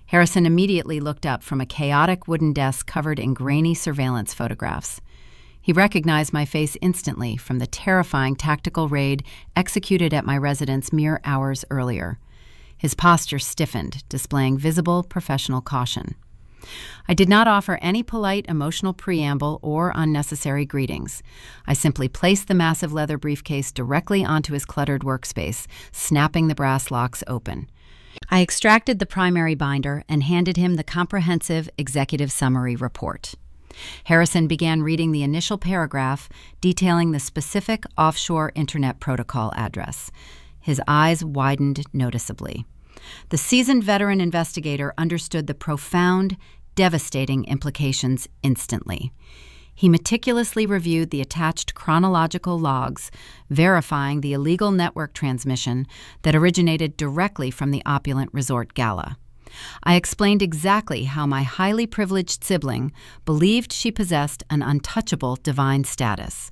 [SPEAKER 1] Harrison immediately looked up from a chaotic wooden desk covered in grainy surveillance photographs. He recognized my face instantly from the terrifying tactical raid executed at my residence mere hours earlier. His posture stiffened, displaying visible professional caution. I did not offer any polite, emotional preamble or unnecessary greetings. I simply placed the massive leather briefcase directly onto his cluttered workspace, snapping the brass locks open. I extracted the primary binder and handed him the comprehensive executive summary report. Harrison began reading the initial paragraph detailing the specific offshore internet protocol address. His eyes widened noticeably. The seasoned veteran investigator understood the profound, devastating implications instantly. He meticulously reviewed the attached chronological logs, verifying the illegal network transmission that originated directly from the opulent resort gala. I explained exactly how my highly privileged sibling believed she possessed an untouchable divine status.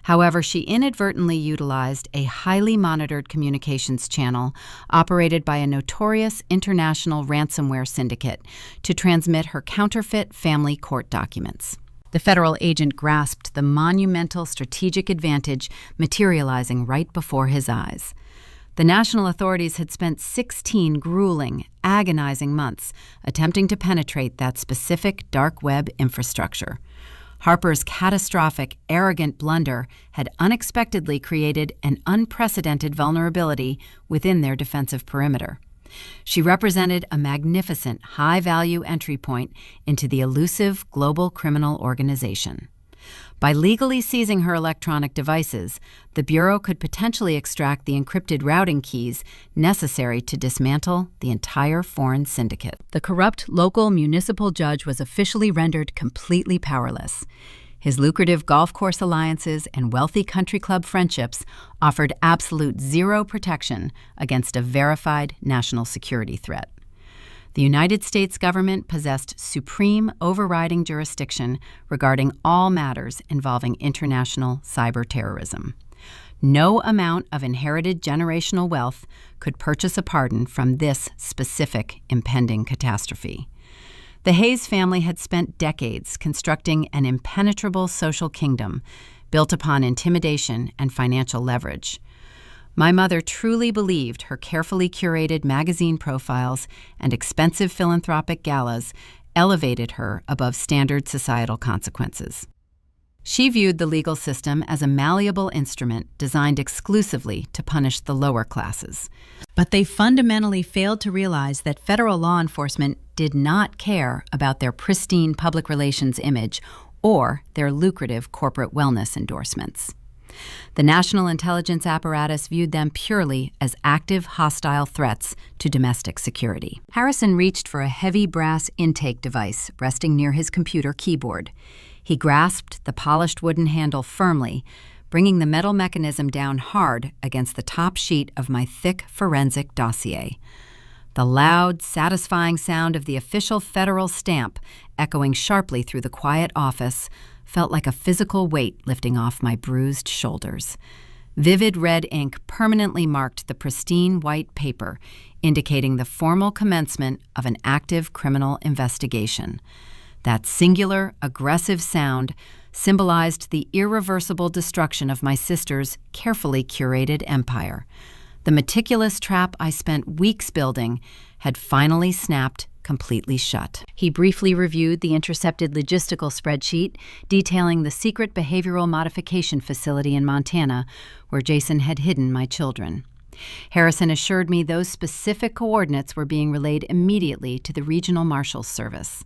[SPEAKER 1] However, she inadvertently utilized a highly monitored communications channel operated by a notorious international ransomware syndicate to transmit her counterfeit family court documents. The federal agent grasped the monumental strategic advantage materializing right before his eyes. The national authorities had spent 16 grueling, agonizing months attempting to penetrate that specific dark web infrastructure. Harper's catastrophic, arrogant blunder had unexpectedly created an unprecedented vulnerability within their defensive perimeter. She represented a magnificent, high-value entry point into the elusive global criminal organization. By legally seizing her electronic devices, the Bureau could potentially extract the encrypted routing keys necessary to dismantle the entire foreign syndicate. The corrupt local municipal judge was officially rendered completely powerless. His lucrative golf course alliances and wealthy country club friendships offered absolute zero protection against a verified national security threat. The United States government possessed supreme overriding jurisdiction regarding all matters involving international cyber terrorism. No amount of inherited generational wealth could purchase a pardon from this specific impending catastrophe. The Hayes family had spent decades constructing an impenetrable social kingdom built upon intimidation and financial leverage. My mother truly believed her carefully curated magazine profiles and expensive philanthropic galas elevated her above standard societal consequences. She viewed the legal system as a malleable instrument designed exclusively to punish the lower classes. But they fundamentally failed to realize that federal law enforcement did not care about their pristine public relations image or their lucrative corporate wellness endorsements. The national intelligence apparatus viewed them purely as active hostile threats to domestic security. Harrison reached for a heavy brass intake device resting near his computer keyboard. He grasped the polished wooden handle firmly, bringing the metal mechanism down hard against the top sheet of my thick forensic dossier. The loud, satisfying sound of the official federal stamp echoing sharply through the quiet office felt like a physical weight lifting off my bruised shoulders. Vivid red ink permanently marked the pristine white paper, indicating the formal commencement of an active criminal investigation. That singular, aggressive sound symbolized the irreversible destruction of my sister's carefully curated empire. The meticulous trap I spent weeks building had finally snapped completely shut. He briefly reviewed the intercepted logistical spreadsheet detailing the secret behavioral modification facility in Montana where Jason had hidden my children. Harrison assured me those specific coordinates were being relayed immediately to the Regional Marshal's Service.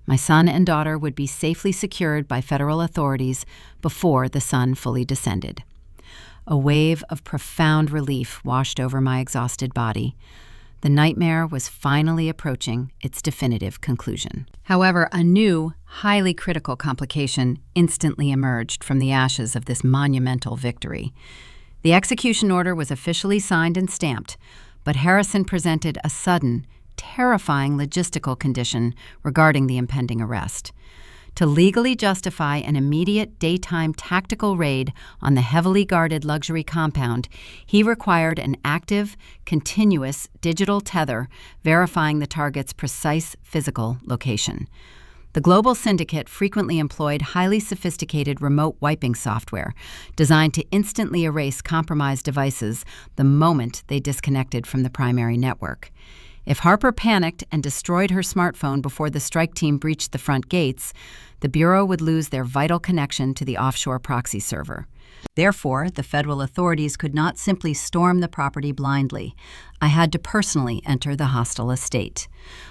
[SPEAKER 1] My son and daughter would be safely secured by federal authorities before the sun fully descended. A wave of profound relief washed over my exhausted body. The nightmare was finally approaching its definitive conclusion. However, a new, highly critical complication instantly emerged from the ashes of this monumental victory. The execution order was officially signed and stamped, but Harrison presented a sudden, terrifying logistical condition regarding the impending arrest. To legally justify an immediate daytime tactical raid on the heavily guarded luxury compound, he required an active, continuous digital tether verifying the target's precise physical location. The global syndicate frequently employed highly sophisticated remote wiping software designed to instantly erase compromised devices the moment they disconnected from the primary network. If Harper panicked and destroyed her smartphone before the strike team breached the front gates, the Bureau would lose their vital connection to the offshore proxy server. Therefore, the federal authorities could not simply storm the property blindly. I had to personally enter the hostile estate.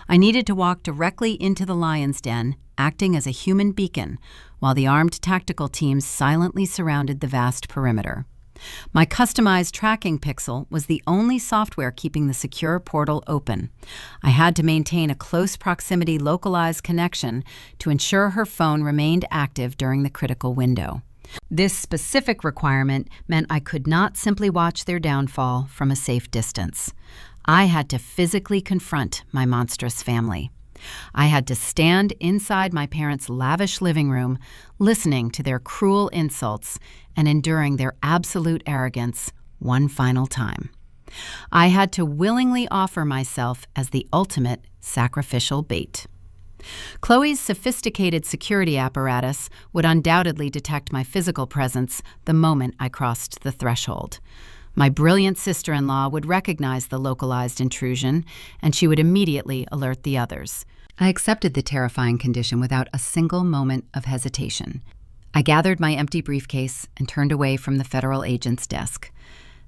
[SPEAKER 1] I needed to walk directly into the lion's den, acting as a human beacon, while the armed tactical teams silently surrounded the vast perimeter. My customized tracking pixel was the only software keeping the secure portal open. I had to maintain a close proximity localized connection to ensure her phone remained active during the critical window. This specific requirement meant I could not simply watch their downfall from a safe distance. I had to physically confront my monstrous family. I had to stand inside my parents' lavish living room, listening to their cruel insults and enduring their absolute arrogance one final time. I had to willingly offer myself as the ultimate sacrificial bait. Chloe's sophisticated security apparatus would undoubtedly detect my physical presence the moment I crossed the threshold. My brilliant sister-in-law would recognize the localized intrusion, and she would immediately alert the others. I accepted the terrifying condition without a single moment of hesitation. I gathered my empty briefcase and turned away from the federal agent's desk.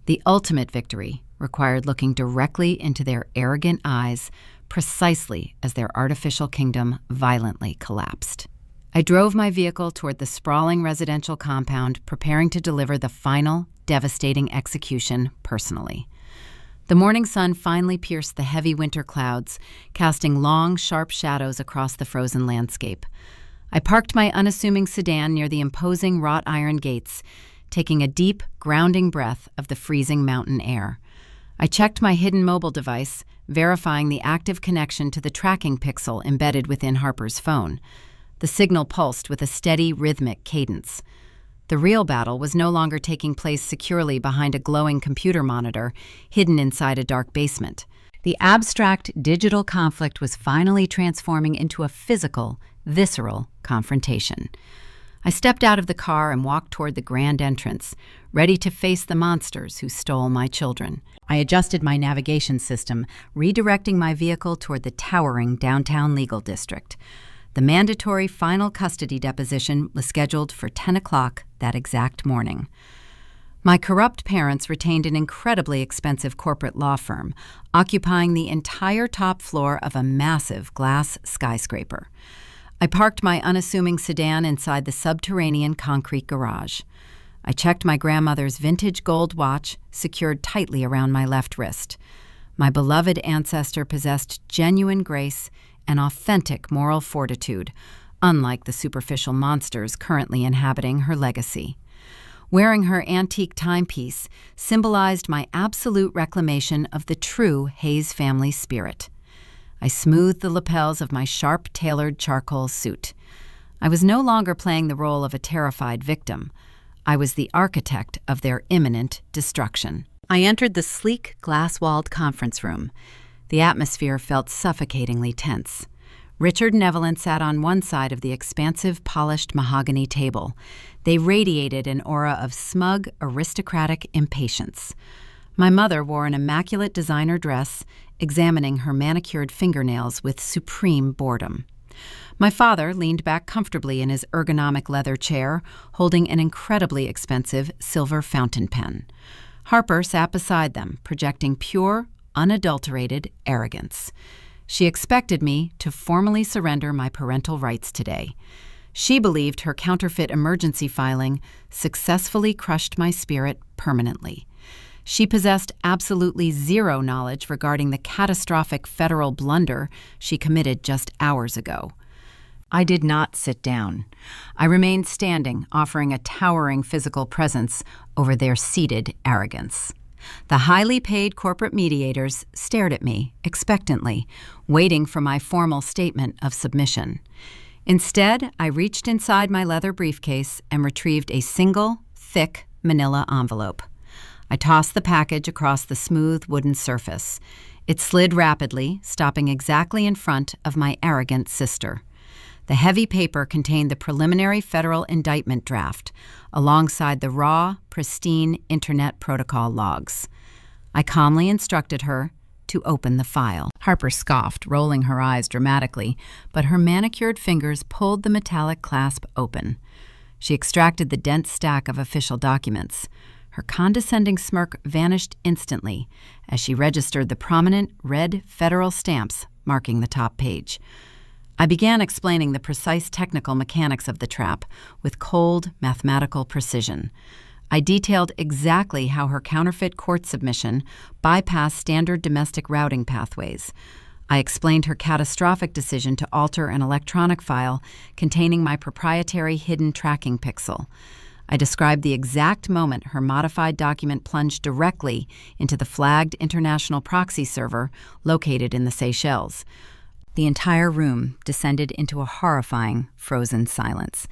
[SPEAKER 1] The ultimate victory required looking directly into their arrogant eyes precisely as their artificial kingdom violently collapsed. I drove my vehicle toward the sprawling residential compound, preparing to deliver the final, devastating execution personally. The morning sun finally pierced the heavy winter clouds, casting long, sharp shadows across the frozen landscape. I parked my unassuming sedan near the imposing wrought iron gates, taking a deep, grounding breath of the freezing mountain air. I checked my hidden mobile device, verifying the active connection to the tracking pixel embedded within Harper's phone. The signal pulsed with a steady, rhythmic cadence. The real battle was no longer taking place securely behind a glowing computer monitor hidden inside a dark basement. The abstract digital conflict was finally transforming into a physical, visceral confrontation. I stepped out of the car and walked toward the grand entrance, ready to face the monsters who stole my children. I adjusted my navigation system, redirecting my vehicle toward the towering downtown legal district. The mandatory final custody deposition was scheduled for 10 o'clock that exact morning. My corrupt parents retained an incredibly expensive corporate law firm, occupying the entire top floor of a massive glass skyscraper. I parked my unassuming sedan inside the subterranean concrete garage. I checked my grandmother's vintage gold watch secured tightly around my left wrist. My beloved ancestor possessed genuine grace and authentic moral fortitude, unlike the superficial monsters currently inhabiting her legacy. Wearing her antique timepiece symbolized my absolute reclamation of the true Hayes family spirit. I smoothed the lapels of my sharp-tailored charcoal suit. I was no longer playing the role of a terrified victim. I was the architect of their imminent destruction. I entered the sleek, glass-walled conference room. The atmosphere felt suffocatingly tense. Richard and Evelyn sat on one side of the expansive, polished mahogany table. They radiated an aura of smug, aristocratic impatience. My mother wore an immaculate designer dress, examining her manicured fingernails with supreme boredom. My father leaned back comfortably in his ergonomic leather chair, holding an incredibly expensive silver fountain pen. Harper sat beside them, projecting pure, unadulterated arrogance. She expected me to formally surrender my parental rights today. She believed her counterfeit emergency filing successfully crushed my spirit permanently. She possessed absolutely zero knowledge regarding the catastrophic federal blunder she committed just hours ago. I did not sit down. I remained standing, offering a towering physical presence over their seated arrogance. The highly paid corporate mediators stared at me expectantly, waiting for my formal statement of submission. Instead, I reached inside my leather briefcase and retrieved a single, thick manila envelope. I tossed the package across the smooth wooden surface. It slid rapidly, stopping exactly in front of my arrogant sister. The heavy paper contained the preliminary federal indictment draft, alongside the raw, pristine Internet Protocol logs. I calmly instructed her to open the file. Harper scoffed, rolling her eyes dramatically, but her manicured fingers pulled the metallic clasp open. She extracted the dense stack of official documents. Her condescending smirk vanished instantly as she registered the prominent red federal stamps marking the top page. I began explaining the precise technical mechanics of the trap with cold, mathematical precision. I detailed exactly how her counterfeit court submission bypassed standard domestic routing pathways. I explained her catastrophic decision to alter an electronic file containing my proprietary hidden tracking pixel. I described the exact moment her modified document plunged directly into the flagged international proxy server located in the Seychelles. The entire room descended into a horrifying, frozen silence.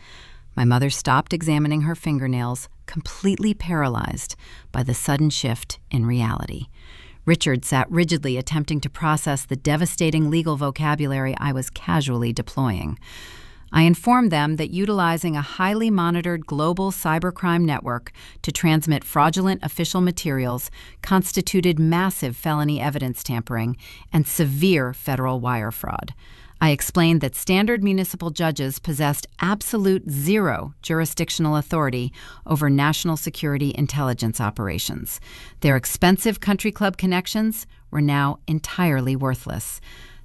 [SPEAKER 1] My mother stopped examining her fingernails, completely paralyzed by the sudden shift in reality. Richard sat rigidly attempting to process the devastating legal vocabulary I was casually deploying. I informed them that utilizing a highly monitored global cybercrime network to transmit fraudulent official materials constituted massive felony evidence tampering and severe federal wire fraud. I explained that standard municipal judges possessed absolute zero jurisdictional authority over national security intelligence operations. Their expensive country club connections were now entirely worthless.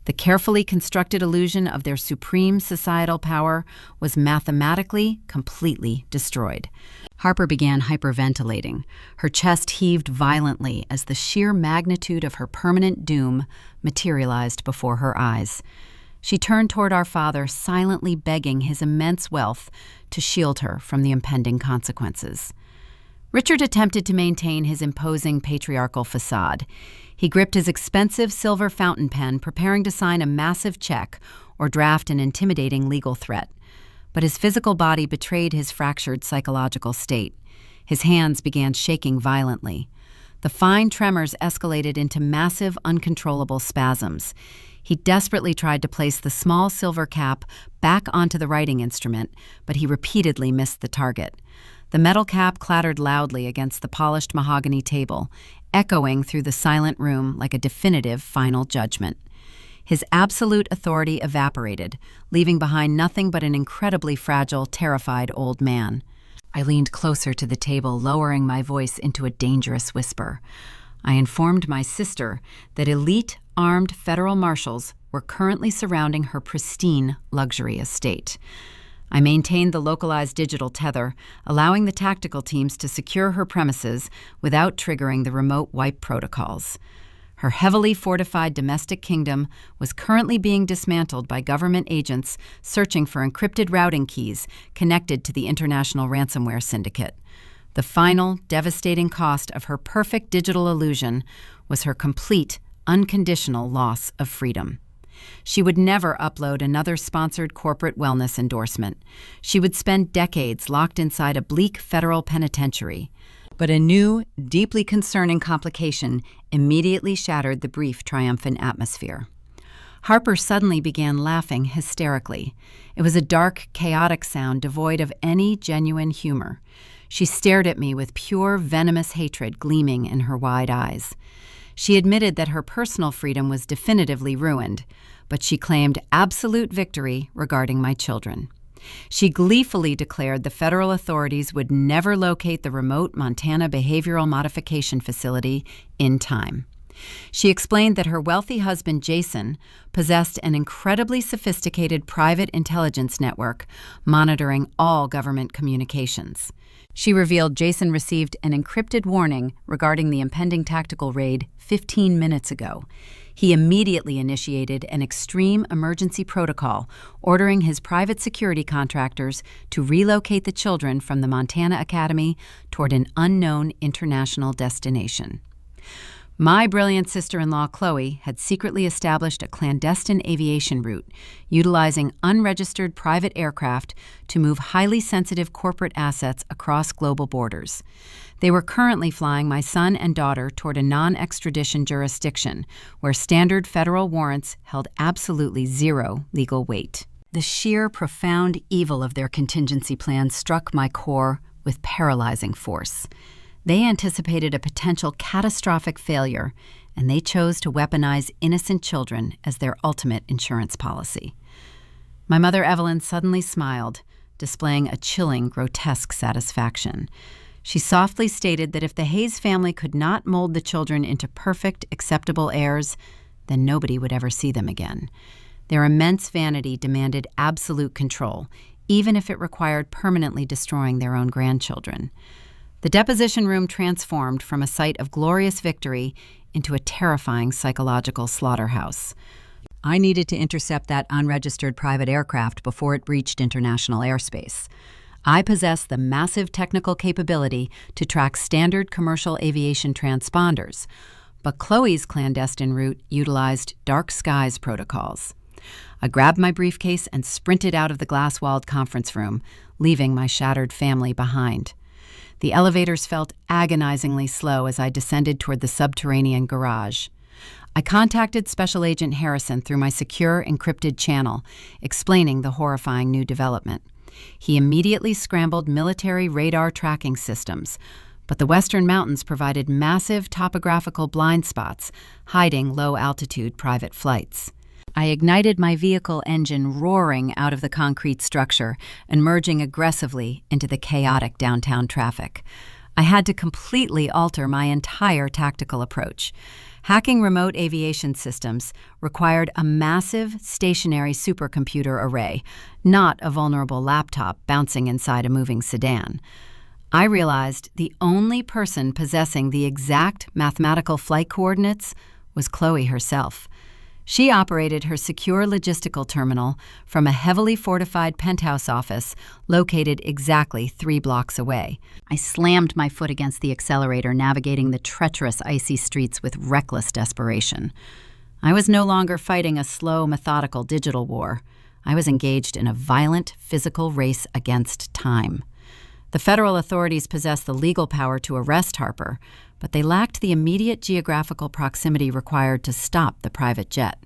[SPEAKER 1] The carefully constructed illusion of their supreme societal power was mathematically completely destroyed. Harper began hyperventilating. Her chest heaved violently as the sheer magnitude of her permanent doom materialized before her eyes. She turned toward our father, silently begging his immense wealth to shield her from the impending consequences. Richard attempted to maintain his imposing patriarchal facade. He gripped his expensive silver fountain pen, preparing to sign a massive check or draft an intimidating legal threat. But his physical body betrayed his fractured psychological state. His hands began shaking violently. The fine tremors escalated into massive, uncontrollable spasms. He desperately tried to place the small silver cap back onto the writing instrument, but he repeatedly missed the target. The metal cap clattered loudly against the polished mahogany table, echoing through the silent room like a definitive final judgment. His absolute authority evaporated, leaving behind nothing but an incredibly fragile, terrified old man. I leaned closer to the table, lowering my voice into a dangerous whisper. I informed my sister that elite, armed federal marshals were currently surrounding her pristine luxury estate. I maintained the localized digital tether, allowing the tactical teams to secure her premises without triggering the remote wipe protocols. Her heavily fortified domestic kingdom was currently being dismantled by government agents searching for encrypted routing keys connected to the international ransomware syndicate. The final, devastating cost of her perfect digital illusion was her complete, unconditional loss of freedom. She would never upload another sponsored corporate wellness endorsement. She would spend decades locked inside a bleak federal penitentiary. But a new, deeply concerning complication immediately shattered the brief, triumphant atmosphere. Harper suddenly began laughing hysterically. It was a dark, chaotic sound devoid of any genuine humor. She stared at me with pure, venomous hatred gleaming in her wide eyes. She admitted that her personal freedom was definitively ruined, but she claimed absolute victory regarding my children. She gleefully declared the federal authorities would never locate the remote Montana behavioral modification facility in time. She explained that her wealthy husband, Jason, possessed an incredibly sophisticated private intelligence network monitoring all government communications. She revealed Jason received an encrypted warning regarding the impending tactical raid 15 minutes ago. He immediately initiated an extreme emergency protocol, ordering his private security contractors to relocate the children from the Montana Academy toward an unknown international destination. My brilliant sister-in-law, Chloe, had secretly established a clandestine aviation route, utilizing unregistered private aircraft to move highly sensitive corporate assets across global borders. They were currently flying my son and daughter toward a non-extradition jurisdiction, where standard federal warrants held absolutely zero legal weight. The sheer, profound evil of their contingency plan struck my core with paralyzing force. They anticipated a potential catastrophic failure, and they chose to weaponize innocent children as their ultimate insurance policy. My mother, Evelyn, suddenly smiled, displaying a chilling, grotesque satisfaction. She softly stated that if the Hayes family could not mold the children into perfect, acceptable heirs, then nobody would ever see them again. Their immense vanity demanded absolute control, even if it required permanently destroying their own grandchildren. The deposition room transformed from a site of glorious victory into a terrifying psychological slaughterhouse. I needed to intercept that unregistered private aircraft before it breached international airspace. I possess the massive technical capability to track standard commercial aviation transponders, but Chloe's clandestine route utilized dark skies protocols. I grabbed my briefcase and sprinted out of the glass-walled conference room, leaving my shattered family behind. The elevators felt agonizingly slow as I descended toward the subterranean garage. I contacted Special Agent Harrison through my secure, encrypted channel, explaining the horrifying new development. He immediately scrambled military radar tracking systems, but the Western Mountains provided massive topographical blind spots, hiding low-altitude private flights. I ignited my vehicle engine, roaring out of the concrete structure and merging aggressively into the chaotic downtown traffic. I had to completely alter my entire tactical approach. Hacking remote aviation systems required a massive stationary supercomputer array, not a vulnerable laptop bouncing inside a moving sedan. I realized the only person possessing the exact mathematical flight coordinates was Chloe herself. She operated her secure logistical terminal from a heavily fortified penthouse office located exactly 3 blocks away. I slammed my foot against the accelerator, navigating the treacherous icy streets with reckless desperation. I was no longer fighting a slow, methodical digital war. I was engaged in a violent, physical race against time. The federal authorities possessed the legal power to arrest Harper, but they lacked the immediate geographical proximity required to stop the private jet.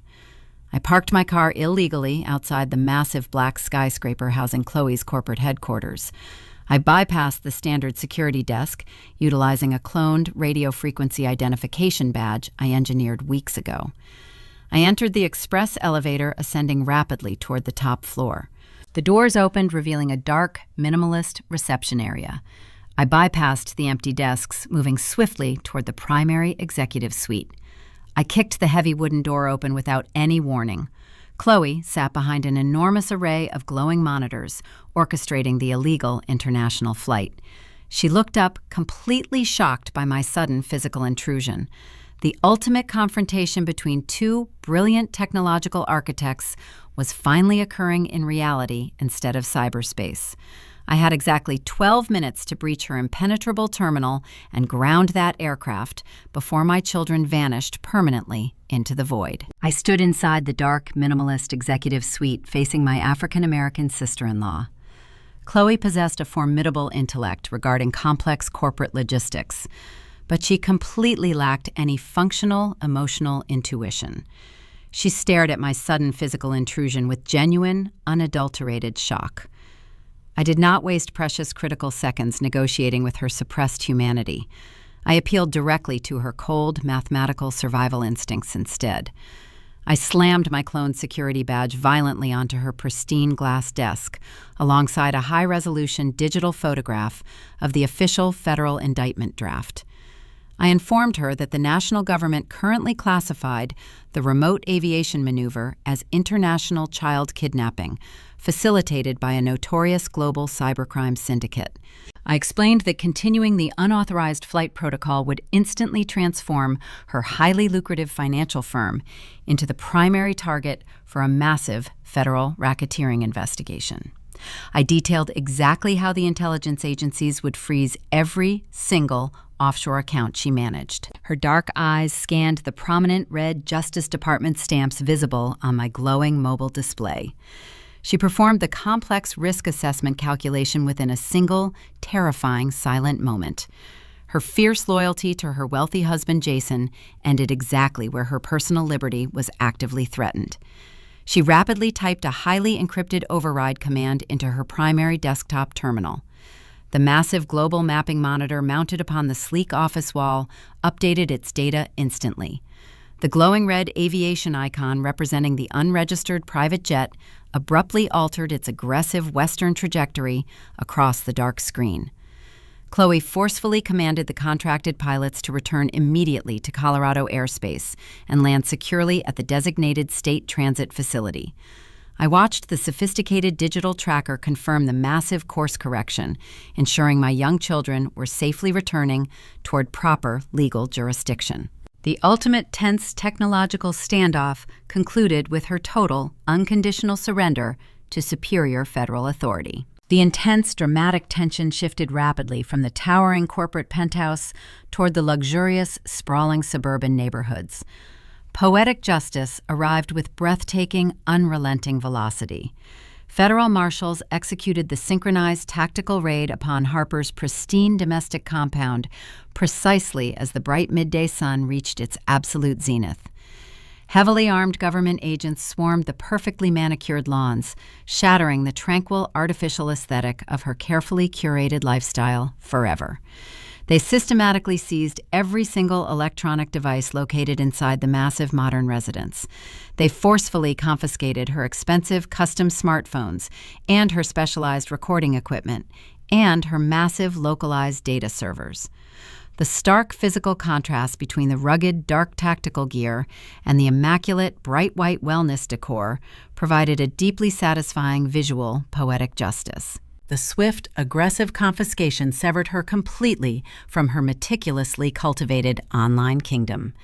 [SPEAKER 1] I parked my car illegally outside the massive black skyscraper housing Chloe's corporate headquarters. I bypassed the standard security desk, utilizing a cloned radio frequency identification badge I engineered weeks ago. I entered the express elevator, ascending rapidly toward the top floor. The doors opened, revealing a dark, minimalist reception area. I bypassed the empty desks, moving swiftly toward the primary executive suite. I kicked the heavy wooden door open without any warning. Chloe sat behind an enormous array of glowing monitors, orchestrating the illegal international flight. She looked up, completely shocked by my sudden physical intrusion. The ultimate confrontation between two brilliant technological architects was finally occurring in reality instead of cyberspace. I had exactly 12 minutes to breach her impenetrable terminal and ground that aircraft before my children vanished permanently into the void. I stood inside the dark, minimalist executive suite facing my African-American sister-in-law. Chloe possessed a formidable intellect regarding complex corporate logistics, but she completely lacked any functional, emotional intuition. She stared at my sudden physical intrusion with genuine, unadulterated shock. I did not waste precious critical seconds negotiating with her suppressed humanity. I appealed directly to her cold, mathematical survival instincts instead. I slammed my cloned security badge violently onto her pristine glass desk, alongside a high-resolution digital photograph of the official federal indictment draft. I informed her that the national government currently classified the remote aviation maneuver as international child kidnapping, facilitated by a notorious global cybercrime syndicate. I explained that continuing the unauthorized flight protocol would instantly transform her highly lucrative financial firm into the primary target for a massive federal racketeering investigation. I detailed exactly how the intelligence agencies would freeze every single offshore account she managed. Her dark eyes scanned the prominent red Justice Department stamps visible on my glowing mobile display. She performed the complex risk assessment calculation within a single, terrifying, silent moment. Her fierce loyalty to her wealthy husband, Jason, ended exactly where her personal liberty was actively threatened. She rapidly typed a highly encrypted override command into her primary desktop terminal. The massive global mapping monitor mounted upon the sleek office wall updated its data instantly. The glowing red aviation icon representing the unregistered private jet abruptly altered its aggressive western trajectory across the dark screen. Chloe forcefully commanded the contracted pilots to return immediately to Colorado airspace and land securely at the designated state transit facility. I watched the sophisticated digital tracker confirm the massive course correction, ensuring my young children were safely returning toward proper legal jurisdiction. The ultimate tense technological standoff concluded with her total, unconditional surrender to superior federal authority. The intense, dramatic tension shifted rapidly from the towering corporate penthouse toward the luxurious, sprawling suburban neighborhoods. Poetic justice arrived with breathtaking, unrelenting velocity. Federal marshals executed the synchronized tactical raid upon Harper's pristine domestic compound precisely as the bright midday sun reached its absolute zenith. Heavily armed government agents swarmed the perfectly manicured lawns, shattering the tranquil artificial aesthetic of her carefully curated lifestyle forever. They systematically seized every single electronic device located inside the massive modern residence. They forcefully confiscated her expensive custom smartphones and her specialized recording equipment and her massive localized data servers. The stark physical contrast between the rugged, dark tactical gear and the immaculate, bright white wellness decor provided a deeply satisfying visual, poetic justice. The swift, aggressive confiscation severed her completely from her meticulously cultivated online kingdom.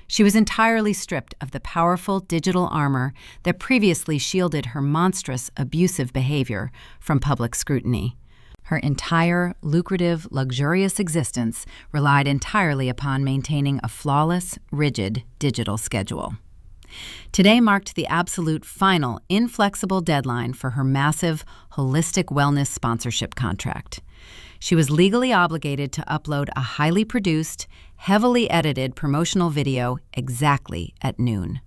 [SPEAKER 1] She was entirely stripped of the powerful digital armor that previously shielded her monstrous, abusive behavior from public scrutiny. Her entire, lucrative, luxurious existence relied entirely upon maintaining a flawless, rigid digital schedule. Today marked the absolute final, inflexible deadline for her massive, holistic wellness sponsorship contract. She was legally obligated to upload a highly produced, heavily edited promotional video exactly at noon.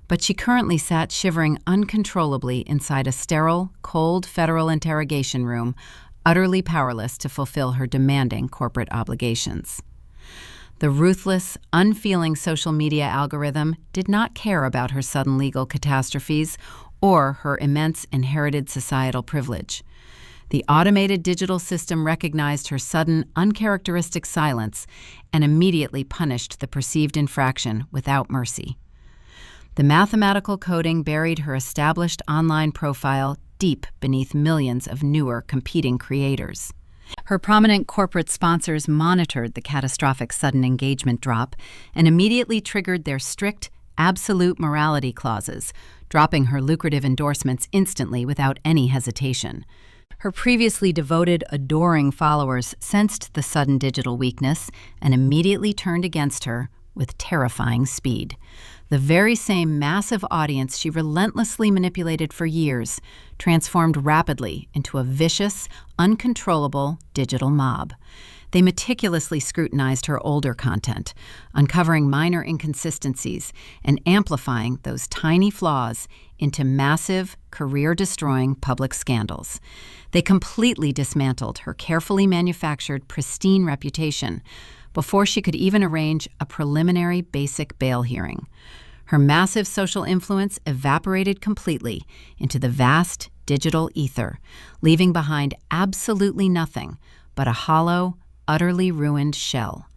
[SPEAKER 1] But she currently sat shivering uncontrollably inside a sterile, cold federal interrogation room, utterly powerless to fulfill her demanding corporate obligations. The ruthless, unfeeling social media algorithm did not care about her sudden legal catastrophes or her immense inherited societal privilege. The automated digital system recognized her sudden, uncharacteristic silence and immediately punished the perceived infraction without mercy. The mathematical coding buried her established online profile deep beneath millions of newer, competing creators. Her prominent corporate sponsors monitored the catastrophic sudden engagement drop and immediately triggered their strict, absolute morality clauses, dropping her lucrative endorsements instantly without any hesitation. Her previously devoted, adoring followers sensed the sudden digital weakness and immediately turned against her with terrifying speed. The very same massive audience she relentlessly manipulated for years transformed rapidly into a vicious, uncontrollable digital mob. They meticulously scrutinized her older content, uncovering minor inconsistencies and amplifying those tiny flaws into massive, career-destroying public scandals. They completely dismantled her carefully manufactured, pristine reputation before she could even arrange a preliminary basic bail hearing. Her massive social influence evaporated completely into the vast digital ether, leaving behind absolutely nothing but a hollow, utterly ruined shell.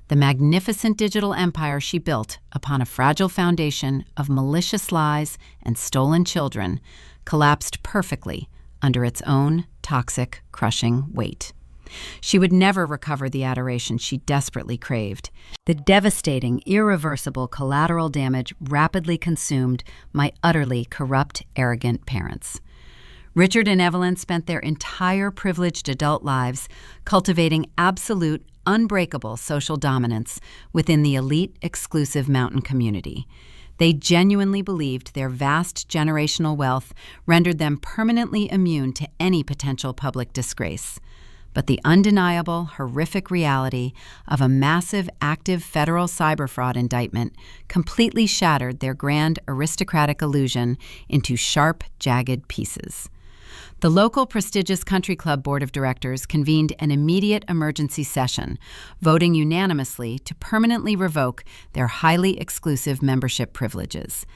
[SPEAKER 1] The magnificent digital empire she built upon a fragile foundation of malicious lies and stolen children collapsed perfectly under its own toxic, crushing weight. She would never recover the adoration she desperately craved. The devastating, irreversible collateral damage rapidly consumed my utterly corrupt, arrogant parents. Richard and Evelyn spent their entire privileged adult lives cultivating absolute, unbreakable social dominance within the elite, exclusive mountain community. They genuinely believed their vast generational wealth rendered them permanently immune to any potential public disgrace. But the undeniable, horrific reality of a massive, active federal cyber fraud indictment completely shattered their grand aristocratic illusion into sharp, jagged pieces. The local prestigious country club board of directors convened an immediate emergency session, voting unanimously to permanently revoke their highly exclusive membership privileges.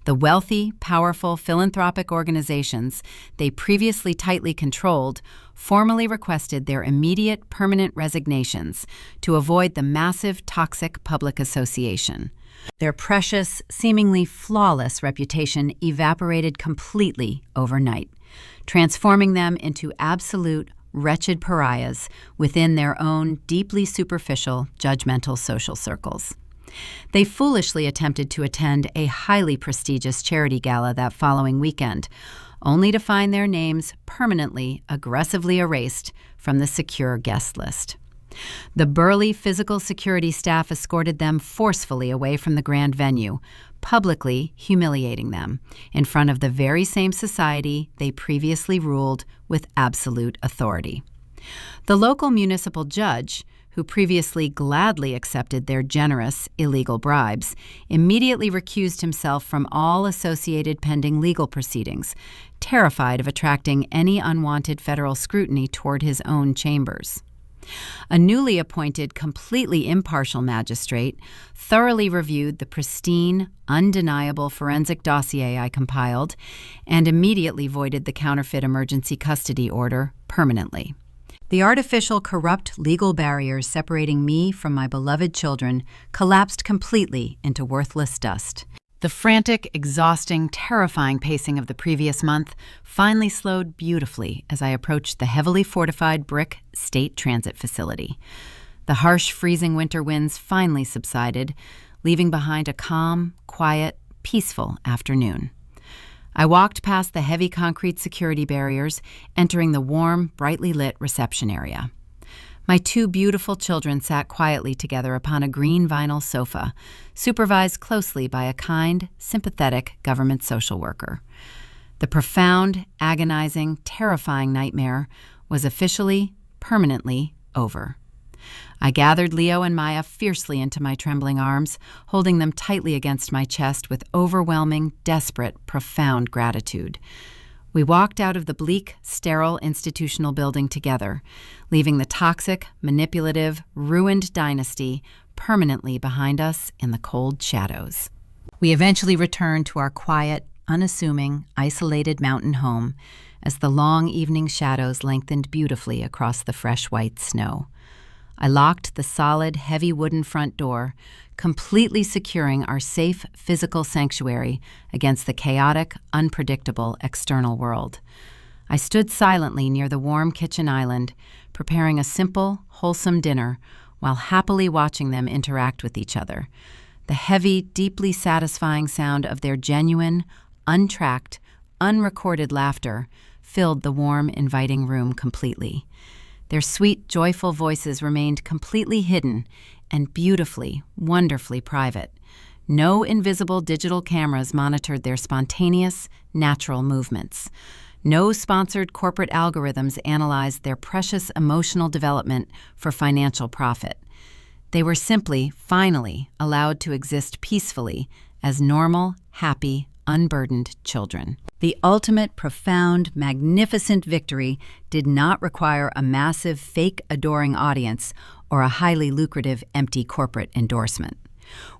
[SPEAKER 1] The wealthy, powerful philanthropic organizations they previously tightly controlled formally requested their immediate permanent resignations to avoid the massive toxic public association. Their precious, seemingly flawless reputation evaporated completely overnight, transforming them into absolute, wretched pariahs within their own deeply superficial, judgmental social circles. They foolishly attempted to attend a highly prestigious charity gala that following weekend, only to find their names permanently, aggressively erased from the secure guest list. The burly physical security staff escorted them forcefully away from the grand venue, publicly humiliating them in front of the very same society they previously ruled with absolute authority. The local municipal judge, who previously gladly accepted their generous, illegal bribes, immediately recused himself from all associated pending legal proceedings, terrified of attracting any unwanted federal scrutiny toward his own chambers. A newly appointed, completely impartial magistrate thoroughly reviewed the pristine, undeniable forensic dossier I compiled and immediately voided the counterfeit emergency custody order permanently. The artificial, corrupt legal barriers separating me from my beloved children collapsed completely into worthless dust. The frantic, exhausting, terrifying pacing of the previous month finally slowed beautifully as I approached the heavily fortified brick state transit facility. The harsh, freezing winter winds finally subsided, leaving behind a calm, quiet, peaceful afternoon. I walked past the heavy concrete security barriers, entering the warm, brightly lit reception area. My two beautiful children sat quietly together upon a green vinyl sofa, supervised closely by a kind, sympathetic government social worker. The profound, agonizing, terrifying nightmare was officially, permanently over. I gathered Leo and Maya fiercely into my trembling arms, holding them tightly against my chest with overwhelming, desperate, profound gratitude. We walked out of the bleak, sterile institutional building together, leaving the toxic, manipulative, ruined dynasty permanently behind us in the cold shadows. We eventually returned to our quiet, unassuming, isolated mountain home as the long evening shadows lengthened beautifully across the fresh white snow. I locked the solid, heavy wooden front door, completely securing our safe physical sanctuary against the chaotic, unpredictable external world. I stood silently near the warm kitchen island, preparing a simple, wholesome dinner while happily watching them interact with each other. The heavy, deeply satisfying sound of their genuine, untracked, unrecorded laughter filled the warm, inviting room completely. Their sweet, joyful voices remained completely hidden and beautifully, wonderfully private. No invisible digital cameras monitored their spontaneous, natural movements. No sponsored corporate algorithms analyzed their precious emotional development for financial profit. They were simply, finally, allowed to exist peacefully as normal, happy, unburdened children. The ultimate, profound, magnificent victory did not require a massive, fake, adoring audience or a highly lucrative, empty corporate endorsement.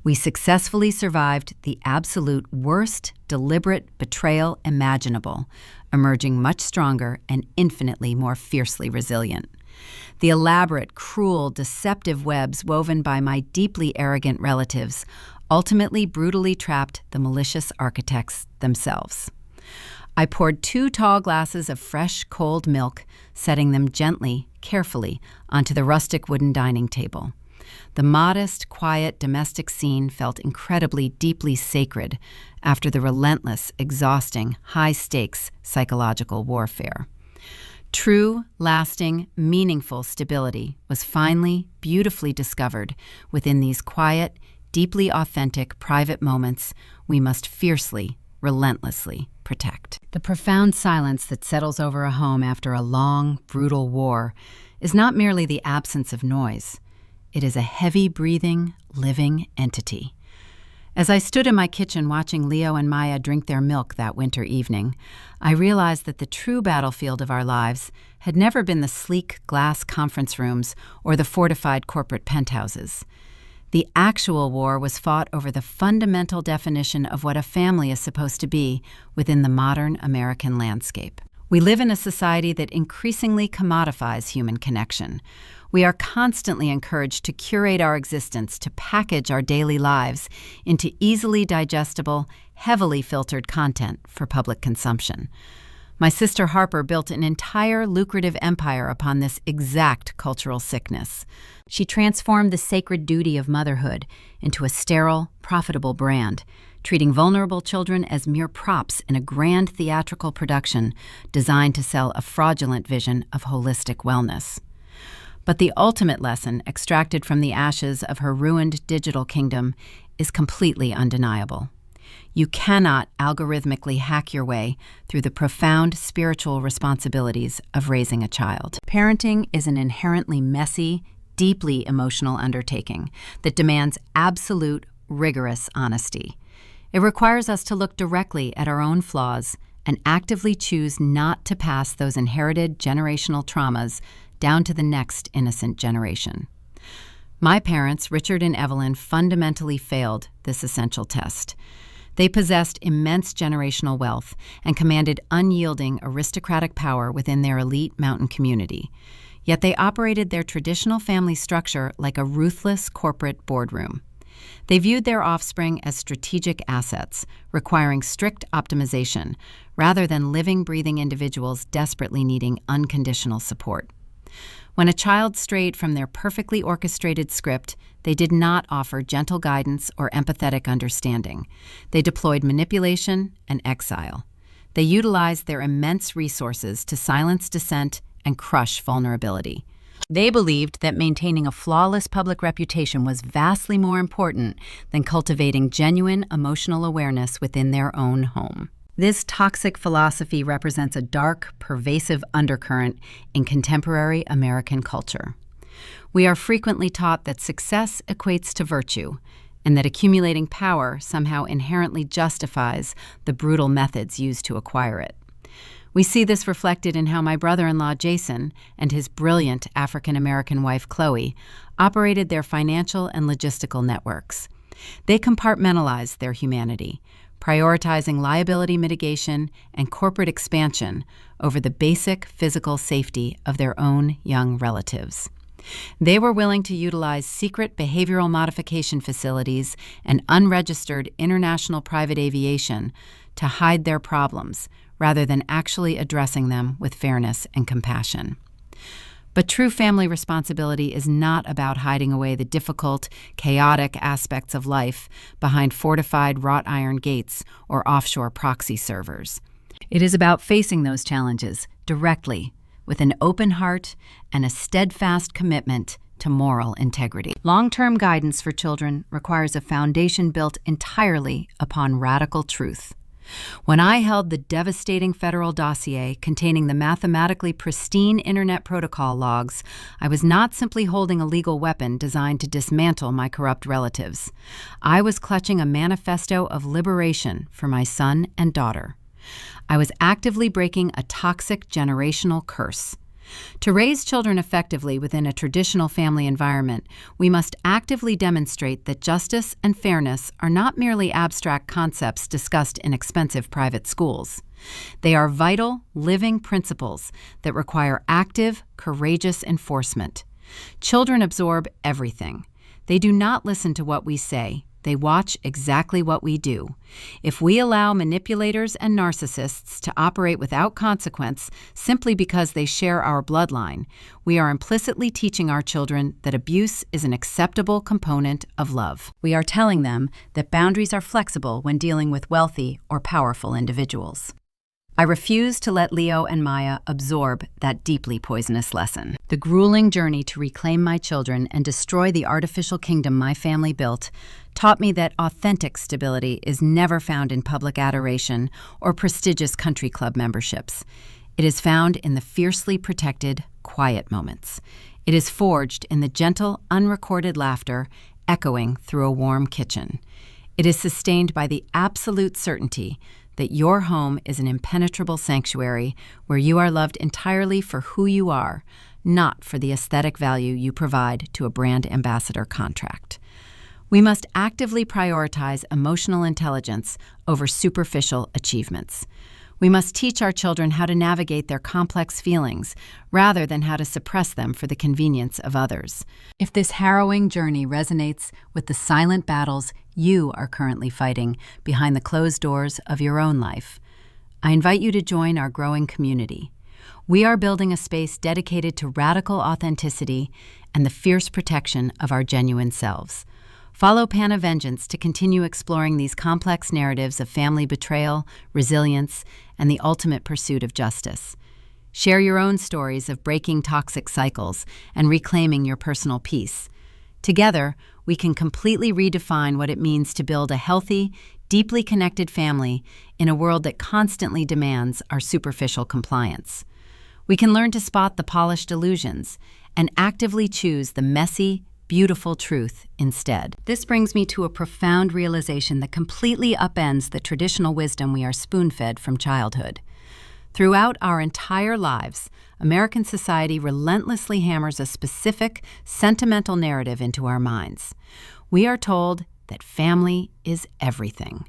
[SPEAKER 1] We successfully survived the absolute worst, deliberate betrayal imaginable, emerging much stronger and infinitely more fiercely resilient. The elaborate, cruel, deceptive webs woven by my deeply arrogant relatives ultimately brutally trapped the malicious architects themselves. I poured 2 tall glasses of fresh, cold milk, setting them gently, carefully, onto the rustic wooden dining table. The modest, quiet, domestic scene felt incredibly, deeply sacred after the relentless, exhausting, high-stakes psychological warfare. True, lasting, meaningful stability was finally, beautifully discovered within these quiet, deeply authentic, private moments we must fiercely, relentlessly protect. The profound silence that settles over a home after a long, brutal war is not merely the absence of noise. It is a heavy-breathing, living entity. As I stood in my kitchen watching Leo and Maya drink their milk that winter evening, I realized that the true battlefield of our lives had never been the sleek glass conference rooms or the fortified corporate penthouses. The actual war was fought over the fundamental definition of what a family is supposed to be within the modern American landscape. We live in a society that increasingly commodifies human connection. We are constantly encouraged to curate our existence, to package our daily lives into easily digestible, heavily filtered content for public consumption. My sister Harper built an entire lucrative empire upon this exact cultural sickness. She transformed the sacred duty of motherhood into a sterile, profitable brand, treating vulnerable children as mere props in a grand theatrical production designed to sell a fraudulent vision of holistic wellness. But the ultimate lesson extracted from the ashes of her ruined digital kingdom is completely undeniable. You cannot algorithmically hack your way through the profound spiritual responsibilities of raising a child. Parenting is an inherently messy, deeply emotional undertaking that demands absolute, rigorous honesty. It requires us to look directly at our own flaws and actively choose not to pass those inherited generational traumas down to the next innocent generation. My parents, Richard and Evelyn, fundamentally failed this essential test. They possessed immense generational wealth and commanded unyielding aristocratic power within their elite mountain community. Yet they operated their traditional family structure like a ruthless corporate boardroom. They viewed their offspring as strategic assets, requiring strict optimization, rather than living, breathing individuals desperately needing unconditional support. When a child strayed from their perfectly orchestrated script, they did not offer gentle guidance or empathetic understanding. They deployed manipulation and exile. They utilized their immense resources to silence dissent and crush vulnerability. They believed that maintaining a flawless public reputation was vastly more important than cultivating genuine emotional awareness within their own home. This toxic philosophy represents a dark, pervasive undercurrent in contemporary American culture. We are frequently taught that success equates to virtue, and that accumulating power somehow inherently justifies the brutal methods used to acquire it. We see this reflected in how my brother-in-law Jason and his brilliant African-American wife Chloe operated their financial and logistical networks. They compartmentalized their humanity, prioritizing liability mitigation and corporate expansion over the basic physical safety of their own young relatives. They were willing to utilize secret behavioral modification facilities and unregistered international private aviation to hide their problems rather than actually addressing them with fairness and compassion. But true family responsibility is not about hiding away the difficult, chaotic aspects of life behind fortified wrought iron gates or offshore proxy servers. It is about facing those challenges directly, with an open heart and a steadfast commitment to moral integrity. Long-term guidance for children requires a foundation built entirely upon radical truth. When I held the devastating federal dossier containing the mathematically pristine Internet Protocol logs, I was not simply holding a legal weapon designed to dismantle my corrupt relatives. I was clutching a manifesto of liberation for my son and daughter. I was actively breaking a toxic generational curse. To raise children effectively within a traditional family environment, we must actively demonstrate that justice and fairness are not merely abstract concepts discussed in expensive private schools. They are vital, living principles that require active, courageous enforcement. Children absorb everything. They do not listen to what we say. They watch exactly what we do. If we allow manipulators and narcissists to operate without consequence simply because they share our bloodline, we are implicitly teaching our children that abuse is an acceptable component of love. We are telling them that boundaries are flexible when dealing with wealthy or powerful individuals. I refuse to let Leo and Maya absorb that deeply poisonous lesson. The grueling journey to reclaim my children and destroy the artificial kingdom my family built taught me that authentic stability is never found in public adoration or prestigious country club memberships. It is found in the fiercely protected, quiet moments. It is forged in the gentle, unrecorded laughter echoing through a warm kitchen. It is sustained by the absolute certainty that your home is an impenetrable sanctuary where you are loved entirely for who you are, not for the aesthetic value you provide to a brand ambassador contract. We must actively prioritize emotional intelligence over superficial achievements. We must teach our children how to navigate their complex feelings rather than how to suppress them for the convenience of others. If this harrowing journey resonates with the silent battles you are currently fighting behind the closed doors of your own life, I invite you to join our growing community. We are building a space dedicated to radical authenticity and the fierce protection of our genuine selves. Follow Pana Vengeance to continue exploring these complex narratives of family betrayal, resilience, and the ultimate pursuit of justice. Share your own stories of breaking toxic cycles and reclaiming your personal peace. Together, we can completely redefine what it means to build a healthy, deeply connected family in a world that constantly demands our superficial compliance. We can learn to spot the polished illusions and actively choose the messy, beautiful truth instead. This brings me to a profound realization that completely upends the traditional wisdom we are spoon-fed from childhood. Throughout our entire lives, American society relentlessly hammers a specific, sentimental narrative into our minds. We are told that family is everything.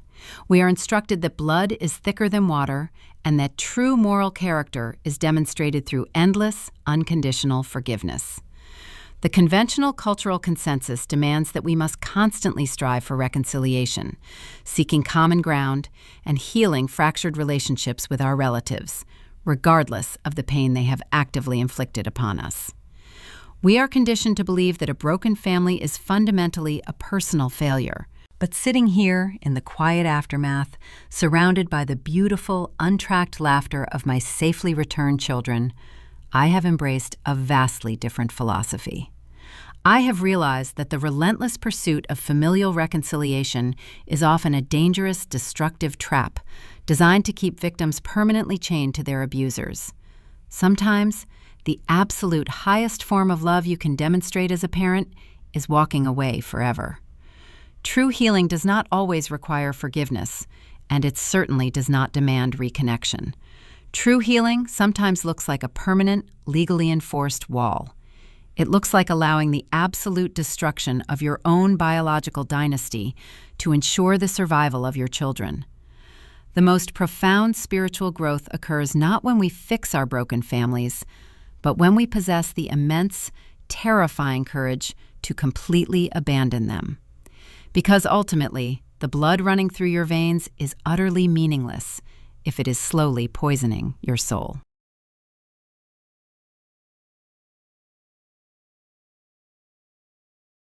[SPEAKER 1] We are instructed that blood is thicker than water and that true moral character is demonstrated through endless, unconditional forgiveness. The conventional cultural consensus demands that we must constantly strive for reconciliation, seeking common ground and healing fractured relationships with our relatives, regardless of the pain they have actively inflicted upon us. We are conditioned to believe that a broken family is fundamentally a personal failure. But sitting here in the quiet aftermath, surrounded by the beautiful, untracked laughter of my safely returned children, I have embraced a vastly different philosophy. I have realized that the relentless pursuit of familial reconciliation is often a dangerous, destructive trap designed to keep victims permanently chained to their abusers. Sometimes, the absolute highest form of love you can demonstrate as a parent is walking away forever. True healing does not always require forgiveness, and it certainly does not demand reconnection. True healing sometimes looks like a permanent, legally enforced wall. It looks like allowing the absolute destruction of your own biological dynasty to ensure the survival of your children. The most profound spiritual growth occurs not when we fix our broken families, but when we possess the immense, terrifying courage to completely abandon them. Because ultimately, the blood running through your veins is utterly meaningless if it is slowly poisoning your soul.